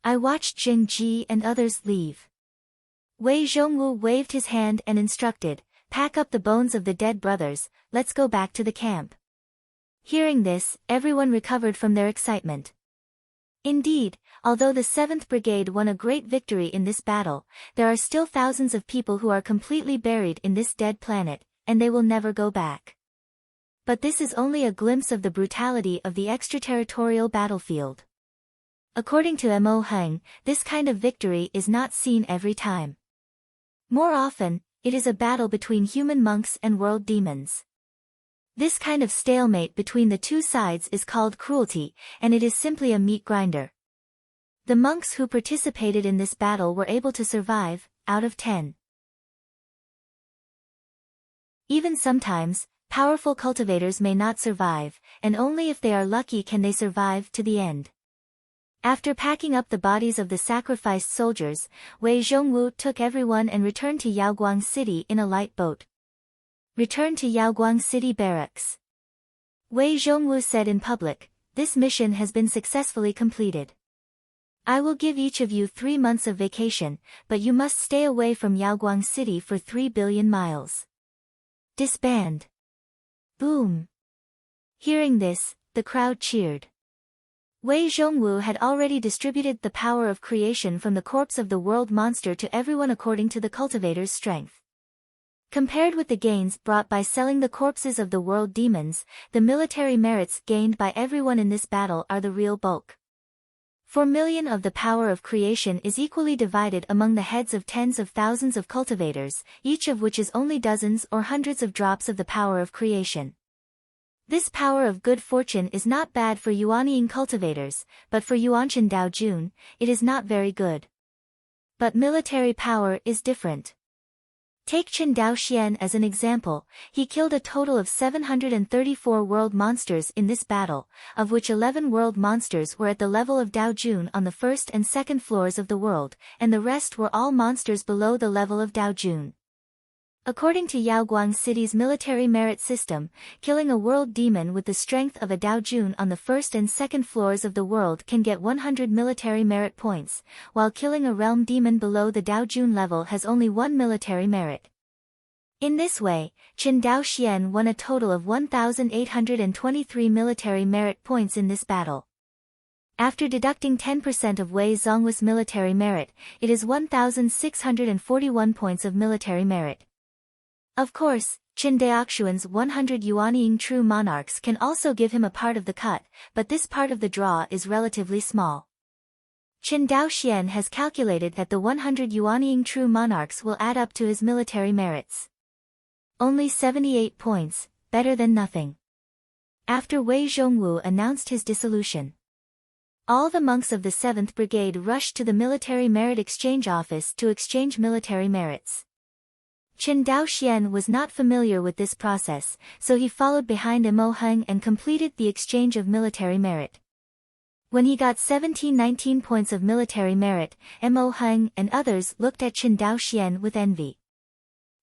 I watched Zhengji and others leave. Wei Zhongwu waved his hand and instructed, "Pack up the bones of the dead brothers, let's go back to the camp." Hearing this, everyone recovered from their excitement. Indeed, although the 7th Brigade won a great victory in this battle, there are still thousands of people who are completely buried in this dead planet, and they will never go back. But this is only a glimpse of the brutality of the extraterritorial battlefield. According to Mo Heng, this kind of victory is not seen every time. More often, it is a battle between human monks and world demons. This kind of stalemate between the two sides is called cruelty, and it is simply a meat grinder. The monks who participated in this battle were able to survive, out of 10. Even sometimes, powerful cultivators may not survive, and only if they are lucky can they survive to the end. After packing up the bodies of the sacrificed soldiers, Wei Zhongwu took everyone and returned to Yaoguang City in a light boat. Return to Yaoguang City Barracks. Wei Zhongwu said in public, "This mission has been successfully completed. I will give each of you 3 months of vacation, but you must stay away from Yaoguang City for 3 billion miles. Disband." Boom. Hearing this, the crowd cheered. Wei Zhongwu had already distributed the power of creation from the corpse of the world monster to everyone according to the cultivator's strength. Compared with the gains brought by selling the corpses of the world demons, the military merits gained by everyone in this battle are the real bulk. 4 million of the power of creation is equally divided among the heads of tens of thousands of cultivators, each of which is only dozens or hundreds of drops of the power of creation. This power of good fortune is not bad for Yuanying cultivators, but for Yuanshan Daojun, it is not very good. But military power is different. Take Chen Daoxian as an example. He killed a total of 734 world monsters in this battle, of which 11 world monsters were at the level of Daojun on the first and second floors of the world, and the rest were all monsters below the level of Daojun. According to Yaoguang City's military merit system, killing a world demon with the strength of a Daojun on the first and second floors of the world can get 100 military merit points, while killing a realm demon below the Daojun level has only 1 military merit. In this way, Chen Daoxian won a total of 1,823 military merit points in this battle. After deducting 10% of Wei Zhongwu's military merit, it is 1,641 points of military merit. Of course, Chen Daoxuan's 100 Yuanying true monarchs can also give him a part of the cut, but this part of the draw is relatively small. Chen Daoxian has calculated that the 100 Yuanying true monarchs will add up to his military merits. Only 78 points, better than nothing. After Wei Zhongwu announced his dissolution, all the monks of the 7th Brigade rushed to the Military Merit Exchange Office to exchange military merits. Chen Daoxian was not familiar with this process, so he followed behind Mo Heng and completed the exchange of military merit. When he got 1719 points of military merit, Mo Heng and others looked at Chen Daoxian with envy.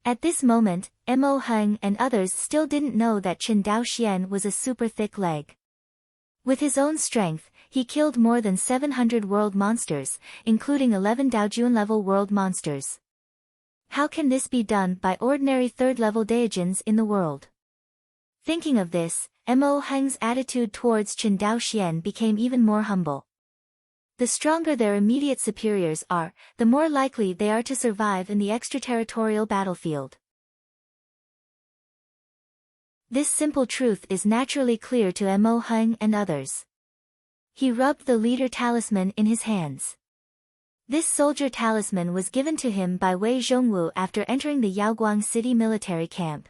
At this moment, Mo Heng and others still didn't know that Chen Daoxian was a super thick leg. With his own strength, he killed more than 700 world monsters, including 11 Daojun level world monsters. How can this be done by ordinary third-level Daojins in the world? Thinking of this, Mo Heng's attitude towards Chen Daoxian became even more humble. The stronger their immediate superiors are, the more likely they are to survive in the extraterritorial battlefield. This simple truth is naturally clear to Mo Heng and others. He rubbed the leader talisman in his hands. This soldier talisman was given to him by Wei Zhongwu after entering the Yaoguang City military camp.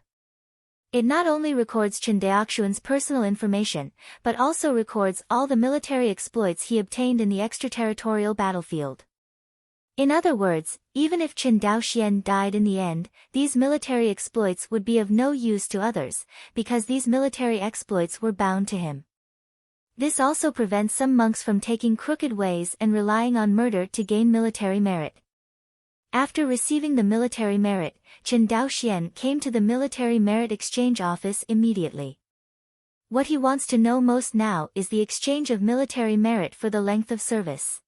It not only records Chen Daoxuan's personal information, but also records all the military exploits he obtained in the extraterritorial battlefield. In other words, even if Chen Daoxian died in the end, these military exploits would be of no use to others, because these military exploits were bound to him. This also prevents some monks from taking crooked ways and relying on murder to gain military merit. After receiving the military merit, Chen Daoxian came to the Military Merit Exchange Office immediately. What he wants to know most now is the exchange of military merit for the length of service.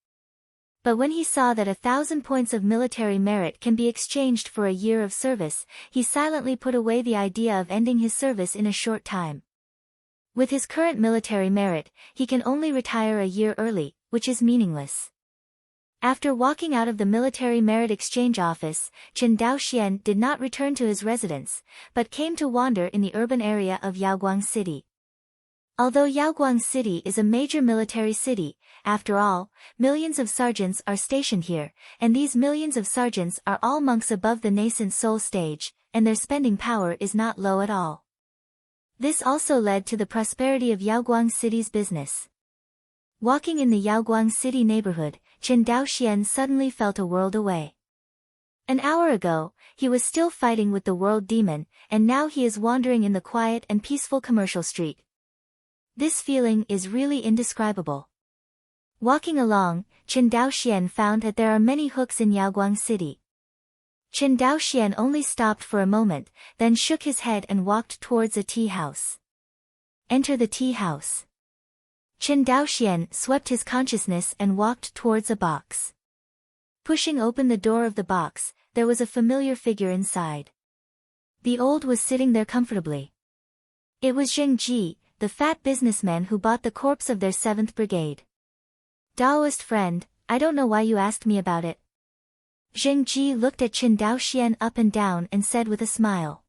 But when he saw that 1,000 points of military merit can be exchanged for a year of service, he silently put away the idea of ending his service in a short time. With his current military merit, he can only retire a year early, which is meaningless. After walking out of the Military Merit Exchange Office, Chen Daoxian did not return to his residence, but came to wander in the urban area of Yaoguang City. Although Yaoguang City is a major military city, after all, millions of sergeants are stationed here, and these millions of sergeants are all monks above the nascent soul stage, and their spending power is not low at all. This also led to the prosperity of Yaoguang City's business. Walking in the Yaoguang City neighborhood, Chen Daoxian suddenly felt a world away. An hour ago, he was still fighting with the world demon, and now he is wandering in the quiet and peaceful commercial street. This feeling is really indescribable. Walking along, Qin Daoxian found that there are many hooks in Yaoguang City. Qin Daoxian only stopped for a moment, then shook his head and walked towards a tea house. Enter the tea house. Qin Daoxian swept his consciousness and walked towards a box. Pushing open the door of the box, there was a familiar figure inside. The old was sitting there comfortably. It was Zheng Ji, the fat businessman who bought the corpse of their 7th Brigade. Daoist friend, I don't know why you asked me about it. Zheng Ji looked at Qin Daoxian up and down and said with a smile.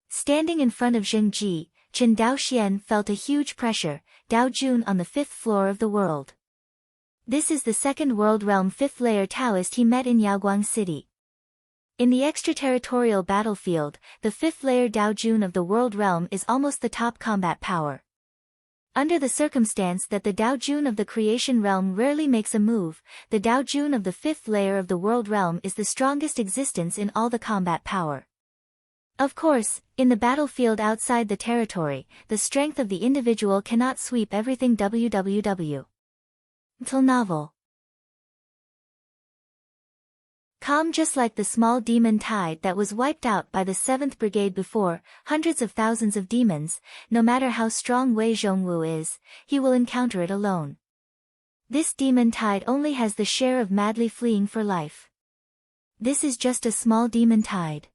Standing in front of Zheng Ji, Qin Daoxian felt a huge pressure, Dao Jun on the 5th floor of the world. This is the 2nd world realm 5th layer Taoist he met in Yaoguang City. In the extraterritorial battlefield, the 5th layer Dao Jun of the world realm is almost the top combat power. Under the circumstance that the Dao Jun of the creation realm rarely makes a move, the Dao Jun of the 5th layer of the world realm is the strongest existence in all the combat power. Of course, in the battlefield outside the territory, the strength of the individual cannot sweep everything. www. Till novel. Calm just like the small demon tide that was wiped out by the 7th Brigade before, hundreds of thousands of demons, no matter how strong Wei Zhongwu is, he will encounter it alone. This demon tide only has the share of madly fleeing for life. This is just a small demon tide.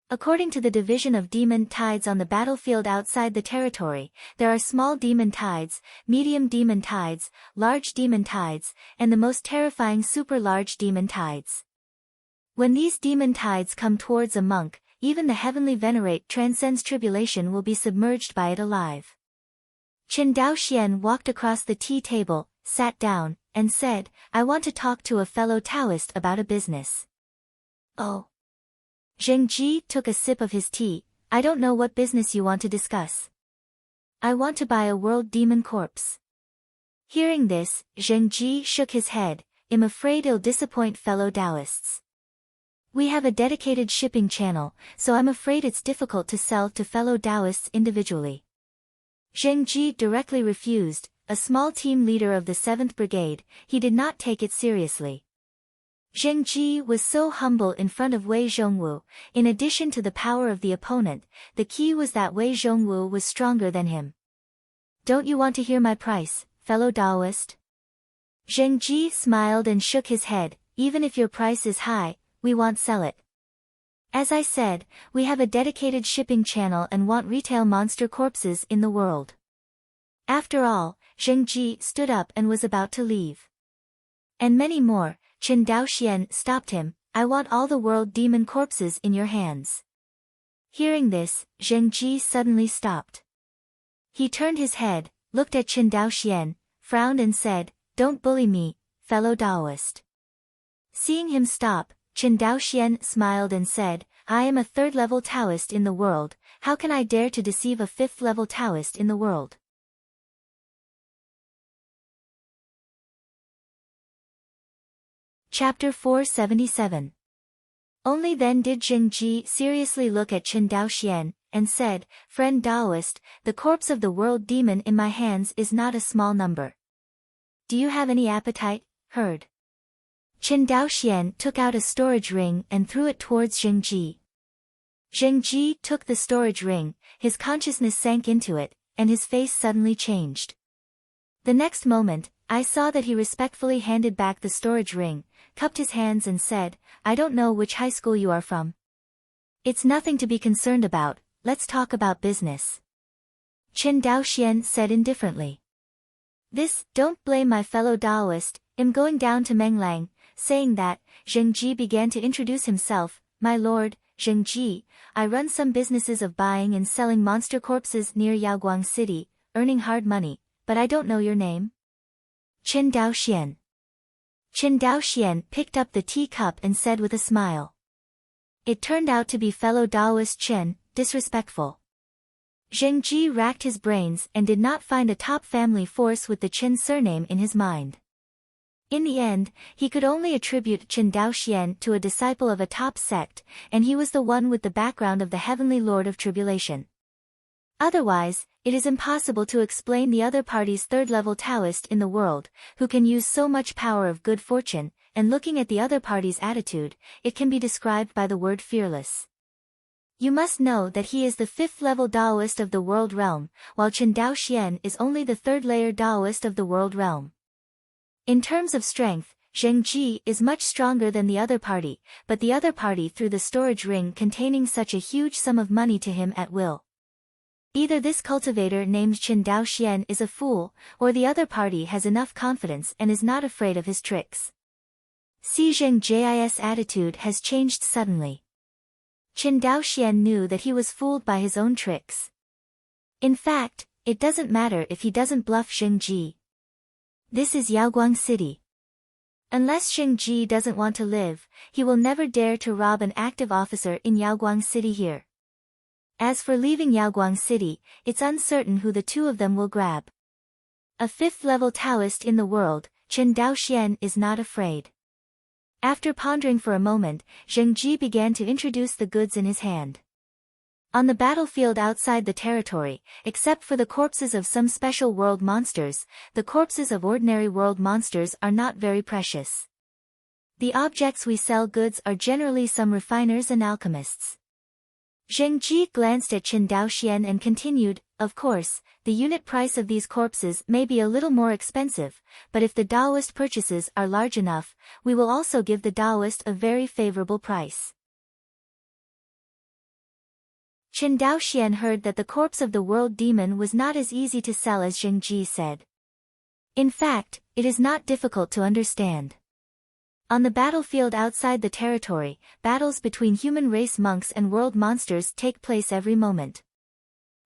According to the division of demon tides on the battlefield outside the territory, there are small demon tides, medium demon tides, large demon tides, and the most terrifying super large demon tides. When these demon tides come towards a monk, even the heavenly venerate transcends tribulation will be submerged by it alive. Qin Daoxian walked across the tea table, sat down, and said, I want to talk to a fellow Taoist about a business. Oh. Zheng Ji took a sip of his tea. I don't know what business you want to discuss. I want to buy a world demon corpse. Hearing this, Zheng Ji shook his head. I'm afraid it'll disappoint fellow Taoists. We have a dedicated shipping channel, so I'm afraid it's difficult to sell to fellow Taoists individually. Zheng Ji directly refused. A small team leader of the 7th Brigade, he did not take it seriously. Zheng Ji was so humble in front of Wei Zhongwu. In addition to the power of the opponent, the key was that Wei Zhongwu was stronger than him. Don't you want to hear my price, fellow Taoist? Zheng Ji smiled and shook his head. Even if your price is high, we won't sell it. As I said, we have a dedicated shipping channel and want retail monster corpses in the world. After all, Zheng Ji stood up and was about to leave. And many more. Qin Daoxian stopped him. I want all the world demon corpses in your hands. Hearing this, Zheng Ji suddenly stopped. He turned his head, looked at Qin Daoxian, frowned and said, Don't bully me, fellow Taoist. Seeing him stop, Qin Daoxian smiled and said, I am a 3rd-level Taoist in the world. How can I dare to deceive a 5th-level Taoist in the world? Chapter 477. Only then did Zheng Ji seriously look at Qin Daoxian, and said, Friend Taoist, the corpse of the world demon in my hands is not a small number. Do you have any appetite, herd? Qin Daoxian took out a storage ring and threw it towards Zheng Ji. Zheng Ji took the storage ring, his consciousness sank into it, and his face suddenly changed. The next moment, I saw that he respectfully handed back the storage ring, cupped his hands and said, I don't know which high school you are from. It's nothing to be concerned about, let's talk about business. Qin Daoxian said indifferently. This, don't blame my fellow Taoist, I'm going down to Menglang. Saying that, Zheng Ji began to introduce himself, My lord, Zheng Ji, I run some businesses of buying and selling monster corpses near Yaoguang City, earning hard money, but I don't know your name. Qin Daoxian. Qin Daoxian picked up the teacup and said with a smile. It turned out to be fellow Taoist Qin, disrespectful. Zheng Ji racked his brains and did not find a top family force with the Qin surname in his mind. In the end, he could only attribute Chen Daoxian to a disciple of a top sect, and he was the one with the background of the heavenly lord of tribulation. Otherwise, it is impossible to explain the other party's third-level Taoist in the world, who can use so much power of good fortune, and looking at the other party's attitude, it can be described by the word fearless. You must know that he is the fifth-level Taoist of the world realm, while Chen Daoxian is only the third-layer Taoist of the world realm. In terms of strength, Zheng Ji is much stronger than the other party, but the other party threw the storage ring containing such a huge sum of money to him at will. Either this cultivator named Chen Daoxian is a fool, or the other party has enough confidence and is not afraid of his tricks. Si Zheng Ji's attitude has changed suddenly. Chen Daoxian knew that he was fooled by his own tricks. In fact, it doesn't matter if he doesn't bluff Zheng Ji. This is Yaoguang City. Unless Zheng Ji doesn't want to live, he will never dare to rob an active officer in Yaoguang City here. As for leaving Yaoguang City, it's uncertain who the two of them will grab. A fifth-level Taoist in the world, Chen Daoxian is not afraid. After pondering for a moment, Zheng Ji began to introduce the goods in his hand. On the battlefield outside the territory, except for the corpses of some special world monsters, the corpses of ordinary world monsters are not very precious. The objects we sell goods are generally some refiners and alchemists. Zheng Ji glanced at Chen Daoxian and continued, of course, the unit price of these corpses may be a little more expensive, but if the Taoist purchases are large enough, we will also give the Taoist a very favorable price. Chen Daoxian heard that the corpse of the world demon was not as easy to sell as Zheng Ji said. In fact, it is not difficult to understand. On the battlefield outside the territory, battles between human race monks and world monsters take place every moment.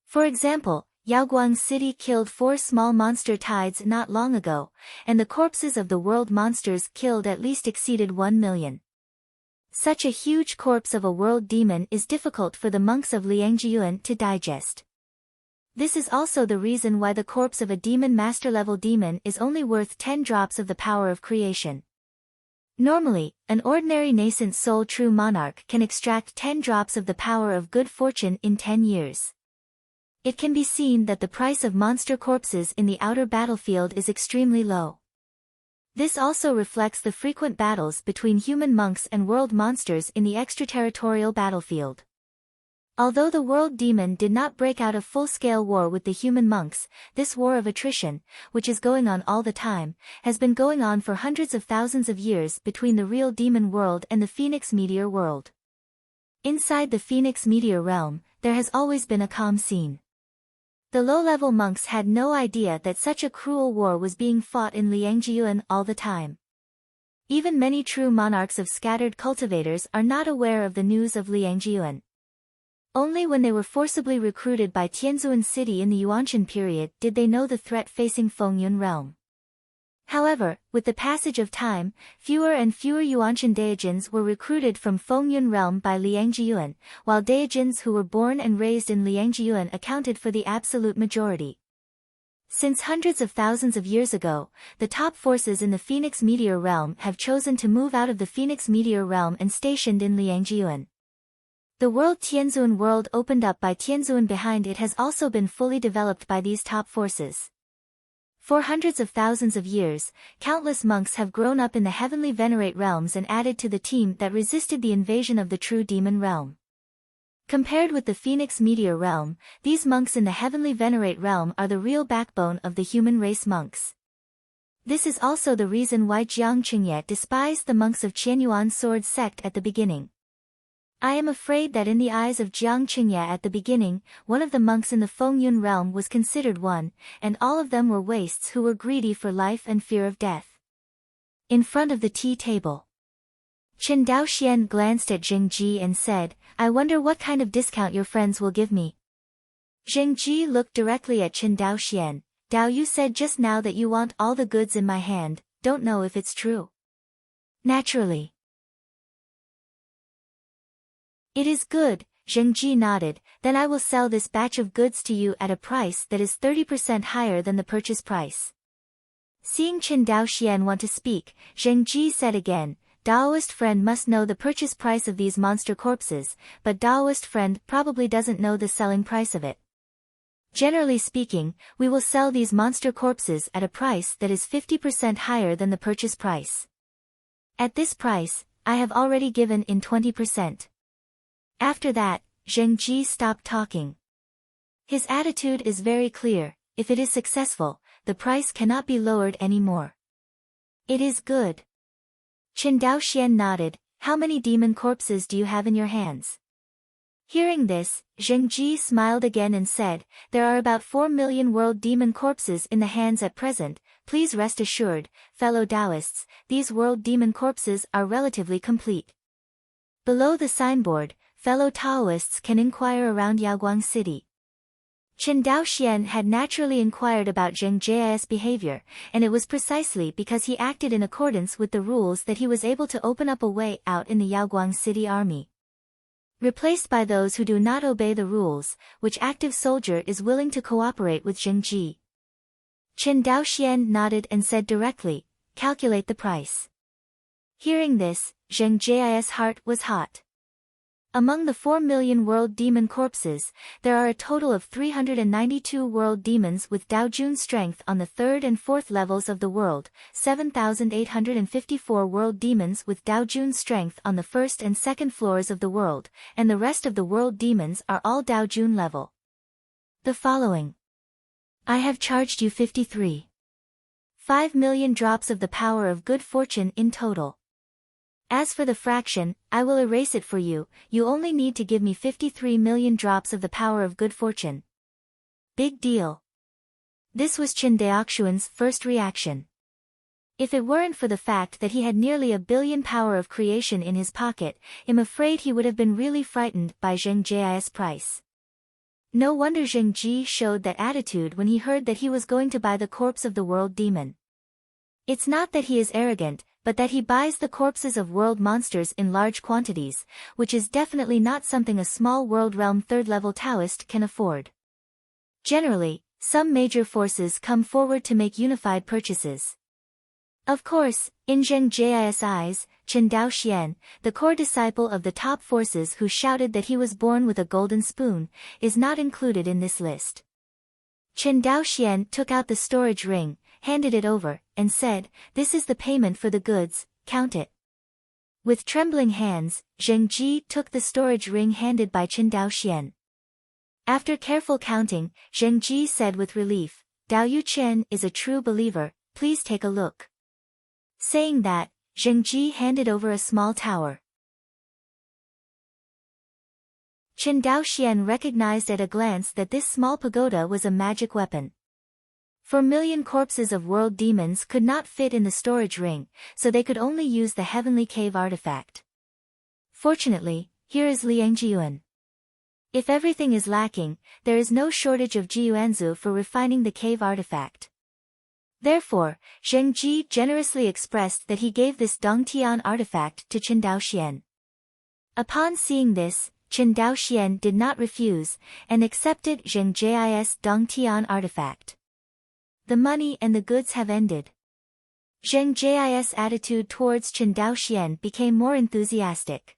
For example, Yaoguang City killed 4 small monster tides not long ago, and the corpses of the world monsters killed at least exceeded 1 million. Such a huge corpse of a world demon is difficult for the monks of Liangjiyuan to digest. This is also the reason why the corpse of a demon master-level demon is only worth 10 drops of the power of creation. Normally, an ordinary nascent soul true monarch can extract 10 drops of the power of good fortune in 10 years. It can be seen that the price of monster corpses in the outer battlefield is extremely low. This also reflects the frequent battles between human monks and world monsters in the extraterritorial battlefield. Although the world demon did not break out a full-scale war with the human monks, this war of attrition, which is going on all the time, has been going on for hundreds of thousands of years between the real demon world and the Phoenix meteor world. Inside the Phoenix meteor realm, there has always been a calm scene. The low-level monks had no idea that such a cruel war was being fought in Liangjiyuan all the time. Even many true monarchs of scattered cultivators are not aware of the news of Liangjiyuan. Only when they were forcibly recruited by Tianzuan City in the Yuanshan period did they know the threat facing Fengyun realm. However, with the passage of time, fewer and fewer Yuanshan Daijins were recruited from Fengyun realm by Liangjiyuan, while Daijins who were born and raised in Liangjiyuan accounted for the absolute majority. Since hundreds of thousands of years ago, the top forces in the Phoenix meteor realm have chosen to move out of the Phoenix meteor realm and stationed in Liangjiyuan. The world Tianzuan world opened up by Tianzuan behind it has also been fully developed by these top forces. For hundreds of thousands of years, countless monks have grown up in the heavenly venerate realms and added to the team that resisted the invasion of the true demon realm. Compared with the Phoenix meteor realm, these monks in the heavenly venerate realm are the real backbone of the human race monks. This is also the reason why Jiang Qingye despised the monks of Qianyuan sword sect at the beginning. I am afraid that in the eyes of Jiang Qingye at the beginning, one of the monks in the Fengyun realm was considered one, and all of them were wastes who were greedy for life and fear of death. In front of the tea table, Chen Daoxian glanced at Zheng Ji and said, I wonder what kind of discount your friends will give me. Zheng Ji looked directly at Chen Daoxian. Dao, you said just now that you want all the goods in my hand, don't know if it's true. Naturally. It is good, Zheng Ji nodded, then I will sell this batch of goods to you at a price that is 30% higher than the purchase price. Seeing Chen Daoxian want to speak, Zheng Ji said again, Daoist friend must know the purchase price of these monster corpses, but Daoist friend probably doesn't know the selling price of it. Generally speaking, we will sell these monster corpses at a price that is 50% higher than the purchase price. At this price, I have already given in 20%. After that, Zheng Ji stopped talking. His attitude is very clear: if it is successful, the price cannot be lowered anymore. It is good. Chen Daoxian nodded. How many demon corpses do you have in your hands? Hearing this, Zheng Ji smiled again and said, there are about 4 million world demon corpses in the hands at present. Please rest assured, fellow Taoists, these world demon corpses are relatively complete. Below the signboard, fellow Taoists can inquire around Yaoguang City. Chen Daoxian had naturally inquired about Zheng Ji's behavior, and it was precisely because he acted in accordance with the rules that he was able to open up a way out in the Yaoguang City army. Replaced by those who do not obey the rules, which active soldier is willing to cooperate with Zheng Ji. Chen Daoxian nodded and said directly, calculate the price. Hearing this, Zheng Ji's heart was hot. Among the 4 million world demon corpses, there are a total of 392 world demons with Daojun strength on the 3rd and 4th levels of the world, 7,854 world demons with Daojun strength on the 1st and 2nd floors of the world, and the rest of the world demons are all Daojun level. The following. I have charged you 53.5 million drops of the power of good fortune in total. As for the fraction, I will erase it for you. You only need to give me 53 million drops of the power of good fortune. Big deal. This was Chen Daoxian's first reaction. If it weren't for the fact that he had nearly 1 billion power of creation in his pocket, I'm afraid he would have been really frightened by Zheng Ji's price. No wonder Zheng Ji showed that attitude when he heard that he was going to buy the corpse of the world demon. It's not that he is arrogant, but that he buys the corpses of world monsters in large quantities, which is definitely not something a small world realm 3rd level Taoist can afford. Generally, some major forces come forward to make unified purchases. Of course, in Zheng Ji's eyes, Chen Daoxian, the core disciple of the top forces who shouted that he was born with a golden spoon, is not included in this list. Chen Daoxian took out the storage ring, handed it over, and said, this is the payment for the goods, count it. With trembling hands, Zheng Ji took the storage ring handed by Chen Daoxian. After careful counting, Zheng Ji said with relief, Dao Yu Chen is a true believer, please take a look. Saying that, Zheng Ji handed over a small tower. Chen Daoxian recognized at a glance that this small pagoda was a magic weapon. 4 million corpses of world demons could not fit in the storage ring, so they could only use the heavenly cave artifact. Fortunately, here is Liang Jiyuan. If everything is lacking, there is no shortage of Jiyuanzu for refining the cave artifact. Therefore, Zheng Ji generously expressed that he gave this Dongtian artifact to Chen Daoxian. Upon seeing this, Chen Daoxian did not refuse, and accepted Zheng Ji's Dongtian artifact. The money and the goods have ended. Zheng Ji's attitude towards Chen Daoxian became more enthusiastic.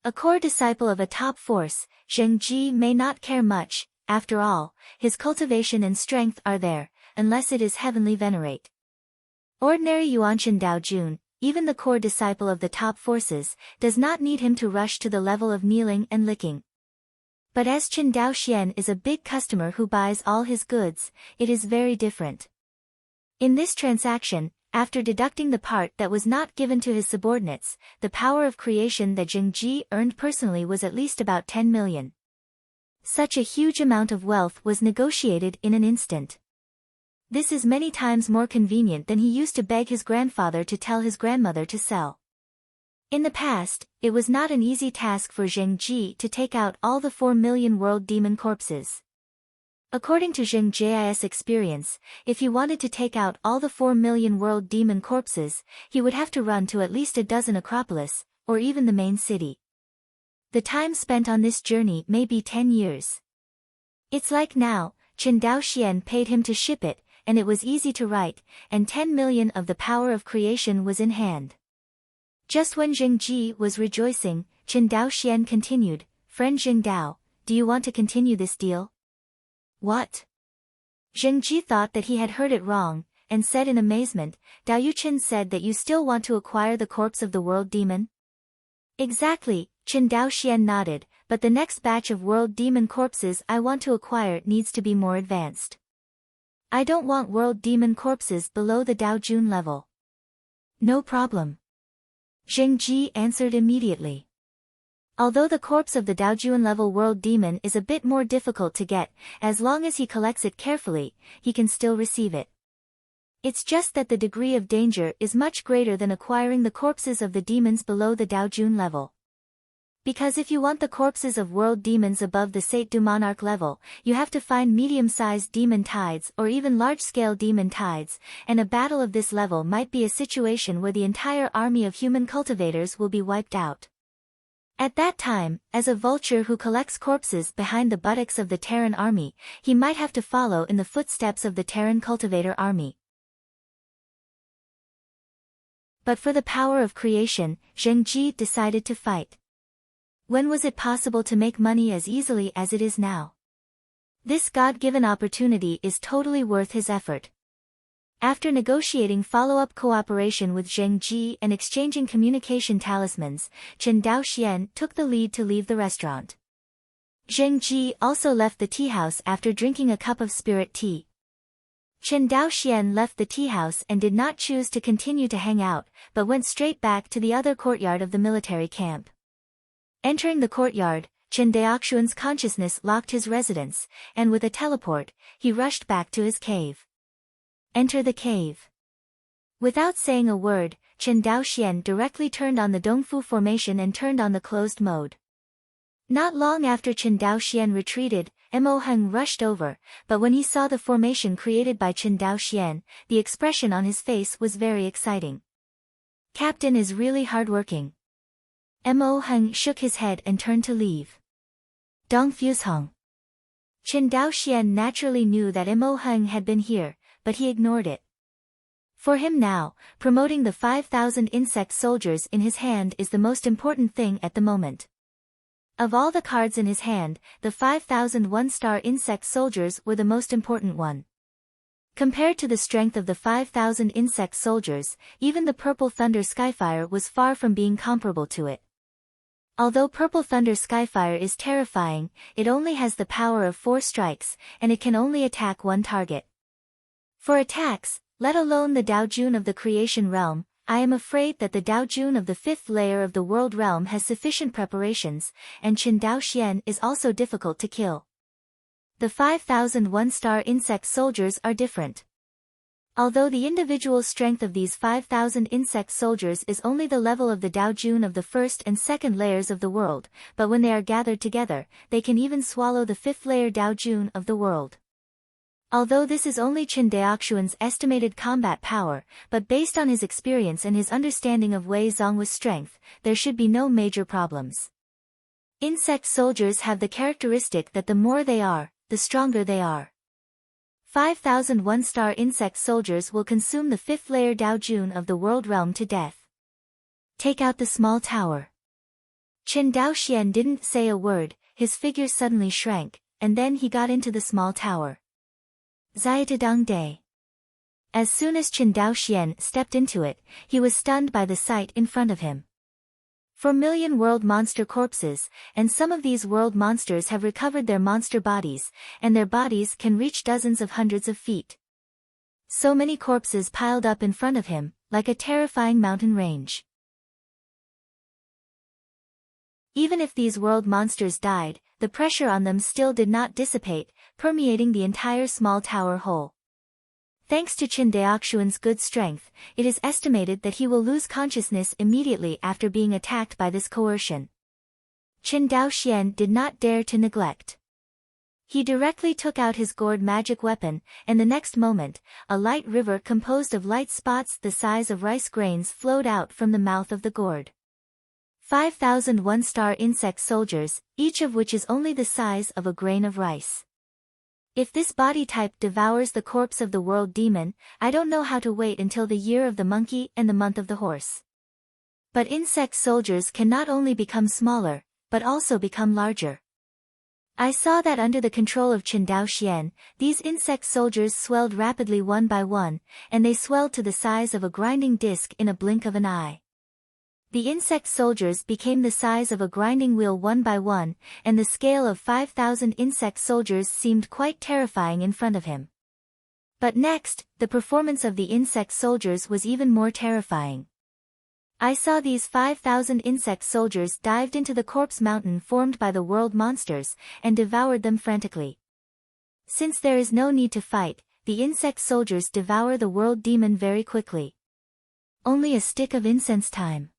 A core disciple of a top force, Zheng Ji may not care much, after all, his cultivation and strength are there, unless it is heavenly venerate. Ordinary Yuanchen Daojun, even the core disciple of the top forces, does not need him to rush to the level of kneeling and licking. But as Chen Daoxian is a big customer who buys all his goods, it is very different. In this transaction, after deducting the part that was not given to his subordinates, the power of creation that Zheng Ji earned personally was at least about 10 million. Such a huge amount of wealth was negotiated in an instant. This is many times more convenient than he used to beg his grandfather to tell his grandmother to sell. In the past, it was not an easy task for Zheng Ji to take out all the 4 million world demon corpses. According to Zheng Ji's experience, if he wanted to take out all the 4 million world demon corpses, he would have to run to at least a dozen acropolis, or even the main city. The time spent on this journey may be 10 years. It's like now, Chen Daoxian paid him to ship it, and it was easy to write, and 10 million of the power of creation was in hand. Just when Zheng Ji was rejoicing, Chen Daoxian continued, "Friend Zheng Dao, do you want to continue this deal?" "What?" Zheng Ji thought that he had heard it wrong, and said in amazement, "Dao Yuchen said that you still want to acquire the corpse of the world demon?" "Exactly," Chen Daoxian nodded, "but the next batch of world demon corpses I want to acquire needs to be more advanced. I don't want world demon corpses below the Dao Jun level." "No problem," Zheng Ji answered immediately. Although the corpse of the Daojuan level world demon is a bit more difficult to get, as long as he collects it carefully, he can still receive it. It's just that the degree of danger is much greater than acquiring the corpses of the demons below the Daojun level. Because if you want the corpses of world demons above the Sate Du Monarch level, you have to find medium-sized demon tides or even large-scale demon tides, and a battle of this level might be a situation where the entire army of human cultivators will be wiped out. At that time, as a vulture who collects corpses behind the buttocks of the Terran army, he might have to follow in the footsteps of the Terran cultivator army. But for the power of creation, Zheng Ji decided to fight. When was it possible to make money as easily as it is now? This God-given opportunity is totally worth his effort. After negotiating follow-up cooperation with Zheng Ji and exchanging communication talismans, Chen Daoxian took the lead to leave the restaurant. Zheng Ji also left the tea house after drinking a cup of spirit tea. Chen Daoxian left the tea house and did not choose to continue to hang out, but went straight back to the other courtyard of the military camp. Entering the courtyard, Chen Daoxian's consciousness locked his residence, and with a teleport, he rushed back to his cave. Enter the cave. Without saying a word, Chen Daoxian directly turned on the Dongfu formation and turned on the closed mode. Not long after Chen Daoxian retreated, Mo Heng rushed over, but when he saw the formation created by Chen Daoxian, the expression on his face was very exciting. "Captain is really hardworking." Mo Heng shook his head and turned to leave. Dong Fuzhong. Chen Daoxian naturally knew that Mo Heng had been here, but he ignored it. For him now, promoting the 5,000 insect soldiers in his hand is the most important thing at the moment. Of all the cards in his hand, the 5,000 one-star insect soldiers were the most important one. Compared to the strength of the 5,000 insect soldiers, even the Purple Thunder Skyfire was far from being comparable to it. Although Purple Thunder Skyfire is terrifying, it only has the power of 4 strikes, and it can only attack one target. For attacks, let alone the Daojun of the creation realm, I am afraid that the Daojun of the 5th layer of the world realm has sufficient preparations, and Chen Daoxian is also difficult to kill. The 5,000 one-star insect soldiers are different. Although the individual strength of these 5,000 insect soldiers is only the level of the Daojun of the 1st and 2nd layers of the world, but when they are gathered together, they can even swallow the 5th layer Daojun of the world. Although this is only Chen Daoxian's estimated combat power, but based on his experience and his understanding of Wei Zhonghua's strength, there should be no major problems. Insect soldiers have the characteristic that the more they are, the stronger they are. 5,000 one-star insect soldiers will consume the 5th layer Daojun of the world realm to death. Take out the small tower. Chen Daoxian didn't say a word, his figure suddenly shrank, and then he got into the small tower. Zayatadong Day. As soon as Chen Daoxian stepped into it, he was stunned by the sight in front of him. 4 million world monster corpses, and some of these world monsters have recovered their monster bodies, and their bodies can reach dozens of hundreds of feet. So many corpses piled up in front of him, like a terrifying mountain range. Even if these world monsters died, the pressure on them still did not dissipate, permeating the entire small tower whole. Thanks to Chen Daoxian's good strength, it is estimated that he will lose consciousness immediately after being attacked by this coercion. Chen Daoxian did not dare to neglect. He directly took out his gourd magic weapon, and the next moment, a light river composed of light spots the size of rice grains flowed out from the mouth of the gourd. 5,000 one-star insect soldiers, each of which is only the size of a grain of rice. If this body type devours the corpse of the world demon, I don't know how to wait until the year of the monkey and the month of the horse. But insect soldiers can not only become smaller, but also become larger. I saw that under the control of Chen Daoxian, these insect soldiers swelled rapidly one by one, and they swelled to the size of a grinding disc in a blink of an eye. The insect soldiers became the size of a grinding wheel one by one, and the scale of 5,000 insect soldiers seemed quite terrifying in front of him. But next, the performance of the insect soldiers was even more terrifying. I saw these 5,000 insect soldiers dived into the corpse mountain formed by the world monsters, and devoured them frantically. Since there is no need to fight, the insect soldiers devour the world demon very quickly. Only a stick of incense time.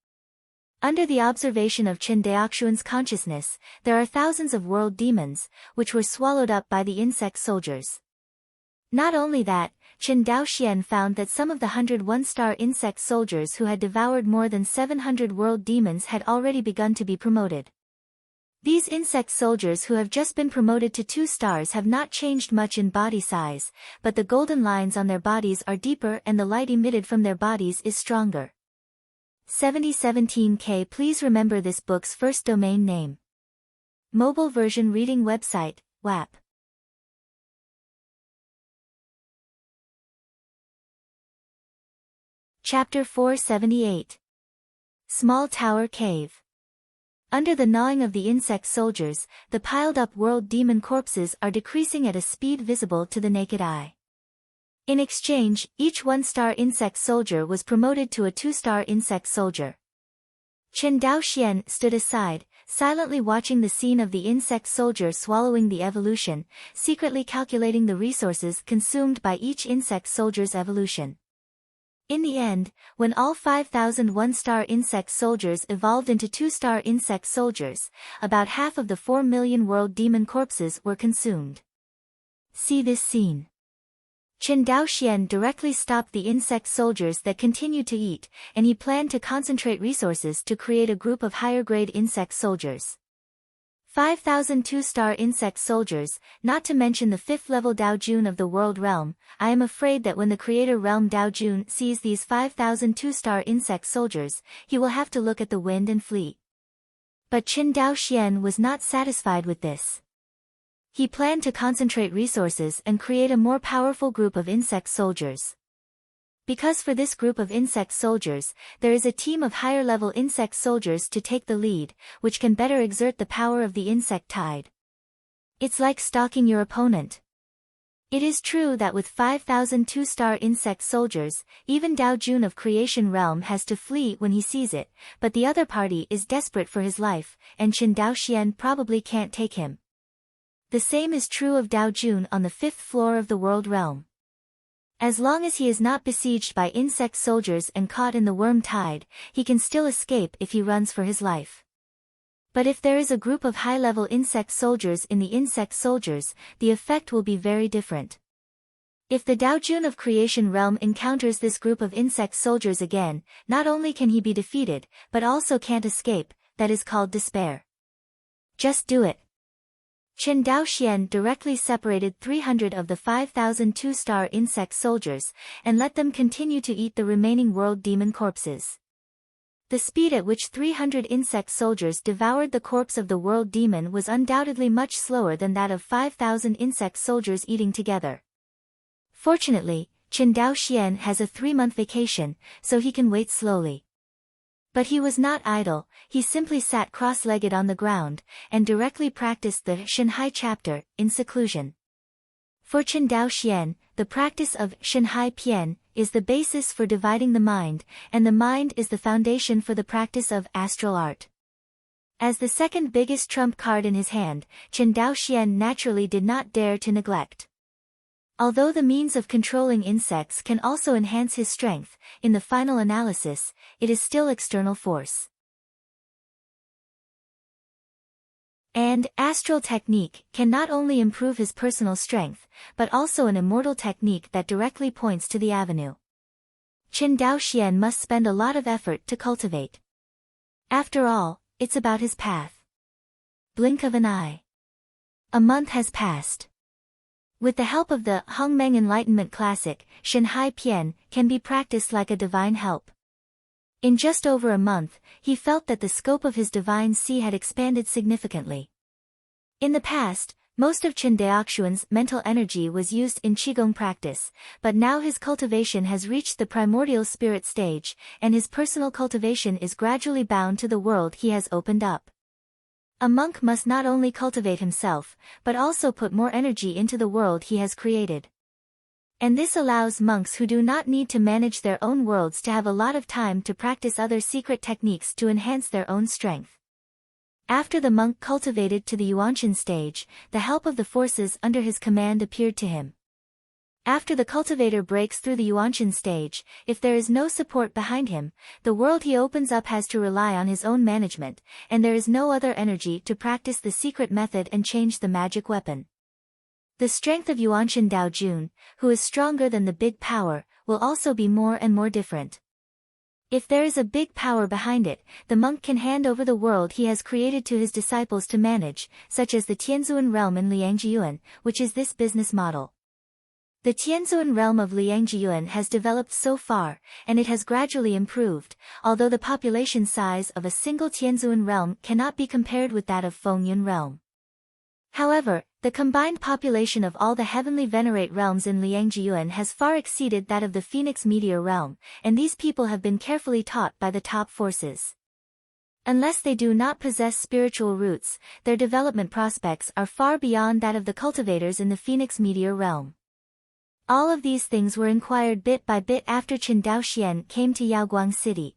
Under the observation of Chen Daoxuan's consciousness, there are thousands of world demons, which were swallowed up by the insect soldiers. Not only that, Chen Daoxian found that some of the 101-star insect soldiers who had devoured more than 700 world demons had already begun to be promoted. These insect soldiers who have just been promoted to 2 stars have not changed much in body size, but the golden lines on their bodies are deeper and the light emitted from their bodies is stronger. 7017K. Please remember this book's first domain name. Mobile version reading website, WAP. Chapter 478. Small Tower Cave. Under the gnawing of the insect soldiers, the piled-up world demon corpses are decreasing at a speed visible to the naked eye. In exchange, each 1-star insect soldier was promoted to a 2-star insect soldier. Chen Daoxian stood aside, silently watching the scene of the insect soldier swallowing the evolution, secretly calculating the resources consumed by each insect soldier's evolution. In the end, when all 5,000 1-star insect soldiers evolved into 2-star insect soldiers, about half of the 4 million world demon corpses were consumed. See this scene. Chen Daoxian directly stopped the insect soldiers that continued to eat, and he planned to concentrate resources to create a group of higher-grade insect soldiers. 5,000 2-star insect soldiers, not to mention the 5th-level Daojun of the world realm. I am afraid that when the creator realm Daojun sees these 5,000 2-star insect soldiers, he will have to look at the wind and flee. But Chen Daoxian was not satisfied with this. He planned to concentrate resources and create a more powerful group of insect soldiers. Because for this group of insect soldiers, there is a team of higher-level insect soldiers to take the lead, which can better exert the power of the insect tide. It's like stalking your opponent. It is true that with 5,000 2-star insect soldiers, even Daojun of Creation Realm has to flee when he sees it, but the other party is desperate for his life, and Chen Daoxian probably can't take him. The same is true of Daojun on the 5th floor of the world realm. As long as he is not besieged by insect soldiers and caught in the worm tide, he can still escape if he runs for his life. But if there is a group of high-level insect soldiers in the insect soldiers, the effect will be very different. If the Daojun of Creation Realm encounters this group of insect soldiers again, not only can he be defeated, but also can't escape. That is called despair. Just do it. Chen Daoxian directly separated 300 of the 5,000 2-star insect soldiers, and let them continue to eat the remaining world demon corpses. The speed at which 300 insect soldiers devoured the corpse of the world demon was undoubtedly much slower than that of 5,000 insect soldiers eating together. Fortunately, Chen Daoxian has a 3-month vacation, so he can wait slowly. But he was not idle, he simply sat cross-legged on the ground, and directly practiced the Shanhai chapter, in seclusion. For Chen Daoxian, the practice of Shanhai Pian is the basis for dividing the mind, and the mind is the foundation for the practice of astral art. As the second biggest trump card in his hand, Chen Daoxian naturally did not dare to neglect. Although the means of controlling insects can also enhance his strength, in the final analysis, it is still external force. And astral technique can not only improve his personal strength, but also an immortal technique that directly points to the avenue. Chen Daoxian must spend a lot of effort to cultivate. After all, it's about his path. Blink of an eye. A month has passed. With the help of the Hongmeng Enlightenment Classic, Shanhai Pian can be practiced like a divine help. In just over a month, he felt that the scope of his divine see had expanded significantly. In the past, most of Chen Daoxuan's mental energy was used in Qigong practice, but now his cultivation has reached the primordial spirit stage, and his personal cultivation is gradually bound to the world he has opened up. A monk must not only cultivate himself, but also put more energy into the world he has created. And this allows monks who do not need to manage their own worlds to have a lot of time to practice other secret techniques to enhance their own strength. After the monk cultivated to the Yuanshan stage, the help of the forces under his command appeared to him. After the cultivator breaks through the Yuanshan stage, if there is no support behind him, the world he opens up has to rely on his own management, and there is no other energy to practice the secret method and change the magic weapon. The strength of Yuanshan Daojun, who is stronger than the big power, will also be more and more different. If there is a big power behind it, the monk can hand over the world he has created to his disciples to manage, such as the Tianzuan realm in Liangjiyuan, which is this business model. The Tianzuan realm of Liangjiyuan has developed so far, and it has gradually improved, although the population size of a single Tianzuan realm cannot be compared with that of Fengyun realm. However, the combined population of all the heavenly venerate realms in Liangjiyuan has far exceeded that of the Phoenix meteor realm, and these people have been carefully taught by the top forces. Unless they do not possess spiritual roots, their development prospects are far beyond that of the cultivators in the Phoenix meteor realm. All of these things were inquired bit by bit after Qin Daoxian came to Yaoguang city.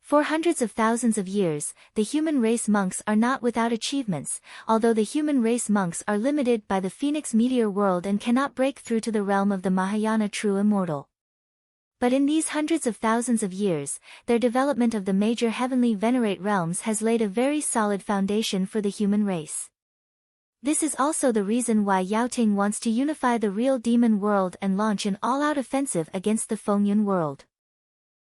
For hundreds of thousands of years, the human race monks are not without achievements, although the human race monks are limited by the Phoenix meteor world and cannot break through to the realm of the Mahayana true immortal. But in these hundreds of thousands of years, their development of the major heavenly venerate realms has laid a very solid foundation for the human race. This is also the reason why Yao Ting wants to unify the real demon world and launch an all-out offensive against the Fengyun world.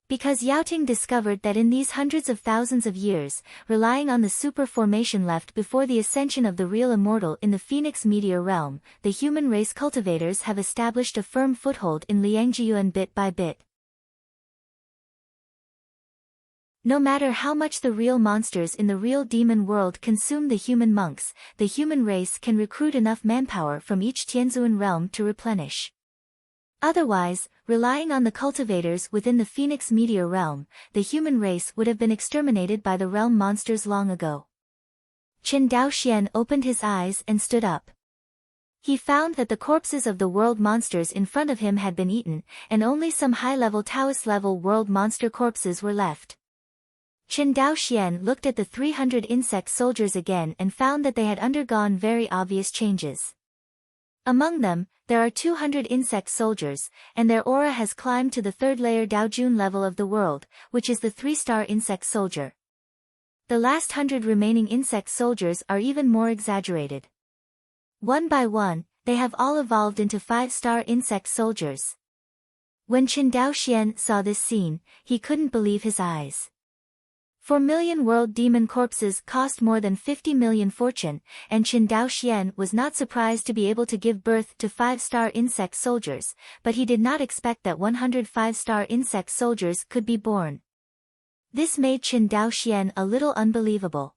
Because Yao Ting discovered that in these hundreds of thousands of years, relying on the super formation left before the ascension of the real immortal in the Phoenix meteor realm, the human race cultivators have established a firm foothold in Liangjiyuan bit by bit. No matter how much the real monsters in the real demon world consume the human monks, the human race can recruit enough manpower from each Tianzuan realm to replenish. Otherwise, relying on the cultivators within the Phoenix meteor realm, the human race would have been exterminated by the realm monsters long ago. Qin Daoxian opened his eyes and stood up. He found that the corpses of the world monsters in front of him had been eaten, and only some high-level Taoist-level world monster corpses were left. Qin Daoxian looked at the 300 insect soldiers again and found that they had undergone very obvious changes. Among them, there are 200 insect soldiers, and their aura has climbed to the third layer Daojun level of the world, which is the 3-star insect soldier. The last 100 remaining insect soldiers are even more exaggerated. One by one, they have all evolved into 5-star insect soldiers. When Qin Daoxian saw this scene, he couldn't believe his eyes. 4 million world demon corpses cost more than 50 million fortune, and Qin Daoxian was not surprised to be able to give birth to 5-star insect soldiers, but he did not expect that 105-star insect soldiers could be born. This made Qin Daoxian a little unbelievable.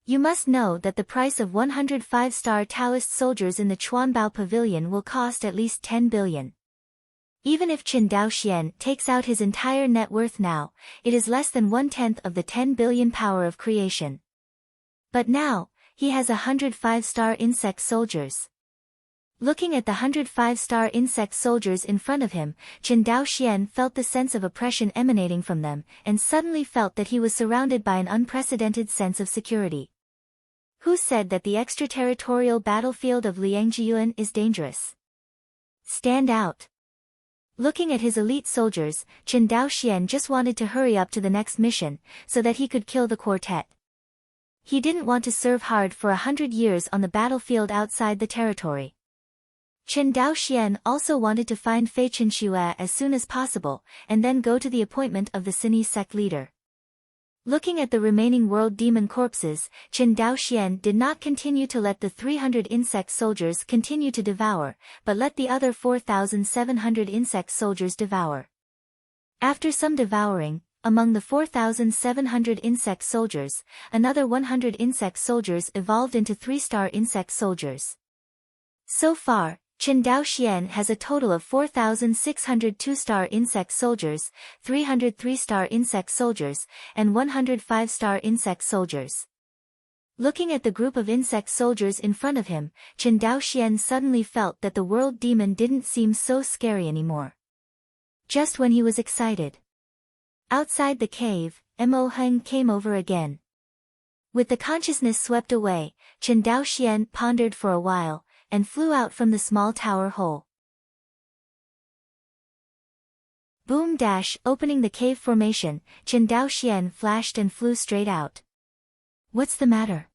You must know that the price of 105-star Taoist soldiers in the Chuanbao Pavilion will cost at least 10 billion. Even if Qin Daoxian takes out his entire net worth now, it is less than 1/10 of the 10 billion power of creation. But now, he has 105-star insect soldiers. Looking at the 105-star insect soldiers in front of him, Qin Daoxian felt the sense of oppression emanating from them, and suddenly felt that he was surrounded by an unprecedented sense of security. Who said that the extraterritorial battlefield of Liangjiyuan is dangerous? Stand out. Looking at his elite soldiers, Qin Daoxian just wanted to hurry up to the next mission, so that he could kill the quartet. He didn't want to serve hard for 100 years on the battlefield outside the territory. Qin Daoxian also wanted to find Fei Qinxue as soon as possible, and then go to the appointment of the Sinise sect leader. Looking at the remaining world demon corpses, Qin Daoxian did not continue to let the 300 insect soldiers continue to devour, but let the other 4,700 insect soldiers devour. After some devouring, among the 4,700 insect soldiers, another 100 insect soldiers evolved into 3-star insect soldiers. So far, Qin Daoxian has a total of 4,600 2-star insect soldiers, 300 3-star insect soldiers, and 100 5-star insect soldiers. Looking at the group of insect soldiers in front of him, Qin Daoxian suddenly felt that the world demon didn't seem so scary anymore. Just when he was excited. Outside the cave, Mo Heng came over again. With the consciousness swept away, Qin Daoxian pondered for a while, and flew out from the small tower hole. Boom dash, opening the cave formation, Qin Daoxian flashed and flew straight out. What's the matter?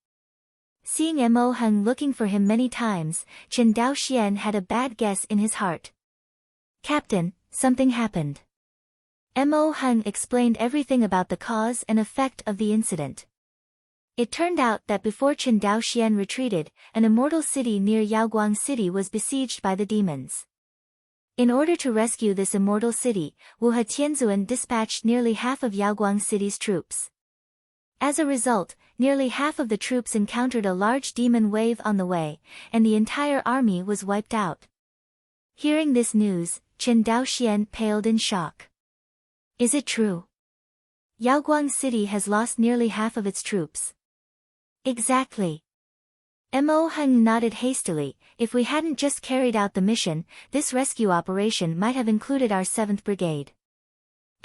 Seeing Mo Heng looking for him many times, Qin Daoxian had a bad guess in his heart. Captain, something happened. Mo Heng explained everything about the cause and effect of the incident. It turned out that before Qin Daoxian retreated, an immortal city near Yaoguang City was besieged by the demons. In order to rescue this immortal city, Wu He Tianzuan dispatched nearly half of Yaoguang City's troops. As a result, nearly half of the troops encountered a large demon wave on the way, and the entire army was wiped out. Hearing this news, Qin Daoxian paled in shock. Is it true? Yaoguang City has lost nearly half of its troops. Exactly. Mo Heng nodded hastily. If we hadn't just carried out the mission, this rescue operation might have included our 7th Brigade.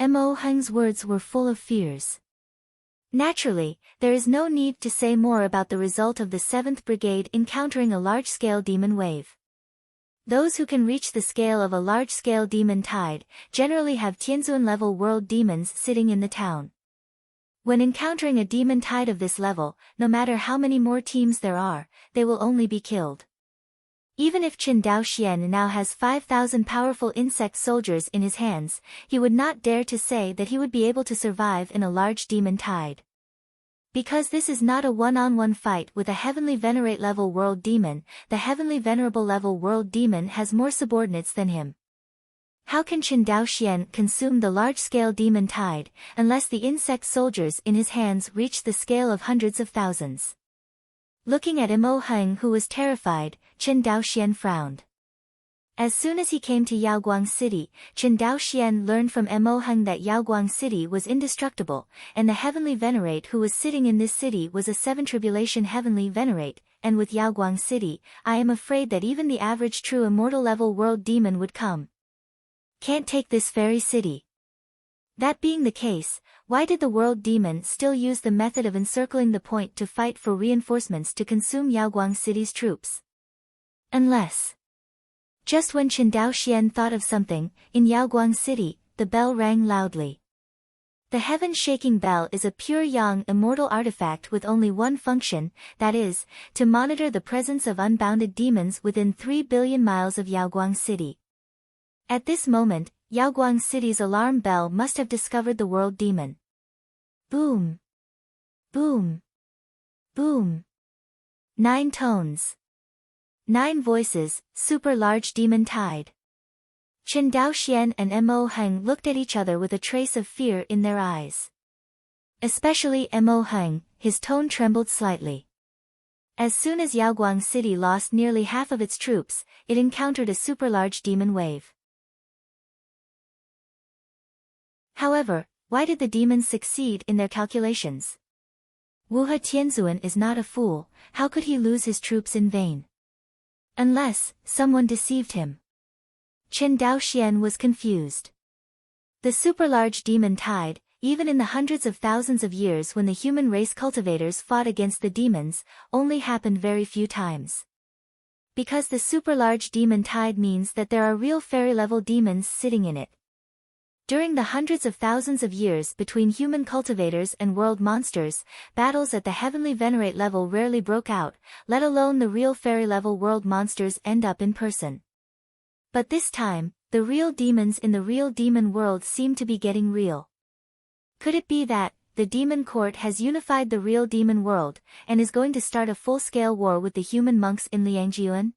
Mo Heng's words were full of fears. Naturally, there is no need to say more about the result of the 7th Brigade encountering a large-scale demon wave. Those who can reach the scale of a large-scale demon tide generally have Tianzuan-level world demons sitting in the town. When encountering a demon tide of this level, no matter how many more teams there are, they will only be killed. Even if Qin Daoxian now has 5,000 powerful insect soldiers in his hands, he would not dare to say that he would be able to survive in a large demon tide. Because this is not a one-on-one fight with a heavenly venerate level world demon, the heavenly venerable level world demon has more subordinates than him. How can Qin Daoxian consume the large-scale demon tide, unless the insect soldiers in his hands reach the scale of hundreds of thousands? Looking at Mo Heng, who was terrified, Qin Daoxian frowned. As soon as he came to Yaoguang City, Qin Daoxian learned from Mo Heng that Yaoguang City was indestructible, and the heavenly venerate who was sitting in this city was a 7 tribulation heavenly venerate, and with Yaoguang City, I am afraid that even the average true immortal level world demon would come. Can't take this fairy city. That being the case, why did the world demon still use the method of encircling the point to fight for reinforcements to consume Yaoguang City's troops? Unless... Just when Qin Daoxian thought of something, in Yaoguang City, the bell rang loudly. The heaven-shaking bell is a pure yang immortal artifact with only one function, that is, to monitor the presence of unbounded demons within 3 billion miles of Yaoguang City. At this moment, Yaoguang City's alarm bell must have discovered the world demon. Boom! Boom! Boom! 9 tones. 9 voices, super large demon tide. Qin Daoxian and Mo Heng looked at each other with a trace of fear in their eyes. Especially Mo Heng, his tone trembled slightly. As soon as Yaoguang City lost nearly half of its troops, it encountered a super large demon wave. However, why did the demons succeed in their calculations? Wu He Tianzuan is not a fool, how could he lose his troops in vain? Unless, someone deceived him. Qin Daoxian was confused. The super-large demon tide, even in the hundreds of thousands of years when the human race cultivators fought against the demons, only happened very few times. Because the super-large demon tide means that there are real fairy-level demons sitting in it. During the hundreds of thousands of years between human cultivators and world monsters, battles at the heavenly venerate level rarely broke out, let alone the real fairy level world monsters end up in person. But this time, the real demons in the real demon world seem to be getting real. Could it be that, the demon court has unified the real demon world, and is going to start a full-scale war with the human monks in Liangjiuan.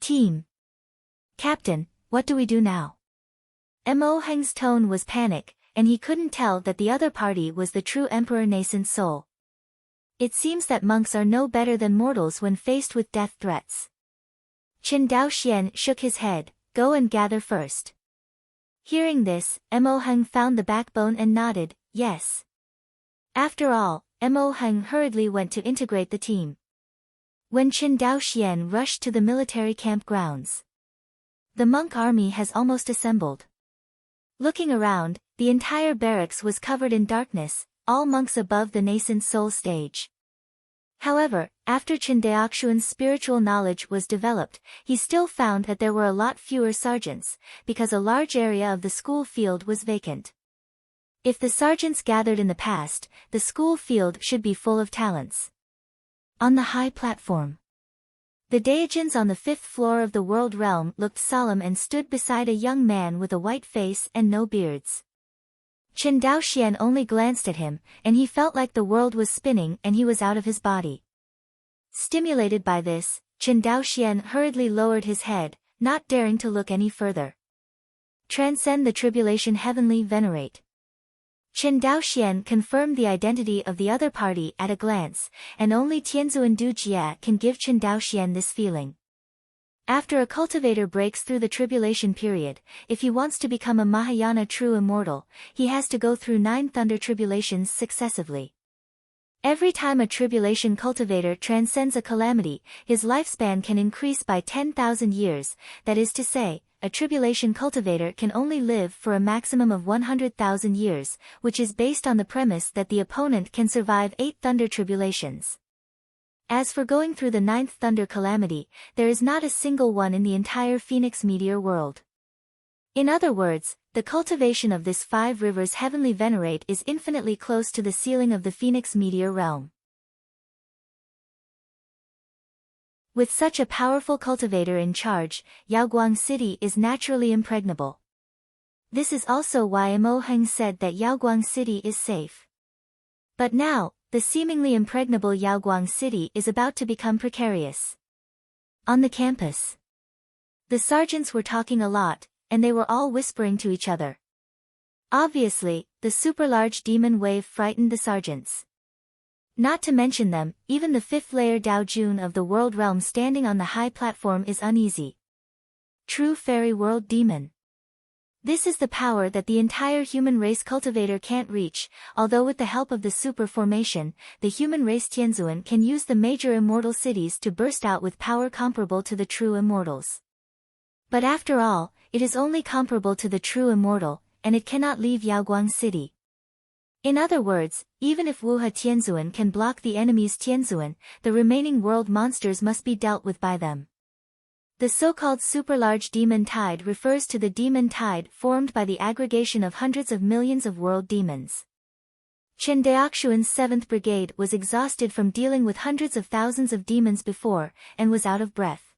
Team. Captain, what do we do now? Mo Heng's tone was panic, and he couldn't tell that the other party was the true emperor nascent soul. It seems that monks are no better than mortals when faced with death threats. Qin Daoxian shook his head. Go and gather first. Hearing this, Mo Heng found the backbone and nodded, yes. After all, Mo Heng hurriedly went to integrate the team. When Qin Daoxian rushed to the military campgrounds, the monk army has almost assembled. Looking around, the entire barracks was covered in darkness, all monks above the nascent soul stage. However, after Qin Daoxian's spiritual knowledge was developed, he still found that there were a lot fewer sergeants, because a large area of the school field was vacant. If the sergeants gathered in the past, the school field should be full of talents. On the high platform, the Daijins on the 5th floor of the world realm looked solemn and stood beside a young man with a white face and no beards. Qin Daoxian only glanced at him, and he felt like the world was spinning and he was out of his body. Stimulated by this, Qin Daoxian hurriedly lowered his head, not daring to look any further. Transcend the tribulation heavenly venerate. Qin Daoxian confirmed the identity of the other party at a glance, and only Tianzuan Dujia can give Qin Daoxian this feeling. After a cultivator breaks through the tribulation period, if he wants to become a Mahayana true immortal, he has to go through 9 thunder tribulations successively. Every time a tribulation cultivator transcends a calamity, his lifespan can increase by 10,000 years, that is to say, a tribulation cultivator can only live for a maximum of 100,000 years, which is based on the premise that the opponent can survive 8 thunder tribulations. As for going through the 9th thunder calamity, there is not a single one in the entire Phoenix meteor world. In other words, the cultivation of this 5 rivers heavenly venerate is infinitely close to the ceiling of the Phoenix meteor realm. With such a powerful cultivator in charge, Yaoguang City is naturally impregnable. This is also why Mo Heng said that Yaoguang City is safe. But now, the seemingly impregnable Yaoguang City is about to become precarious. On the campus, the sergeants were talking a lot, and they were all whispering to each other. Obviously, the super-large demon wave frightened the sergeants. Not to mention them, even the 5th layer Dao Jun of the world realm standing on the high platform is uneasy. True fairy world demon. This is the power that the entire human race cultivator can't reach, although with the help of the super formation, the human race Tianzuan can use the major immortal cities to burst out with power comparable to the true immortals. But after all, it is only comparable to the true immortal, and it cannot leave Yaoguang City. In other words, even if Wuha Tianzuan can block the enemy's Tianzuan, the remaining world monsters must be dealt with by them. The so-called super-large demon tide refers to the demon tide formed by the aggregation of hundreds of millions of world demons. Qin Daoxian's 7th Brigade was exhausted from dealing with hundreds of thousands of demons before, and was out of breath.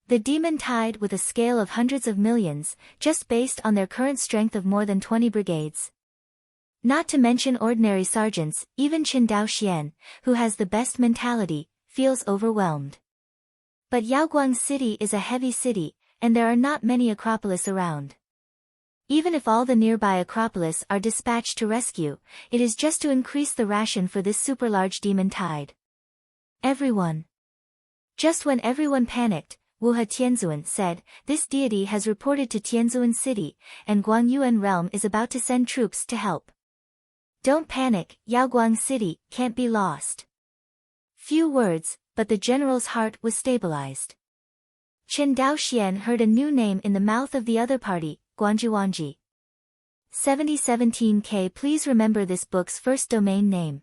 The demon tide with a scale of hundreds of millions, just based on their current strength of more than 20 brigades. Not to mention ordinary sergeants, even Qin Daoxian, who has the best mentality, feels overwhelmed. But Yaoguang City is a heavy city, and there are not many acropolis around. Even if all the nearby acropolis are dispatched to rescue, it is just to increase the ration for this super-large demon tide. Everyone. Just when everyone panicked, Wuha Tianzuan said, "This deity has reported to Tianzuan City, and Guangyuan realm is about to send troops to help. Don't panic, Yaoguang City can't be lost." Few words, but the general's heart was stabilized. Qin Daoxian heard a new name in the mouth of the other party, Guanjuanji. 7017K. Please remember this book's first domain name.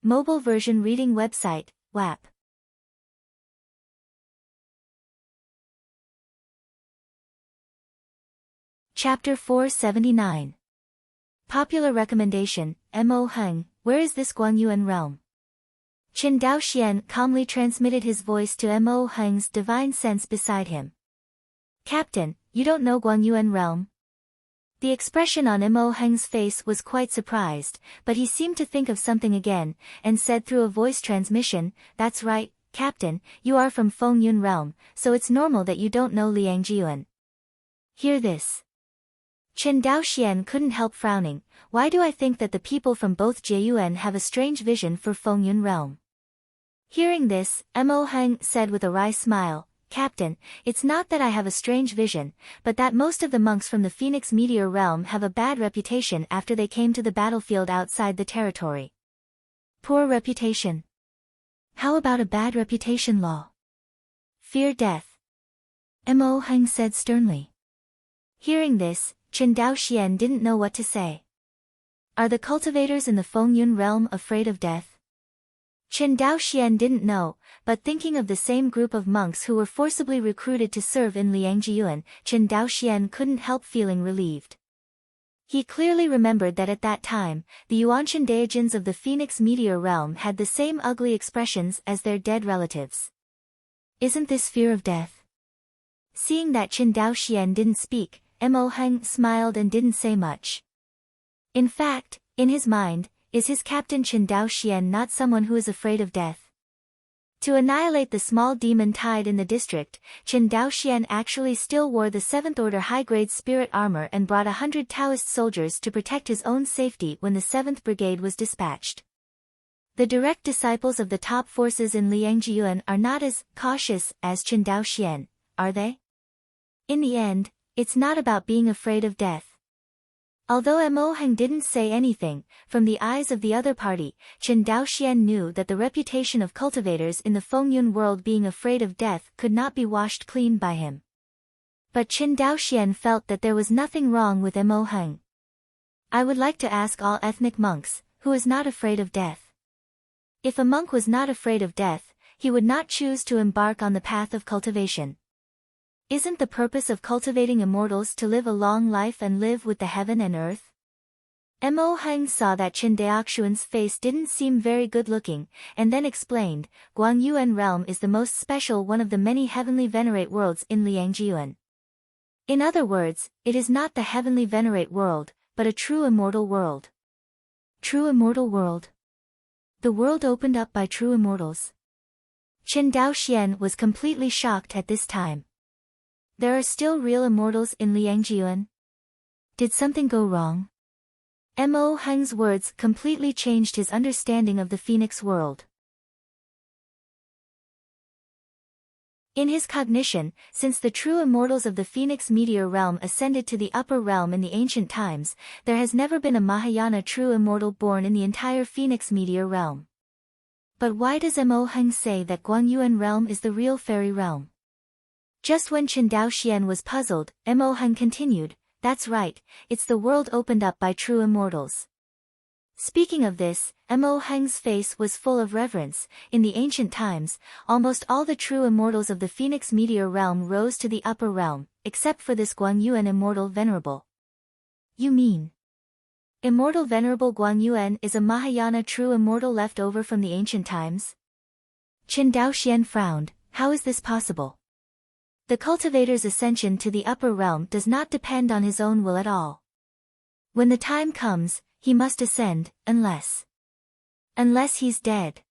Mobile version reading website, WAP. Chapter 479. Popular recommendation, Mo Heng, where is this Guangyuan realm? Qin Daoxian calmly transmitted his voice to Mo Heng's divine sense beside him. Captain, you don't know Guangyuan realm? The expression on Mo Heng's face was quite surprised, but he seemed to think of something again, and said through a voice transmission, "That's right, Captain, you are from Fengyun realm, so it's normal that you don't know Liang Jiuan." Hear this. Chen Daoxian couldn't help frowning. Why do I think that the people from both Jiayuan have a strange vision for Fengyun realm? Hearing this, Mo Heng said with a wry smile, "Captain, it's not that I have a strange vision, but that most of the monks from the Phoenix Meteor realm have a bad reputation after they came to the battlefield outside the territory." Poor reputation. How about a bad reputation law? Fear death. Mo Heng said sternly. Hearing this, Chen Daoxian didn't know what to say. Are the cultivators in the Fengyun realm afraid of death? Chen Daoxian didn't know, but thinking of the same group of monks who were forcibly recruited to serve in Liangjiyuan, Chen Daoxian couldn't help feeling relieved. He clearly remembered that at that time, the Yuanshan Daijins of the Phoenix Meteor realm had the same ugly expressions as their dead relatives. Isn't this fear of death? Seeing that Chen Daoxian didn't speak, Mo Heng smiled and didn't say much. In fact, in his mind, is his captain Chen Daoxian not someone who is afraid of death? To annihilate the small demon tied in the district, Chen Daoxian actually still wore the 7th Order high-grade spirit armor and brought 100 Taoist soldiers to protect his own safety when the 7th Brigade was dispatched. The direct disciples of the top forces in Liangjiyuan are not as cautious as Chen Daoxian, are they? In the end, it's not about being afraid of death. Although Mo Heng didn't say anything, from the eyes of the other party, Chen Daoxian knew that the reputation of cultivators in the Fengyun world being afraid of death could not be washed clean by him. But Chen Daoxian felt that there was nothing wrong with Mo Heng. I would like to ask all ethnic monks, who is not afraid of death? If a monk was not afraid of death, he would not choose to embark on the path of cultivation. Isn't the purpose of cultivating immortals to live a long life and live with the heaven and earth? Mo Heng saw that Chen Daoxian's face didn't seem very good-looking, and then explained, Guangyuan realm is the most special one of the many heavenly venerate worlds in Liangjiyuan. In other words, it is not the heavenly venerate world, but a true immortal world. True immortal world? The world opened up by true immortals. Chen Daoxian was completely shocked at this time. There are still real immortals in Liangjiyuan? Did something go wrong? Mo Heng's words completely changed his understanding of the Phoenix world. In his cognition, since the true immortals of the Phoenix Meteor realm ascended to the upper realm in the ancient times, there has never been a Mahayana true immortal born in the entire Phoenix Meteor realm. But why does Mo Heng say that Guangyuan realm is the real fairy realm? Just when Chen Daoxian was puzzled, Mo Heng continued, "That's right, it's the world opened up by true immortals." Speaking of this, Mo Heng's face was full of reverence. In the ancient times, almost all the true immortals of the Phoenix Meteor realm rose to the upper realm, except for this Guangyuan immortal venerable. You mean? Immortal venerable Guangyuan is a Mahayana true immortal left over from the ancient times? Chen Daoxian frowned, how is this possible? The cultivator's ascension to the upper realm does not depend on his own will at all. When the time comes, he must ascend, unless he's dead.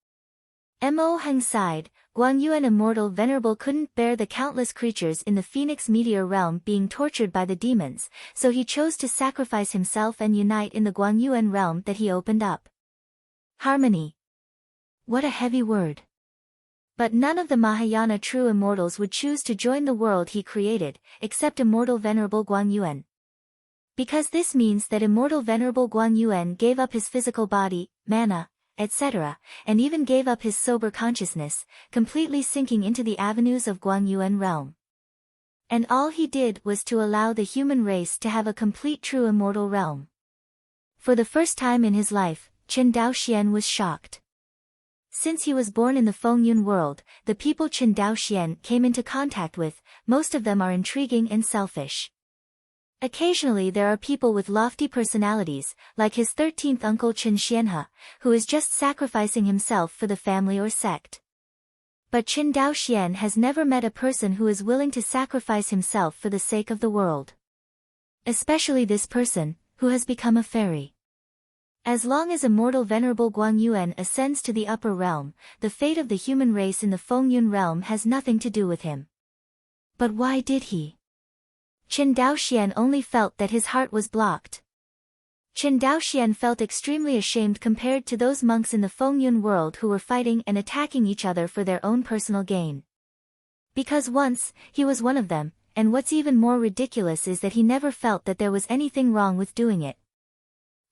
Mo Heng sighed. Guangyuan immortal venerable couldn't bear the countless creatures in the Phoenix Meteor realm being tortured by the demons, so he chose to sacrifice himself and unite in the Guangyuan realm that he opened up. Harmony. What a heavy word. But none of the Mahayana true immortals would choose to join the world he created, except immortal venerable Guangyuan. Because this means that immortal venerable Guangyuan gave up his physical body, mana, etc., and even gave up his sober consciousness, completely sinking into the avenues of Guangyuan realm. And all he did was to allow the human race to have a complete true immortal realm. For the first time in his life, Chen Daoxian was shocked. Since he was born in the Fengyun world, the people Chen Daoxian came into contact with, most of them are intriguing and selfish. Occasionally there are people with lofty personalities, like his 13th uncle Chen Xianhe, who is just sacrificing himself for the family or sect. But Chen Daoxian has never met a person who is willing to sacrifice himself for the sake of the world. Especially this person, who has become a fairy. As long as immortal Venerable Guang Yuan ascends to the upper realm, the fate of the human race in the Fengyun realm has nothing to do with him. But why did he? Qin Daoxian only felt that his heart was blocked. Qin Daoxian felt extremely ashamed compared to those monks in the Fengyun world who were fighting and attacking each other for their own personal gain. Because once, he was one of them, and what's even more ridiculous is that he never felt that there was anything wrong with doing it.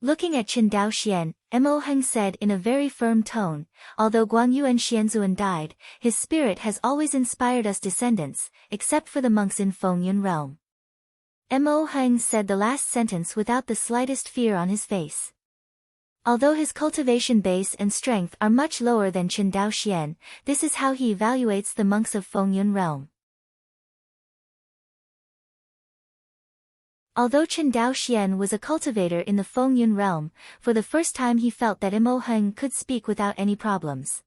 Looking at Qin Daoxian, Mo Heng said in a very firm tone, although Guang Yuan Xianzuan died, his spirit has always inspired us descendants, except for the monks in Fengyun realm. Mo Heng said the last sentence without the slightest fear on his face. Although his cultivation base and strength are much lower than Qin Daoxian, this is how he evaluates the monks of Fengyun realm. Although Qin Daoxian was a cultivator in the Fengyun realm, for the first time he felt that Mo Heng could speak without any problems.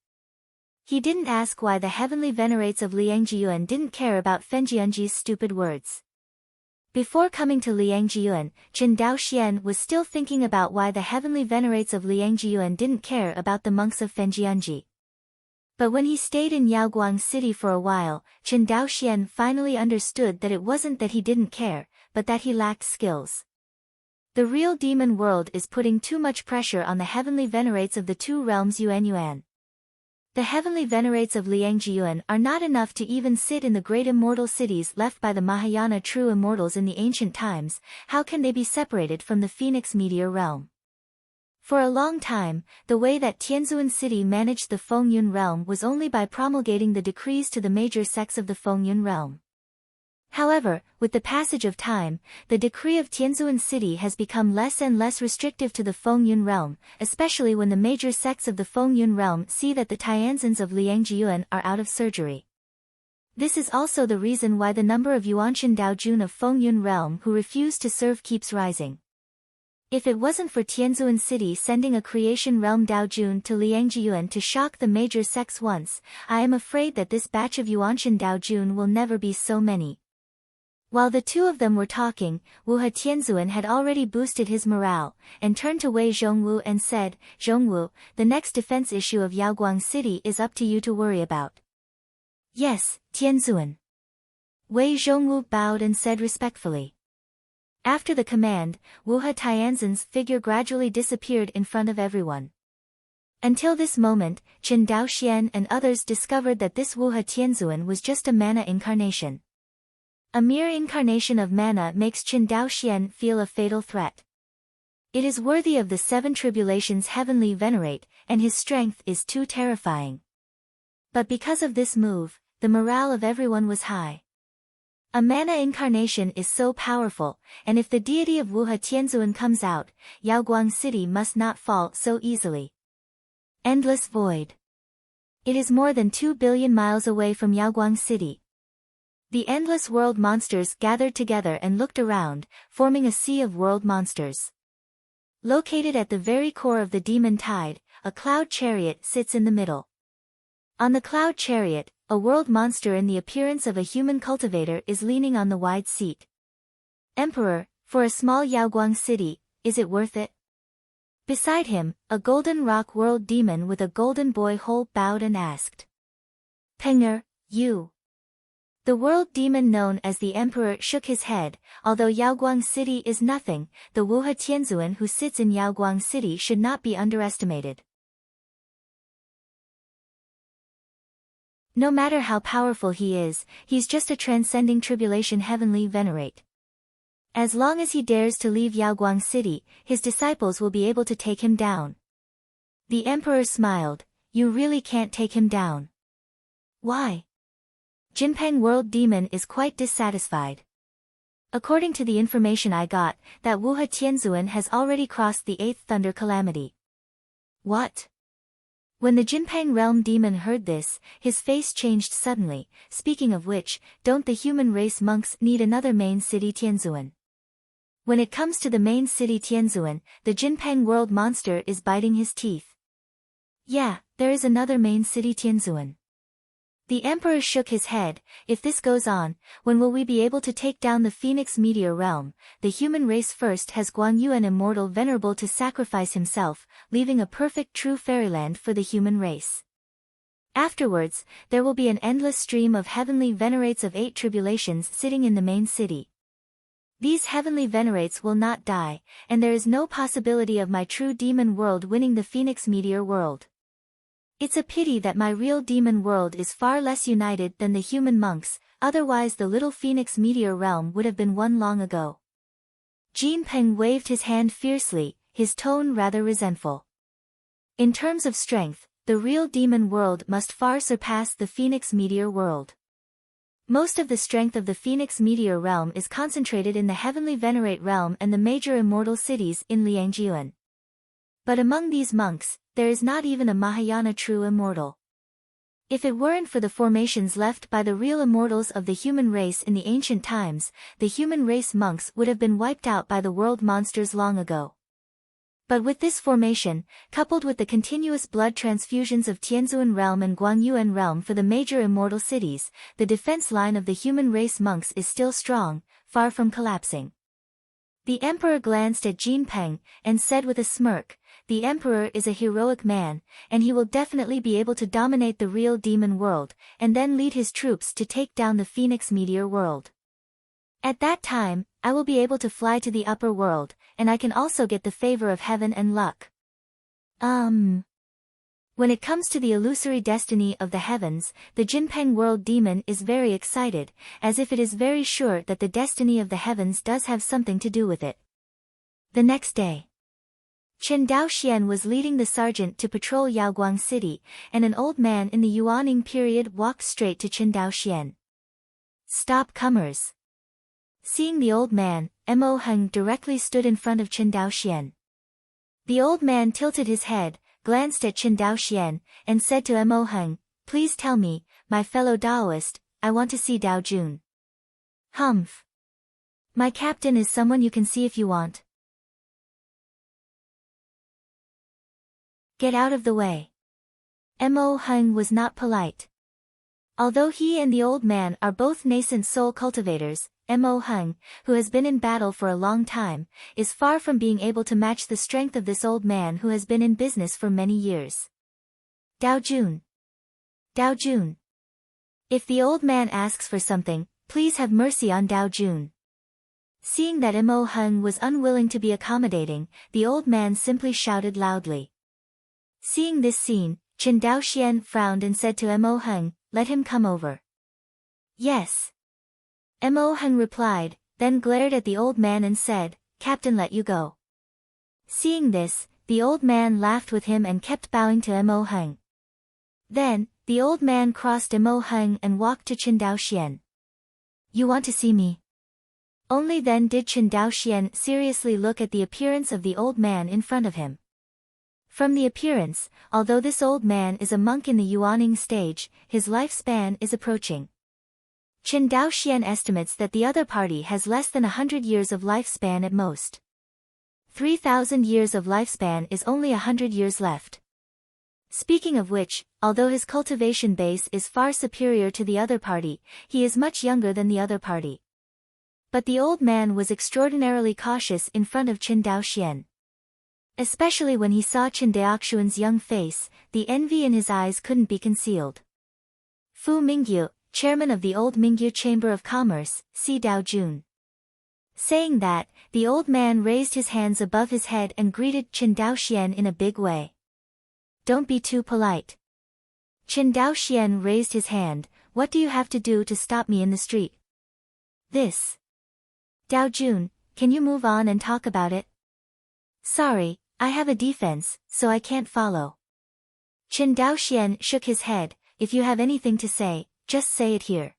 He didn't ask why the heavenly venerates of Liangjiyuan didn't care about Fenjianji's stupid words. Before coming to Liangjiyuan, Qin Daoxian was still thinking about why the heavenly venerates of Liangjiyuan didn't care about the monks of Fenjianji. But when he stayed in Yaoguang City for a while, Qin Daoxian finally understood that it wasn't that he didn't care, but that he lacked skills. The real demon world is putting too much pressure on the heavenly venerates of the two realms Yuan. The heavenly venerates of Liangjiyuan are not enough to even sit in the great immortal cities left by the Mahayana true immortals in the ancient times. How can they be separated from the Phoenix meteor realm? For a long time, the way that Tianzuan city managed the Fengyun realm was only by promulgating the decrees to the major sects of the Fengyun realm. However, with the passage of time, the decree of Tianzuan city has become less and less restrictive to the Fengyun realm, especially when the major sects of the Fengyun realm see that the Tianzins of Liangjiyuan are out of surgery. This is also the reason why the number of Yuanshan Daojun of Fengyun realm who refuse to serve keeps rising. If it wasn't for Tianzuan city sending a creation realm Daojun to Liangjiyuan to shock the major sects once, I am afraid that this batch of Yuanshan Daojun will never be so many. While the two of them were talking, Wuhe Tianzuan had already boosted his morale, and turned to Wei Zhongwu and said, "Zhongwu, the next defense issue of Yaoguang City is up to you to worry about." "Yes, Tianzuan." Wei Zhongwu bowed and said respectfully. After the command, Wuhe Tianzan's figure gradually disappeared in front of everyone. Until this moment, Qin Daoxian and others discovered that this Wuhe Tianzuan was just a mana incarnation. A mere incarnation of mana makes Qin Daoxian feel a fatal threat. It is worthy of the seven tribulations heavenly venerate, and his strength is too terrifying. But because of this move, the morale of everyone was high. A mana incarnation is so powerful, and if the deity of Wuhe Tianzuan comes out, Yaoguang City must not fall so easily. Endless void. It is more than 2 billion miles away from Yaoguang City. The endless world monsters gathered together and looked around, forming a sea of world monsters. Located at the very core of the demon tide, a cloud chariot sits in the middle. On the cloud chariot, a world monster in the appearance of a human cultivator is leaning on the wide seat. "Emperor, for a small Yaoguang city, is it worth it?" Beside him, a golden rock world demon with a golden boy hole bowed and asked. "Penger, you." The world demon known as the Emperor shook his head. Although Yaoguang City is nothing, the Wuhe Tianzuan who sits in Yaoguang City should not be underestimated. No matter how powerful he is, he's just a transcending tribulation heavenly venerate. As long as he dares to leave Yaoguang City, his disciples will be able to take him down. The Emperor smiled. "You really can't take him down." "Why?" Jinpeng World Demon is quite dissatisfied. "According to the information I got, that Wuhe Tianzuan has already crossed the 8th Thunder Calamity." "What?" When the Jinpeng Realm Demon heard this, his face changed suddenly. "Speaking of which, don't the human race monks need another main city Tianzuan?" When it comes to the main city Tianzuan, the Jinpeng World Monster is biting his teeth. "Yeah, there is another main city Tianzuan." The emperor shook his head. If this goes on, when will we be able to take down the Phoenix meteor realm? The human race first has Guan Yu, an immortal venerable, to sacrifice himself, leaving a perfect true fairyland for the human race. Afterwards, there will be an endless stream of heavenly venerates of 8 tribulations sitting in the main city. These heavenly venerates will not die, and there is no possibility of my true demon world winning the Phoenix meteor world. It's a pity that my real demon world is far less united than the human monks, otherwise the little Phoenix meteor realm would have been won long ago. Jinpeng waved his hand fiercely, his tone rather resentful. In terms of strength, the real demon world must far surpass the Phoenix meteor world. Most of the strength of the Phoenix meteor realm is concentrated in the heavenly venerate realm and the major immortal cities in Liangjian. But among these monks, there is not even a Mahayana true immortal. If it weren't for the formations left by the real immortals of the human race in the ancient times, the human race monks would have been wiped out by the world monsters long ago. But with this formation, coupled with the continuous blood transfusions of Tianzuan realm and Guanyuan realm for the major immortal cities, the defense line of the human race monks is still strong, far from collapsing. The emperor glanced at Jinpeng, and said with a smirk, "The emperor is a heroic man, and he will definitely be able to dominate the real demon world, and then lead his troops to take down the Phoenix meteor world. At that time, I will be able to fly to the upper world, and I can also get the favor of heaven and luck." When it comes to the illusory destiny of the heavens, the Jinpeng world demon is very excited, as if it is very sure that the destiny of the heavens does have something to do with it. The next day, Chen Daoxian was leading the sergeant to patrol Yaoguang city, and an old man in the Yuaning period walked straight to Chen Daoxian. "Stop, comers." Seeing the old man, Mo Heng directly stood in front of Chen Daoxian. The old man tilted his head, glanced at Chen Daoxian, and said to Mo Heng, "Please tell me, my fellow Daoist, I want to see Dao Jun." "Humph. My captain is someone you can see if you want. Get out of the way." Mo Heng was not polite. Although he and the old man are both nascent soul cultivators, Mo Heng, who has been in battle for a long time, is far from being able to match the strength of this old man who has been in business for many years. "Dao Jun. Dao Jun. If the old man asks for something, please have mercy on Dao Jun." Seeing that Mo Heng was unwilling to be accommodating, the old man simply shouted loudly. Seeing this scene, Chen Daoxian frowned and said to Mo Heng, "Let him come over." "Yes." Mo Heng replied, then glared at the old man and said, "Captain, let you go." Seeing this, the old man laughed with him and kept bowing to Mo Heng. Then, the old man crossed Mo Heng and walked to Chen Daoxian. "You want to see me?" Only then did Chen Daoxian seriously look at the appearance of the old man in front of him. From the appearance, although this old man is a monk in the Yuaning stage, his lifespan is approaching. Chen Daoxian estimates that the other party has less than 100 years of lifespan at most. 3,000 years of lifespan is only 100 years left. Speaking of which, although his cultivation base is far superior to the other party, he is much younger than the other party. But the old man was extraordinarily cautious in front of Chen Daoxian. Especially when he saw Chen Daoxian's young face, the envy in his eyes couldn't be concealed. "Fu Mingyu, chairman of the old Mingyu Chamber of Commerce, see Dao Jun." Saying that, the old man raised his hands above his head and greeted Chen Daoxian in a big way. "Don't be too polite." Chen Daoxian raised his hand, "What do you have to do to stop me in the street?" "This." "Dao Jun, can you move on and talk about it?" "Sorry, I have a defense, so I can't follow." Chen Daoxian shook his head, "If you have anything to say, just say it here."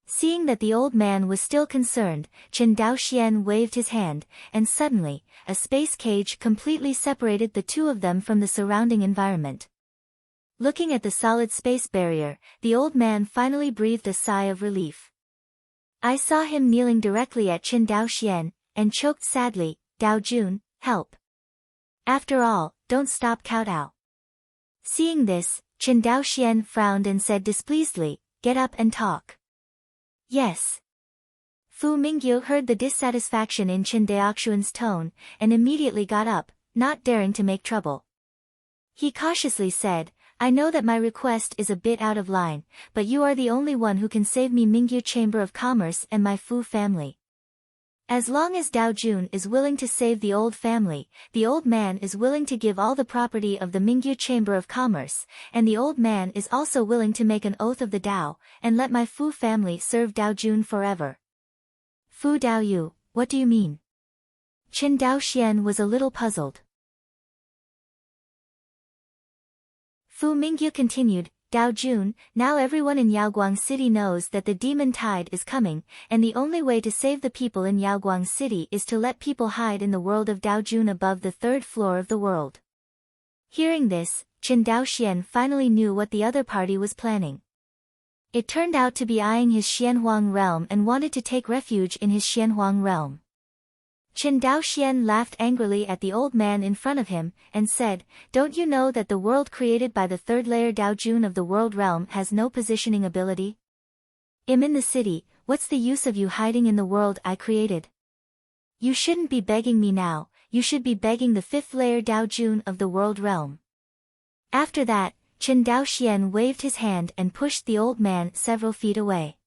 Seeing that the old man was still concerned, Chen Daoxian waved his hand, and suddenly, a space cage completely separated the two of them from the surrounding environment. Looking at the solid space barrier, the old man finally breathed a sigh of relief. I saw him kneeling directly at Chen Daoxian, and choked sadly, "Dao Jun, help. After all, don't stop Cao Dao." Seeing this, Chen Daoxian frowned and said displeasedly, "Get up and talk." "Yes." Fu Mingyu heard the dissatisfaction in Chen Daoxian's tone, and immediately got up, not daring to make trouble. He cautiously said, "I know that my request is a bit out of line, but you are the only one who can save me Mingyu Chamber of Commerce and my Fu family. As long as Dao Jun is willing to save the old family, the old man is willing to give all the property of the Mingyu Chamber of Commerce, and the old man is also willing to make an oath of the Dao, and let my Fu family serve Dao Jun forever." "Fu Daoyu, what do you mean?" Chen Daoxian was a little puzzled. Fu Mingyu continued, "Dao Jun, now everyone in Yaoguang City knows that the demon tide is coming, and the only way to save the people in Yaoguang City is to let people hide in the world of Dao Jun above the third floor of the world." Hearing this, Chen Daoxian finally knew what the other party was planning. It turned out to be eyeing his Xianhuang realm and wanted to take refuge in his Xianhuang realm. Chen Daoxian laughed angrily at the old man in front of him, and said, "Don't you know that the world created by the third layer Dao Jun of the world realm has no positioning ability? I'm in the city, what's the use of you hiding in the world I created? You shouldn't be begging me now, you should be begging the fifth layer Dao Jun of the world realm." After that, Chen Daoxian waved his hand and pushed the old man several feet away.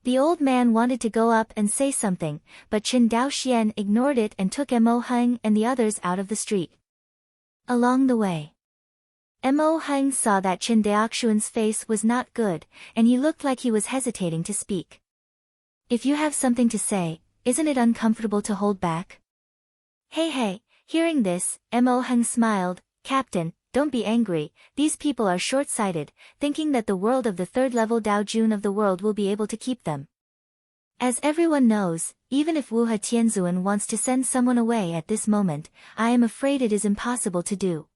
The old man wanted to go up and say something, but Chen Daoxian ignored it and took Mo Heng and the others out of the street. Along the way, Mo Heng saw that Chen Daoxian's face was not good, and he looked like he was hesitating to speak. "If you have something to say, isn't it uncomfortable to hold back?" Hey, hearing this, Mo Heng smiled, "Captain, don't be angry, these people are short-sighted, thinking that the world of the third-level Dao Jun of the world will be able to keep them. As everyone knows, even if Wu He Tianzuan wants to send someone away at this moment, I am afraid it is impossible to do."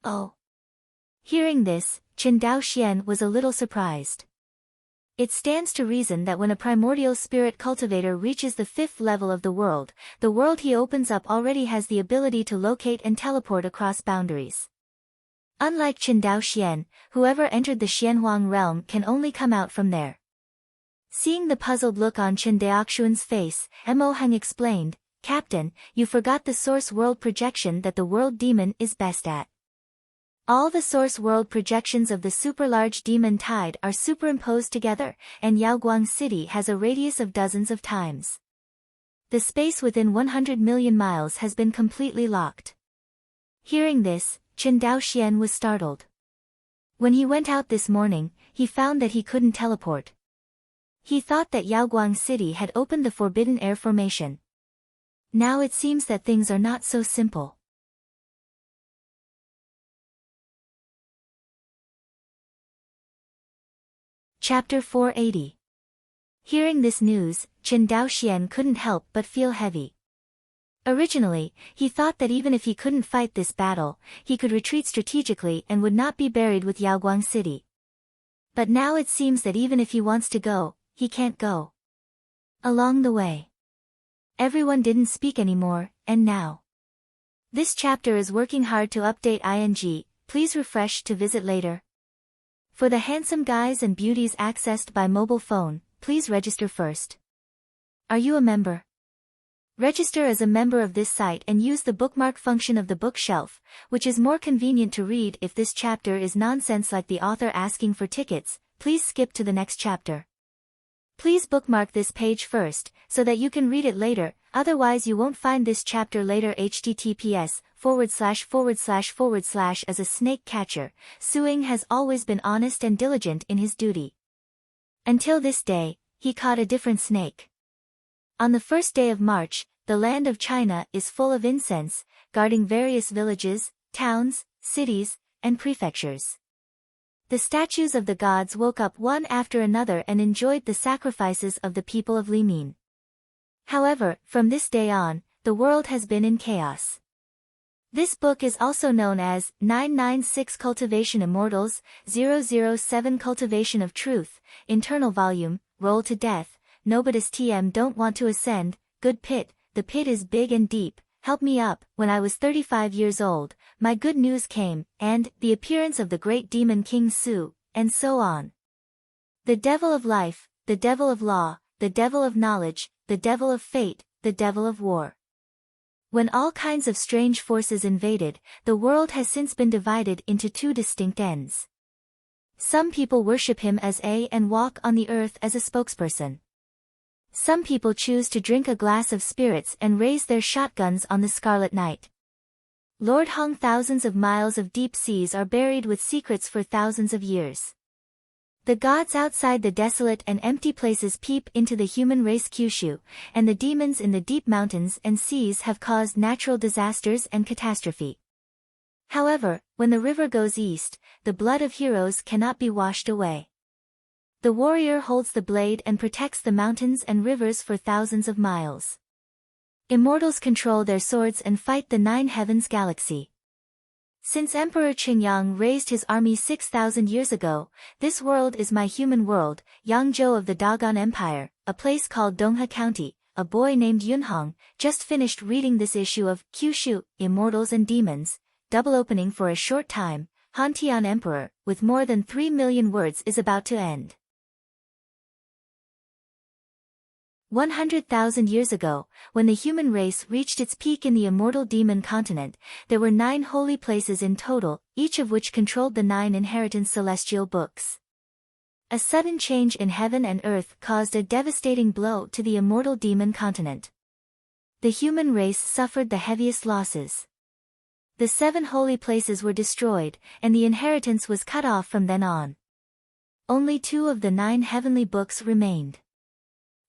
"Oh." Hearing this, Chen Daoxian was a little surprised. It stands to reason that when a primordial spirit cultivator reaches the fifth level of the world he opens up already has the ability to locate and teleport across boundaries. Unlike Chen Daoxian, whoever entered the Xianhuang realm can only come out from there. Seeing the puzzled look on Chen Daoxian's face, Mo Heng explained, "Captain, you forgot the source world projection that the world demon is best at. All the source world projections of the super-large demon tide are superimposed together, and Yaoguang City has a radius of dozens of times. The space within 100 million miles has been completely locked." Hearing this, Chen Daoxian was startled. When he went out this morning, he found that he couldn't teleport. He thought that Yaoguang City had opened the Forbidden Air Formation. Now it seems that things are not so simple. Chapter 480. Hearing this news, Chen Daoxian couldn't help but feel heavy. Originally, he thought that even if he couldn't fight this battle, he could retreat strategically and would not be buried with Yaoguang City. But now it seems that even if he wants to go, he can't go. Along the way, everyone didn't speak anymore, and now. This chapter is working hard to update ing, please refresh to visit later. For the handsome guys and beauties accessed by mobile phone, please register first. Are you a member? Register as a member of this site and use the bookmark function of the bookshelf, which is more convenient to read. If this chapter is nonsense like the author asking for tickets, please skip to the next chapter. Please bookmark this page first, so that you can read it later, otherwise you won't find this chapter later. https:// As a snake catcher, Suing has always been honest and diligent in his duty. Until this day, he caught a different snake. On the first day of March, the land of China is full of incense, guarding various villages, towns, cities, and prefectures. The statues of the gods woke up one after another and enjoyed the sacrifices of the people of Limin. However, from this day on, the world has been in chaos. This book is also known as 996 Cultivation Immortals, 007 Cultivation of Truth, Internal Volume, Roll to Death, Nobody's TM Don't Want to Ascend, Good Pit, the pit is big and deep, help me up. When I was 35 years old, my good news came, and the appearance of the great demon King Su, and so on. The devil of life, the devil of law, the devil of knowledge, the devil of fate, the devil of war. When all kinds of strange forces invaded, the world has since been divided into two distinct ends. Some people worship him as a and walk on the earth as a spokesperson. Some people choose to drink a glass of spirits and raise their shotguns on the scarlet night. Lord Hung, thousands of miles of deep seas are buried with secrets for thousands of years. The gods outside the desolate and empty places peep into the human race Kyushu, and the demons in the deep mountains and seas have caused natural disasters and catastrophe. However, when the river goes east, the blood of heroes cannot be washed away. The warrior holds the blade and protects the mountains and rivers for thousands of miles. Immortals control their swords and fight the nine heavens galaxy. Since Emperor Qingyang raised his army 6,000 years ago, this world is my human world. Yangzhou of the Dagon Empire, a place called Dongha County. A boy named Yunhong just finished reading this issue of Kyushu, Immortals and Demons, double opening for a short time. Han Tian Emperor, with more than 3 million words, is about to end. 100,000 years ago, when the human race reached its peak in the immortal demon continent, there were 9 holy places in total, each of which controlled the 9 inheritance celestial books. A sudden change in heaven and earth caused a devastating blow to the immortal demon continent. The human race suffered the heaviest losses. The 7 holy places were destroyed, and the inheritance was cut off from then on. Only 2 of the 9 heavenly books remained.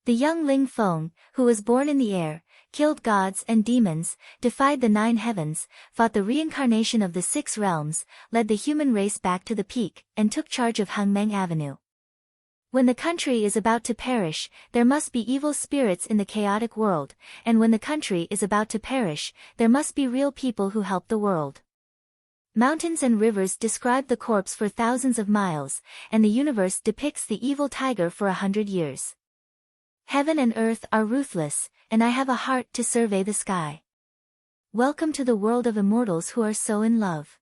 The young Ling Feng, who was born in the air, killed gods and demons, defied the 9 heavens, fought the reincarnation of the 6 realms, led the human race back to the peak, and took charge of Hangmeng Avenue. When the country is about to perish, there must be evil spirits in the chaotic world, and when the country is about to perish, there must be real people who help the world. Mountains and rivers describe the corpse for thousands of miles, and the universe depicts the evil tiger for 100 years. Heaven and earth are ruthless, and I have a heart to survey the sky. Welcome to the world of immortals who are so in love.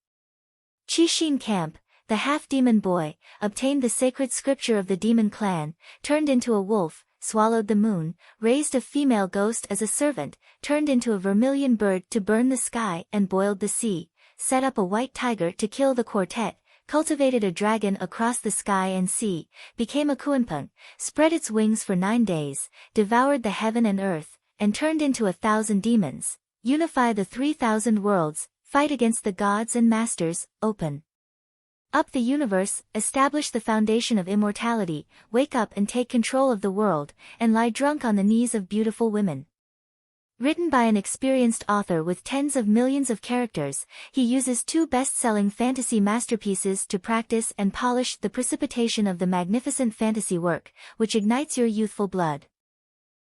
Qixin Camp, the half-demon boy, obtained the sacred scripture of the demon clan, turned into a wolf, swallowed the moon, raised a female ghost as a servant, turned into a vermilion bird to burn the sky and boiled the sea, set up a white tiger to kill the quartet, cultivated a dragon across the sky and sea, became a kuanpeng, spread its wings for 9 days, devoured the heaven and earth, and turned into 1,000 demons, unify the 3,000 worlds, fight against the gods and masters, open up the universe, establish the foundation of immortality, wake up and take control of the world, and lie drunk on the knees of beautiful women. Written by an experienced author with tens of millions of characters, he uses 2 best-selling fantasy masterpieces to practice and polish the precipitation of the magnificent fantasy work, which ignites your youthful blood.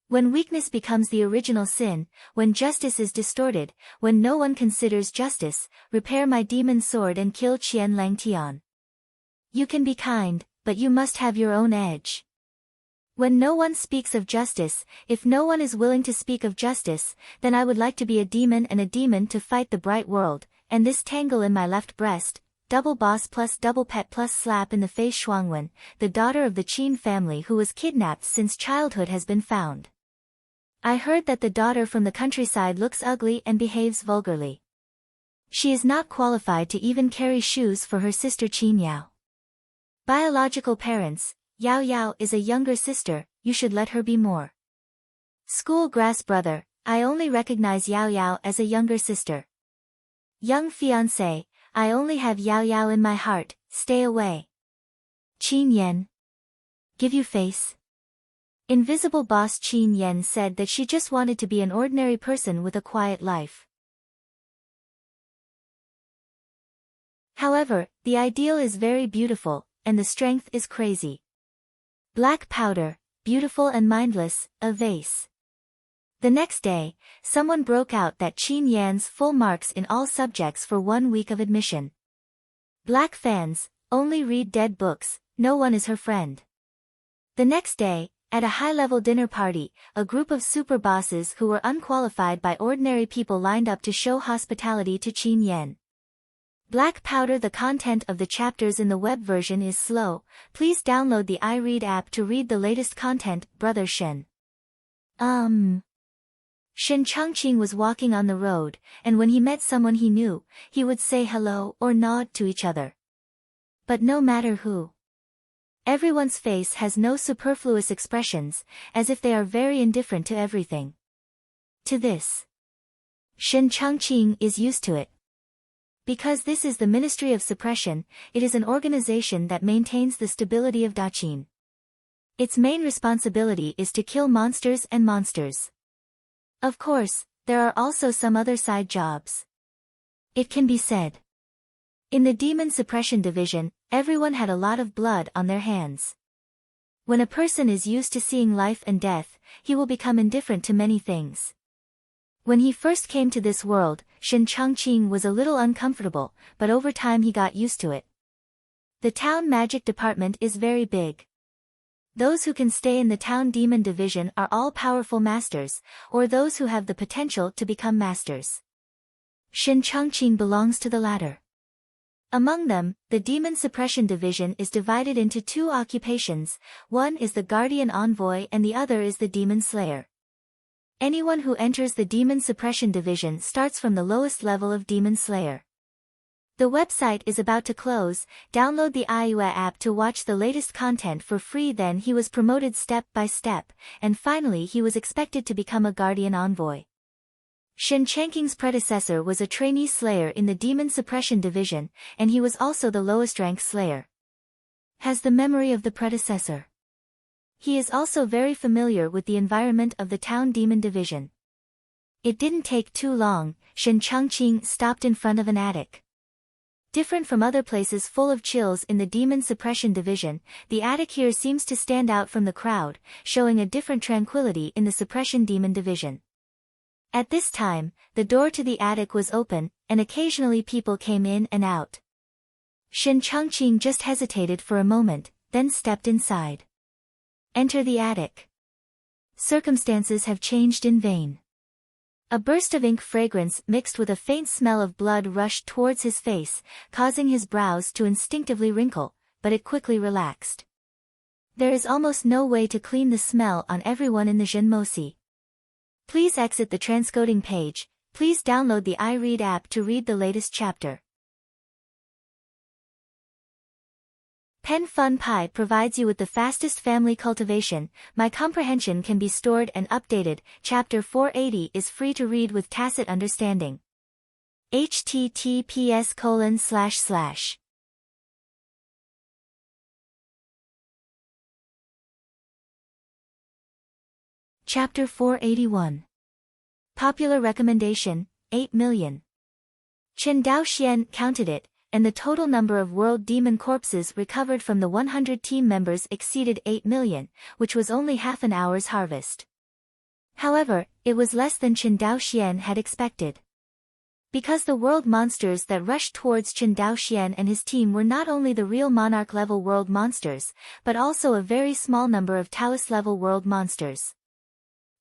When weakness becomes the original sin, when justice is distorted, when no one considers justice, repair my demon sword and kill Qian Lang Tian. You can be kind, but you must have your own edge. When no one speaks of justice, if no one is willing to speak of justice, then I would like to be a demon and a demon to fight the bright world, and this tangle in my left breast, double boss plus double pet plus slap in the face. Shuangwen, the daughter of the Qin family who was kidnapped since childhood, has been found. I heard that the daughter from the countryside looks ugly and behaves vulgarly. She is not qualified to even carry shoes for her sister Qin Yao. Biological parents, Yao Yao is a younger sister, you should let her be more. School grass brother, I only recognize Yao Yao as a younger sister. Young fiancé, I only have Yao Yao in my heart, stay away. Qin Yan. Give you face. Invisible boss Qin Yan said that she just wanted to be an ordinary person with a quiet life. However, the ideal is very beautiful, and the strength is crazy. Black powder, beautiful and mindless, a vase. The next day, someone broke out that Qin Yan's full marks in all subjects for 1 week of admission. Black fans, only read dead books, no one is her friend. The next day, At a high-level dinner party, a group of super bosses who were unqualified by ordinary people lined up to show hospitality to Qin Yan. Black powder. The content of the chapters in the web version is slow. Please download the iRead app to read the latest content. Brother Shen. Shen Changqing was walking on the road, and when he met someone he knew, he would say hello or nod to each other. But no matter who, everyone's face has no superfluous expressions, as if they are very indifferent to everything. To this, Shen Changqing is used to it. Because this is the Ministry of Suppression, it is an organization that maintains the stability of Daqin. Its main responsibility is to kill monsters and monsters. Of course, there are also some other side jobs. It can be said. In the Demon Suppression Division, everyone had a lot of blood on their hands. When a person is used to seeing life and death, he will become indifferent to many things. When he first came to this world, Shen Changqing was a little uncomfortable, but over time he got used to it. The town magic department is very big. Those who can stay in the town demon division are all powerful masters, or those who have the potential to become masters. Shen Changqing belongs to the latter. Among them, the Demon Suppression Division is divided into two occupations. One is the Guardian Envoy and the other is the Demon Slayer. Anyone who enters the Demon Suppression Division starts from the lowest level of Demon Slayer. The website is about to close. Download the iUA app to watch the latest content for free. Then he was promoted step by step, and finally he was expected to become a Guardian Envoy. Shen Changqing's predecessor was a trainee slayer in the Demon Suppression Division, and he was also the lowest rank slayer. Has the memory of the predecessor. He is also very familiar with the environment of the town demon division. It didn't take too long. Shen Changqing stopped in front of an attic. Different from other places full of chills in the Demon Suppression Division, the attic here seems to stand out from the crowd, showing a different tranquility in the Suppression Demon Division. At this time, the door to the attic was open, and occasionally people came in and out. Shen Changqing just hesitated for a moment, then stepped inside. Enter the attic. Circumstances have changed in vain. A burst of ink fragrance mixed with a faint smell of blood rushed towards his face, causing his brows to instinctively wrinkle, but it quickly relaxed. There is almost no way to clean the smell on everyone in the Zhenmosi. Please exit the transcoding page. Please download the iRead app to read the latest chapter. Pen Fun Pie provides you with the fastest family cultivation. My comprehension can be stored and updated. Chapter 480 is free to read with tacit understanding. https:// Chapter 481. Popular recommendation, 8 million. Chen Daoxian counted it, and the total number of world demon corpses recovered from the 100 team members exceeded 8 million, which was only half an hour's harvest. However, it was less than Chen Daoxian had expected. Because the world monsters that rushed towards Chen Daoxian and his team were not only the real monarch-level world monsters, but also a very small number of Taoist-level world monsters.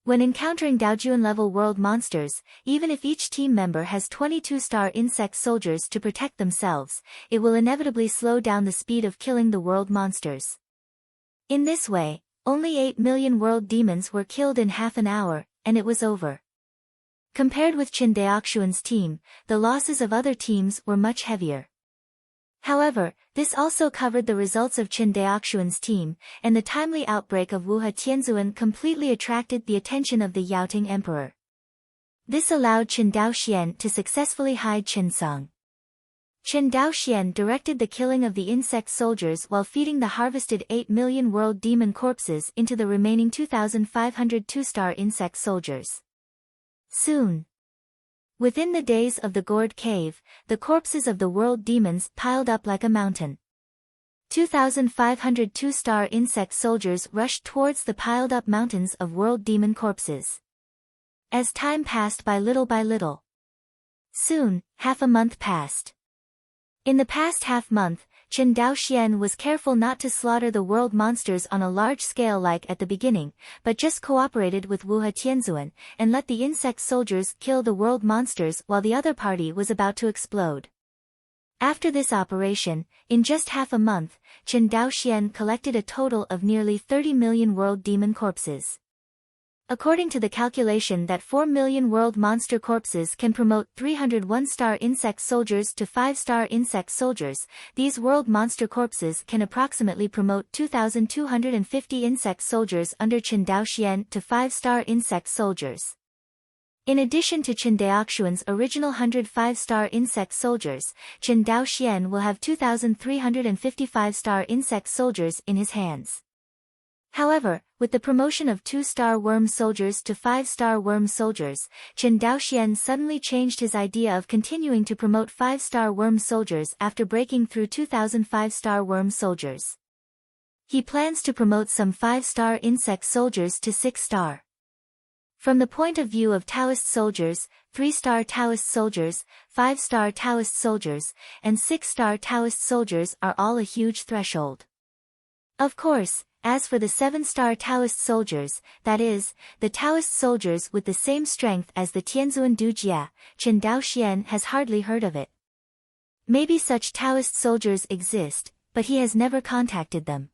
When encountering Daojuan-level world monsters, even if each team member has 22-star insect soldiers to protect themselves, it will inevitably slow down the speed of killing the world monsters. In this way, only 8 million world demons were killed in half an hour, and it was over. Compared with Chen Daoxuan's team, the losses of other teams were much heavier. However, this also covered the results of Chen Daoxuan's team, and the timely outbreak of Wuhe Tianzuan completely attracted the attention of the Yaoting Emperor. This allowed Chen Daoxian to successfully hide Chen Song. Chen Daoxian directed the killing of the insect soldiers while feeding the harvested 8 million world demon corpses into the remaining 2,500 two-star insect soldiers. Soon, within the days of the Gourd Cave, the corpses of the world demons piled up like a mountain. 2,500 two-star insect soldiers rushed towards the piled-up mountains of world demon corpses. As time passed by little, soon, half a month passed. In the past half month, Chen Daoxian was careful not to slaughter the world monsters on a large scale like at the beginning, but just cooperated with Wu Tianzuan, and let the insect soldiers kill the world monsters while the other party was about to explode. After this operation, in just half a month, Chen Daoxian collected a total of nearly 30 million world demon corpses. According to the calculation that 4 million world monster corpses can promote 301-star insect soldiers to 5-star insect soldiers, these world monster corpses can approximately promote 2,250 insect soldiers under Chen Daoxian to 5-star insect soldiers. In addition to Chen Daoxian's original 105-star insect soldiers, Chen Daoxian will have 2,355-star insect soldiers in his hands. However, with the promotion of 2-star worm soldiers to 5-star worm soldiers, Chen Daoxian suddenly changed his idea of continuing to promote 5-star worm soldiers after breaking through 2,005-star worm soldiers. He plans to promote some 5-star insect soldiers to 6-star. From the point of view of Taoist soldiers, 3-star Taoist soldiers, 5-star Taoist soldiers, and 6-star Taoist soldiers are all a huge threshold. Of course, as for the 7-star Taoist soldiers, that is, the Taoist soldiers with the same strength as the Tianzuan Dujia, Chen Daoxian has hardly heard of it. Maybe such Taoist soldiers exist, but he has never contacted them.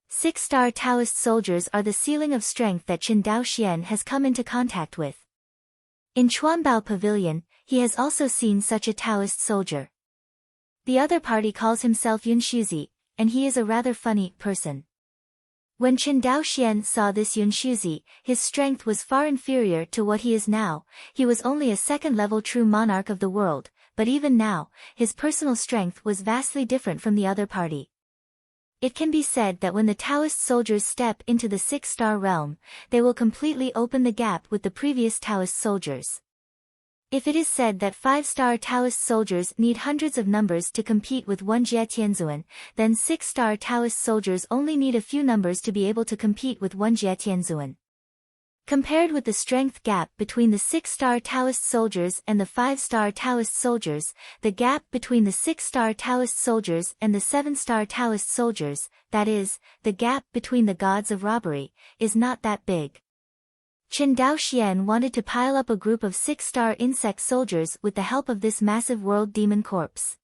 6-star Taoist soldiers are the ceiling of strength that Chen Daoxian has come into contact with. In Chuanbao Pavilion, he has also seen such a Taoist soldier. The other party calls himself Yun Shuzi, and he is a rather funny person. When Chen Daoxian saw this Yun Shuzi, his strength was far inferior to what he is now. He was only a second-level true monarch of the world, but even now, his personal strength was vastly different from the other party. It can be said that when the Taoist soldiers step into the 6-star realm, they will completely open the gap with the previous Taoist soldiers. If it is said that 5-star Taoist soldiers need hundreds of numbers to compete with 1 Jie Tianzuan, then 6-star Taoist soldiers only need a few numbers to be able to compete with 1 Jie Tianzuan. Compared with the strength gap between the 6-star Taoist soldiers and the 5-star Taoist soldiers, the gap between the 6-star Taoist soldiers and the 7-star Taoist soldiers, that is, the gap between the gods of robbery, is not that big. Chen Daoxian wanted to pile up a group of 6-star insect soldiers with the help of this massive world demon corpse.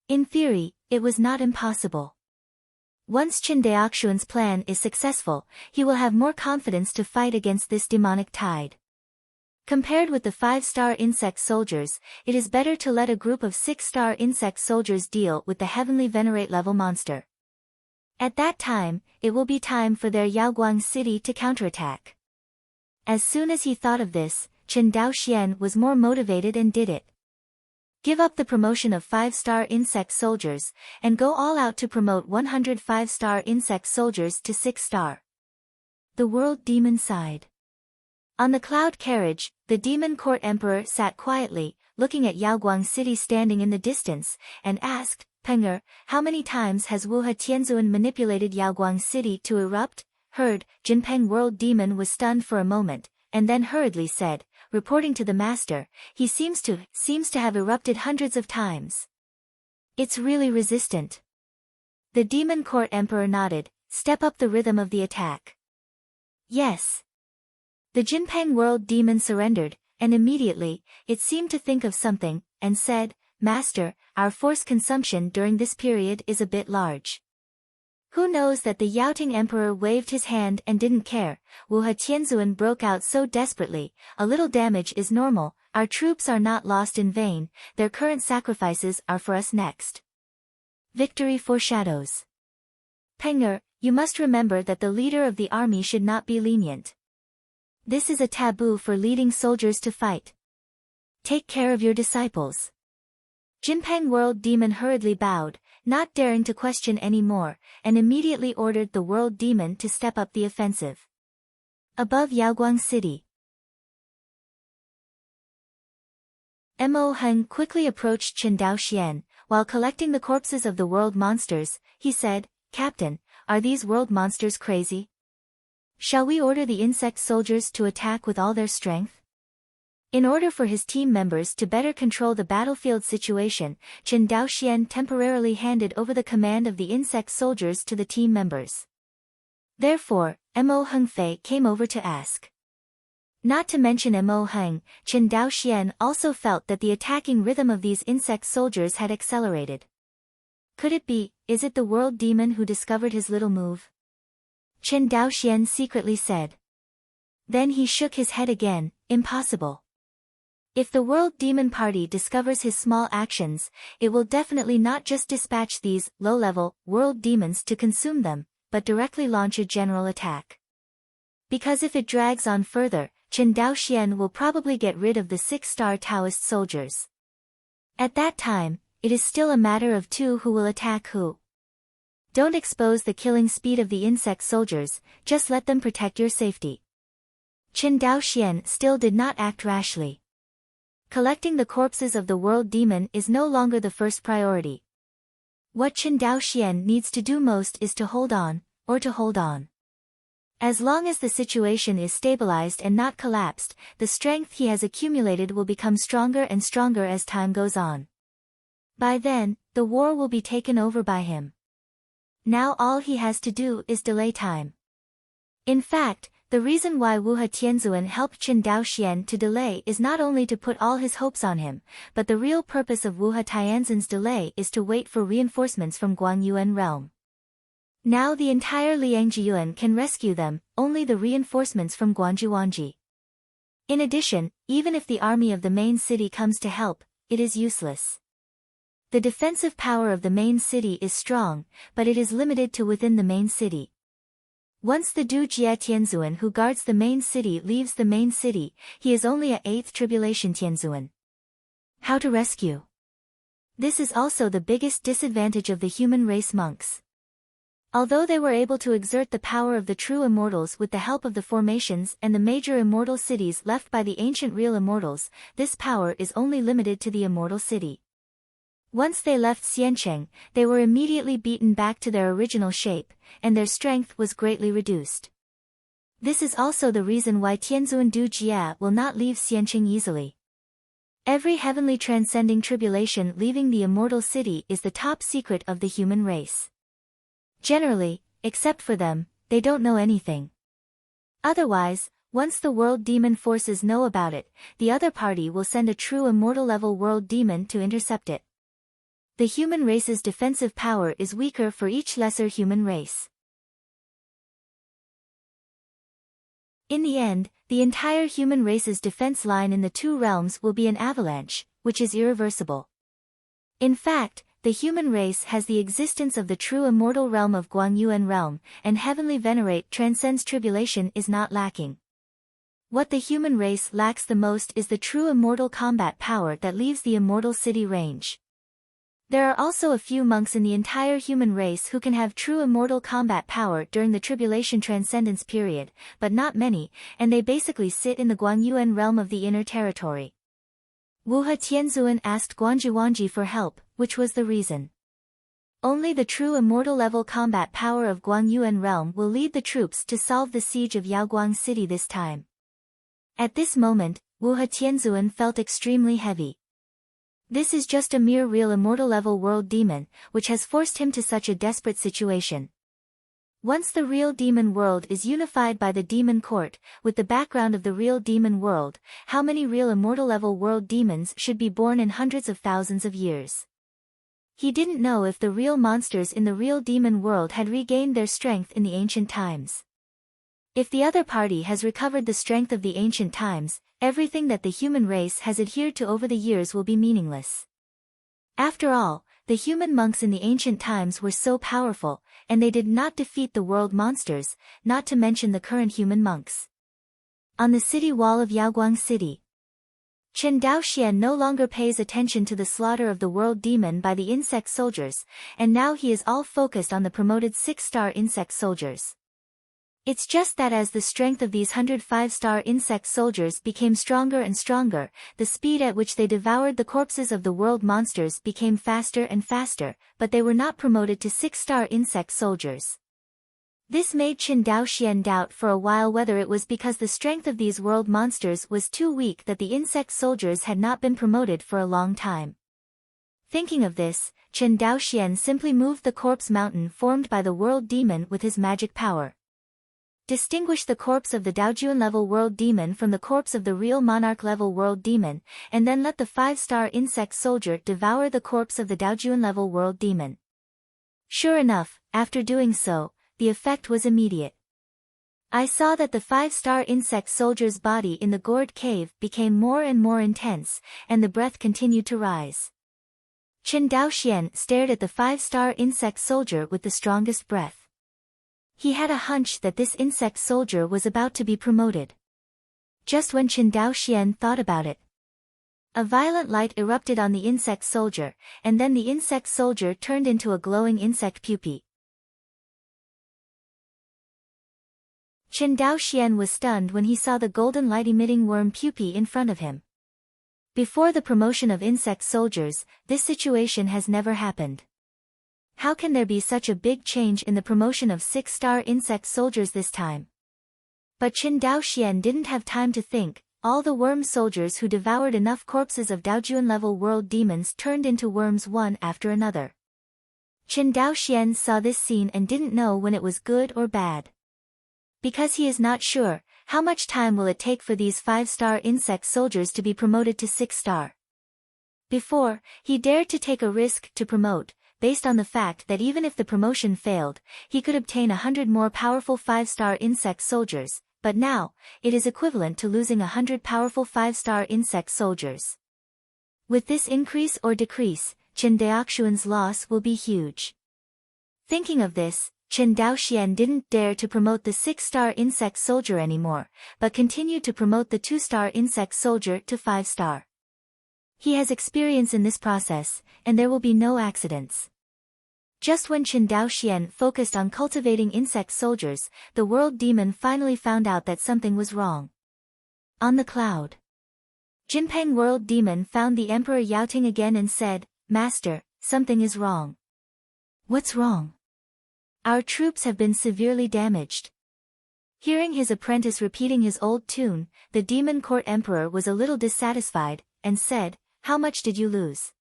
In theory, it was not impossible. Once Chen Daoxian's plan is successful, he will have more confidence to fight against this demonic tide. Compared with the 5-star insect soldiers, it is better to let a group of 6-star insect soldiers deal with the heavenly venerate level monster. At that time, it will be time for their Yaoguang city to counterattack. As soon as he thought of this, Chen Daoxian was more motivated and did it. Give up the promotion of 5-star insect soldiers, and go all out to promote 105-star insect soldiers to 6-star. The world demon sighed. On the cloud carriage, the demon court emperor sat quietly, looking at Yaoguang city standing in the distance, and asked, Penger, how many times has Wu Tianzuan manipulated Yaoguang city to erupt? Heard, Jinpeng world demon was stunned for a moment, and then hurriedly said, reporting to the master, he seems to have erupted hundreds of times. It's really resistant. The demon court emperor nodded, step up the rhythm of the attack. Yes. The Jinpeng world demon surrendered, and immediately, it seemed to think of something, and said, Master, our force consumption during this period is a bit large. Who knows that the Yaoting emperor waved his hand and didn't care. Wu Tianzuan broke out so desperately, a little damage is normal, our troops are not lost in vain, their current sacrifices are for us next. Victory foreshadows. Penger, you must remember that the leader of the army should not be lenient. This is a taboo for leading soldiers to fight. Take care of your disciples. Jinpeng world demon hurriedly bowed, not daring to question any more, and immediately ordered the world demon to step up the offensive. Above Yaoguang city, Mo Heng quickly approached Chen Daoxian. While collecting the corpses of the world monsters, he said, Captain, are these world monsters crazy? Shall we order the insect soldiers to attack with all their strength? In order for his team members to better control the battlefield situation, Chen Daoxian temporarily handed over the command of the insect soldiers to the team members. Therefore, Mo Hengfei came over to ask. Not to mention Mo Heng, Chen Daoxian also felt that the attacking rhythm of these insect soldiers had accelerated. Could it be, is it the world demon who discovered his little move? Chen Daoxian secretly said. Then he shook his head again, impossible. If the world demon party discovers his small actions, it will definitely not just dispatch these low-level world demons to consume them, but directly launch a general attack. Because if it drags on further, Chen Daoxian will probably get rid of the 6-star Taoist soldiers. At that time, it is still a matter of two who will attack who. Don't expose the killing speed of the insect soldiers, just let them protect your safety. Chen Daoxian still did not act rashly. Collecting the corpses of the world demon is no longer the first priority. What Chen Daoxian needs to do most is to hold on. As long as the situation is stabilized and not collapsed, the strength he has accumulated will become stronger and stronger as time goes on. By then, the war will be taken over by him. Now all he has to do is delay time. In fact, the reason why Wuhe Tianzuan helped Chen Daoxian to delay is not only to put all his hopes on him, but the real purpose of Wuhe Tianzun's delay is to wait for reinforcements from Guangyuan realm. Now the entire Liangjiyuan can rescue them, only the reinforcements from Guanjuanji. In addition, even if the army of the main city comes to help, it is useless. The defensive power of the main city is strong, but it is limited to within the main city. Once the Du Jie Tianzuan who guards the main city leaves the main city, he is only a 8th tribulation Tianzuan. How to rescue? This is also the biggest disadvantage of the human race monks. Although they were able to exert the power of the true immortals with the help of the formations and the major immortal cities left by the ancient real immortals, this power is only limited to the immortal city. Once they left Xiancheng, they were immediately beaten back to their original shape, and their strength was greatly reduced. This is also the reason why Tianzuan Du Jia will not leave Xiancheng easily. Every heavenly transcending tribulation leaving the immortal city is the top secret of the human race. Generally, except for them, they don't know anything. Otherwise, once the world demon forces know about it, the other party will send a true immortal level world demon to intercept it. The human race's defensive power is weaker for each lesser human race. In the end, the entire human race's defense line in the two realms will be an avalanche, which is irreversible. In fact, the human race has the existence of the true immortal realm of Guangyuan realm, and heavenly venerate transcends tribulation is not lacking. What the human race lacks the most is the true immortal combat power that leaves the immortal city range. There are also a few monks in the entire human race who can have true immortal combat power during the tribulation transcendence period, but not many, and they basically sit in the Guangyuan realm of the inner territory. Wuhe Tianzuan asked Guanjuanji for help, which was the reason. Only the true immortal level combat power of Guangyuan realm will lead the troops to solve the siege of Yaoguang city this time. At this moment, Wuhe Tianzuan felt extremely heavy. This is just a mere real immortal level world demon, which has forced him to such a desperate situation. Once the real demon world is unified by the demon court, with the background of the real demon world, how many real immortal level world demons should be born in hundreds of thousands of years? He didn't know if the real monsters in the real demon world had regained their strength in the ancient times. If the other party has recovered the strength of the ancient times, everything that the human race has adhered to over the years will be meaningless. After all, the human monks in the ancient times were so powerful, and they did not defeat the world monsters, not to mention the current human monks. On the city wall of Yaoguang City, Chen Daoxian no longer pays attention to the slaughter of the world demon by the insect soldiers, and now he is all focused on the promoted 6-star insect soldiers. It's just that as the strength of these 105-star insect soldiers became stronger and stronger, the speed at which they devoured the corpses of the world monsters became faster and faster, but they were not promoted to 6-star insect soldiers. This made Qin Daoxian doubt for a while whether it was because the strength of these world monsters was too weak that the insect soldiers had not been promoted for a long time. Thinking of this, Qin Daoxian simply moved the corpse mountain formed by the world demon with his magic power. Distinguish the corpse of the Daojuan level world demon from the corpse of the real monarch level world demon, and then let the 5-star insect soldier devour the corpse of the Daojuan level world demon. Sure enough, after doing so, the effect was immediate. I saw that the 5-star insect soldier's body in the gourd cave became more and more intense, and the breath continued to rise. Qin Daoxian stared at the 5-star insect soldier with the strongest breath. He had a hunch that this insect soldier was about to be promoted. Just when Qin Daoxian thought about it, a violent light erupted on the insect soldier, and then the insect soldier turned into a glowing insect pupae. Qin Daoxian was stunned when he saw the golden light-emitting worm pupae in front of him. Before the promotion of insect soldiers, this situation has never happened. How can there be such a big change in the promotion of 6-star insect soldiers this time? But Qin Daoxian didn't have time to think. All the worm soldiers who devoured enough corpses of Daojuan level world demons turned into worms one after another. Qin Daoxian saw this scene and didn't know when it was good or bad. Because he is not sure, how much time will it take for these 5-star insect soldiers to be promoted to 6-star? Before, he dared to take a risk to promote, based on the fact that even if the promotion failed, he could obtain 100 more powerful 5-star insect soldiers, but now, it is equivalent to losing 100 powerful 5-star insect soldiers. With this increase or decrease, Qin Daoxian's loss will be huge. Thinking of this, Qin Daoxian didn't dare to promote the 6-star insect soldier anymore, but continued to promote the 2-star insect soldier to 5-star. He has experience in this process, and there will be no accidents. Just when Qin Daoxian focused on cultivating insect soldiers, the world demon finally found out that something was wrong. On the cloud, Jinpeng world demon found the Emperor Yaoting again and said, "Master, something is wrong." "What's wrong?" "Our troops have been severely damaged." Hearing his apprentice repeating his old tune, the demon court emperor was a little dissatisfied, and said, "How much did you lose?"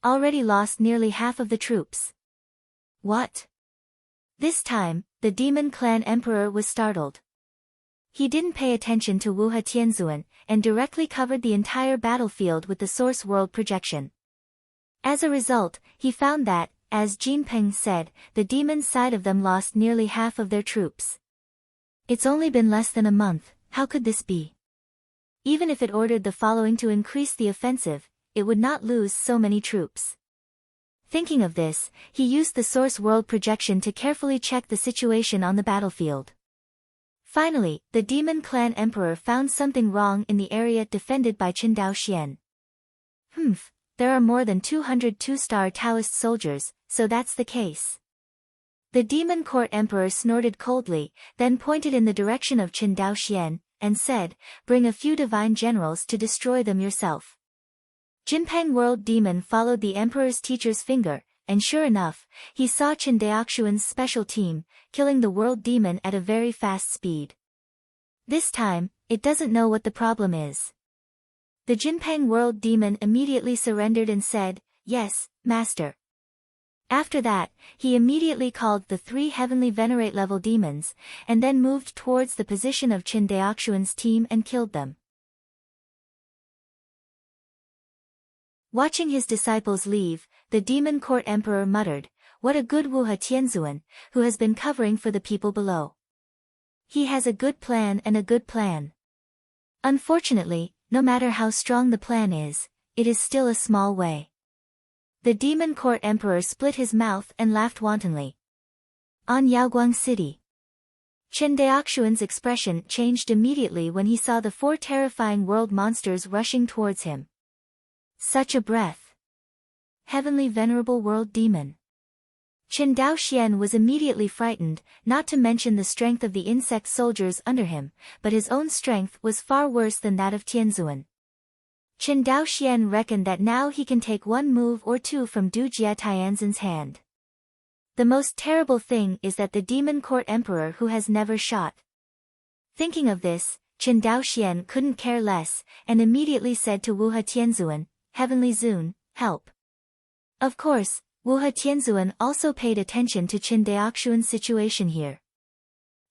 "Already lost nearly half of the troops." "What?" This time, the demon clan emperor was startled. He didn't pay attention to Wuhe Tianzuan, and directly covered the entire battlefield with the source world projection. As a result, he found that, as Jinpeng said, the demon side of them lost nearly half of their troops. It's only been less than a month, how could this be? Even if it ordered the following to increase the offensive, it would not lose so many troops. Thinking of this, he used the source world projection to carefully check the situation on the battlefield. Finally, the demon clan emperor found something wrong in the area defended by Qin Daoxian. There are more than 200 2-star Taoist soldiers, so that's the case. The demon court emperor snorted coldly, then pointed in the direction of Qin Daoxian, and said, "Bring a few divine generals to destroy them yourself." Jinpeng world demon followed the emperor's teacher's finger, and sure enough, he saw Qin Daoxian's special team, killing the world demon at a very fast speed. This time, it doesn't know what the problem is. The Jinpeng world demon immediately surrendered and said, "Yes, master." After that, he immediately called the 3 heavenly venerate level demons, and then moved towards the position of Qin Daoxian's team and killed them. Watching his disciples leave, the demon court emperor muttered, "What a good Wuhe Tianzuan, who has been covering for the people below. He has a good plan and a good plan." Unfortunately, no matter how strong the plan is, it is still a small way. The demon court emperor split his mouth and laughed wantonly. On Yaoguang City, Qin Daoxian's expression changed immediately when he saw the 4 terrifying world monsters rushing towards him. Such a breath! Heavenly venerable world demon. Qin Daoxian was immediately frightened, not to mention the strength of the insect soldiers under him, but his own strength was far worse than that of Tianzuan. Qin Daoxian reckoned that now he can take one move or two from Du Jia Tianzan's hand. The most terrible thing is that the demon court emperor who has never shot. Thinking of this, Chen Daoxian couldn't care less, and immediately said to Wuhe Tianzuan, Heavenly Zun, help. Of course, Wuhe Tianzuan also paid attention to Chen Daoxian's situation here.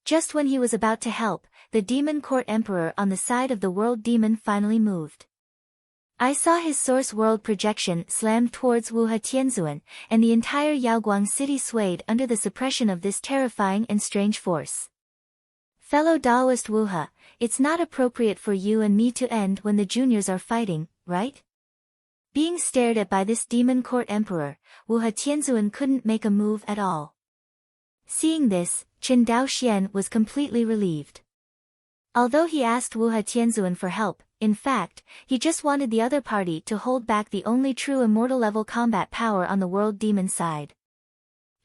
Just when he was about to help, the demon court emperor on the side of the world demon finally moved. I saw his source world projection slammed towards Wuhe Tianzuan, and the entire Yaoguang city swayed under the suppression of this terrifying and strange force. Fellow Daoist Wuhe, it's not appropriate for you and me to end when the juniors are fighting, right? Being stared at by this demon court emperor, Wuhe Tianzuan couldn't make a move at all. Seeing this, Chen Daoxian was completely relieved. Although he asked Wuhe Tianzuan for help, in fact, he just wanted the other party to hold back the only true immortal level combat power on the world demon side.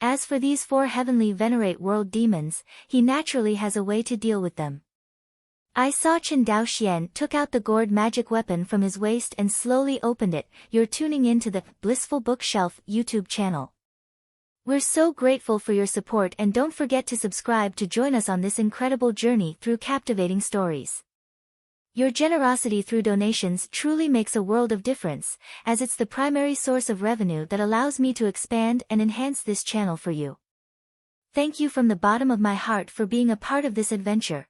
As for these 4 heavenly venerate world demons, he naturally has a way to deal with them. I saw Chen Daoxian took out the gourd magic weapon from his waist and slowly opened it. You're tuning in to the Blissful Bookshelf YouTube channel. We're so grateful for your support, and don't forget to subscribe to join us on this incredible journey through captivating stories. Your generosity through donations truly makes a world of difference, as it's the primary source of revenue that allows me to expand and enhance this channel for you. Thank you from the bottom of my heart for being a part of this adventure.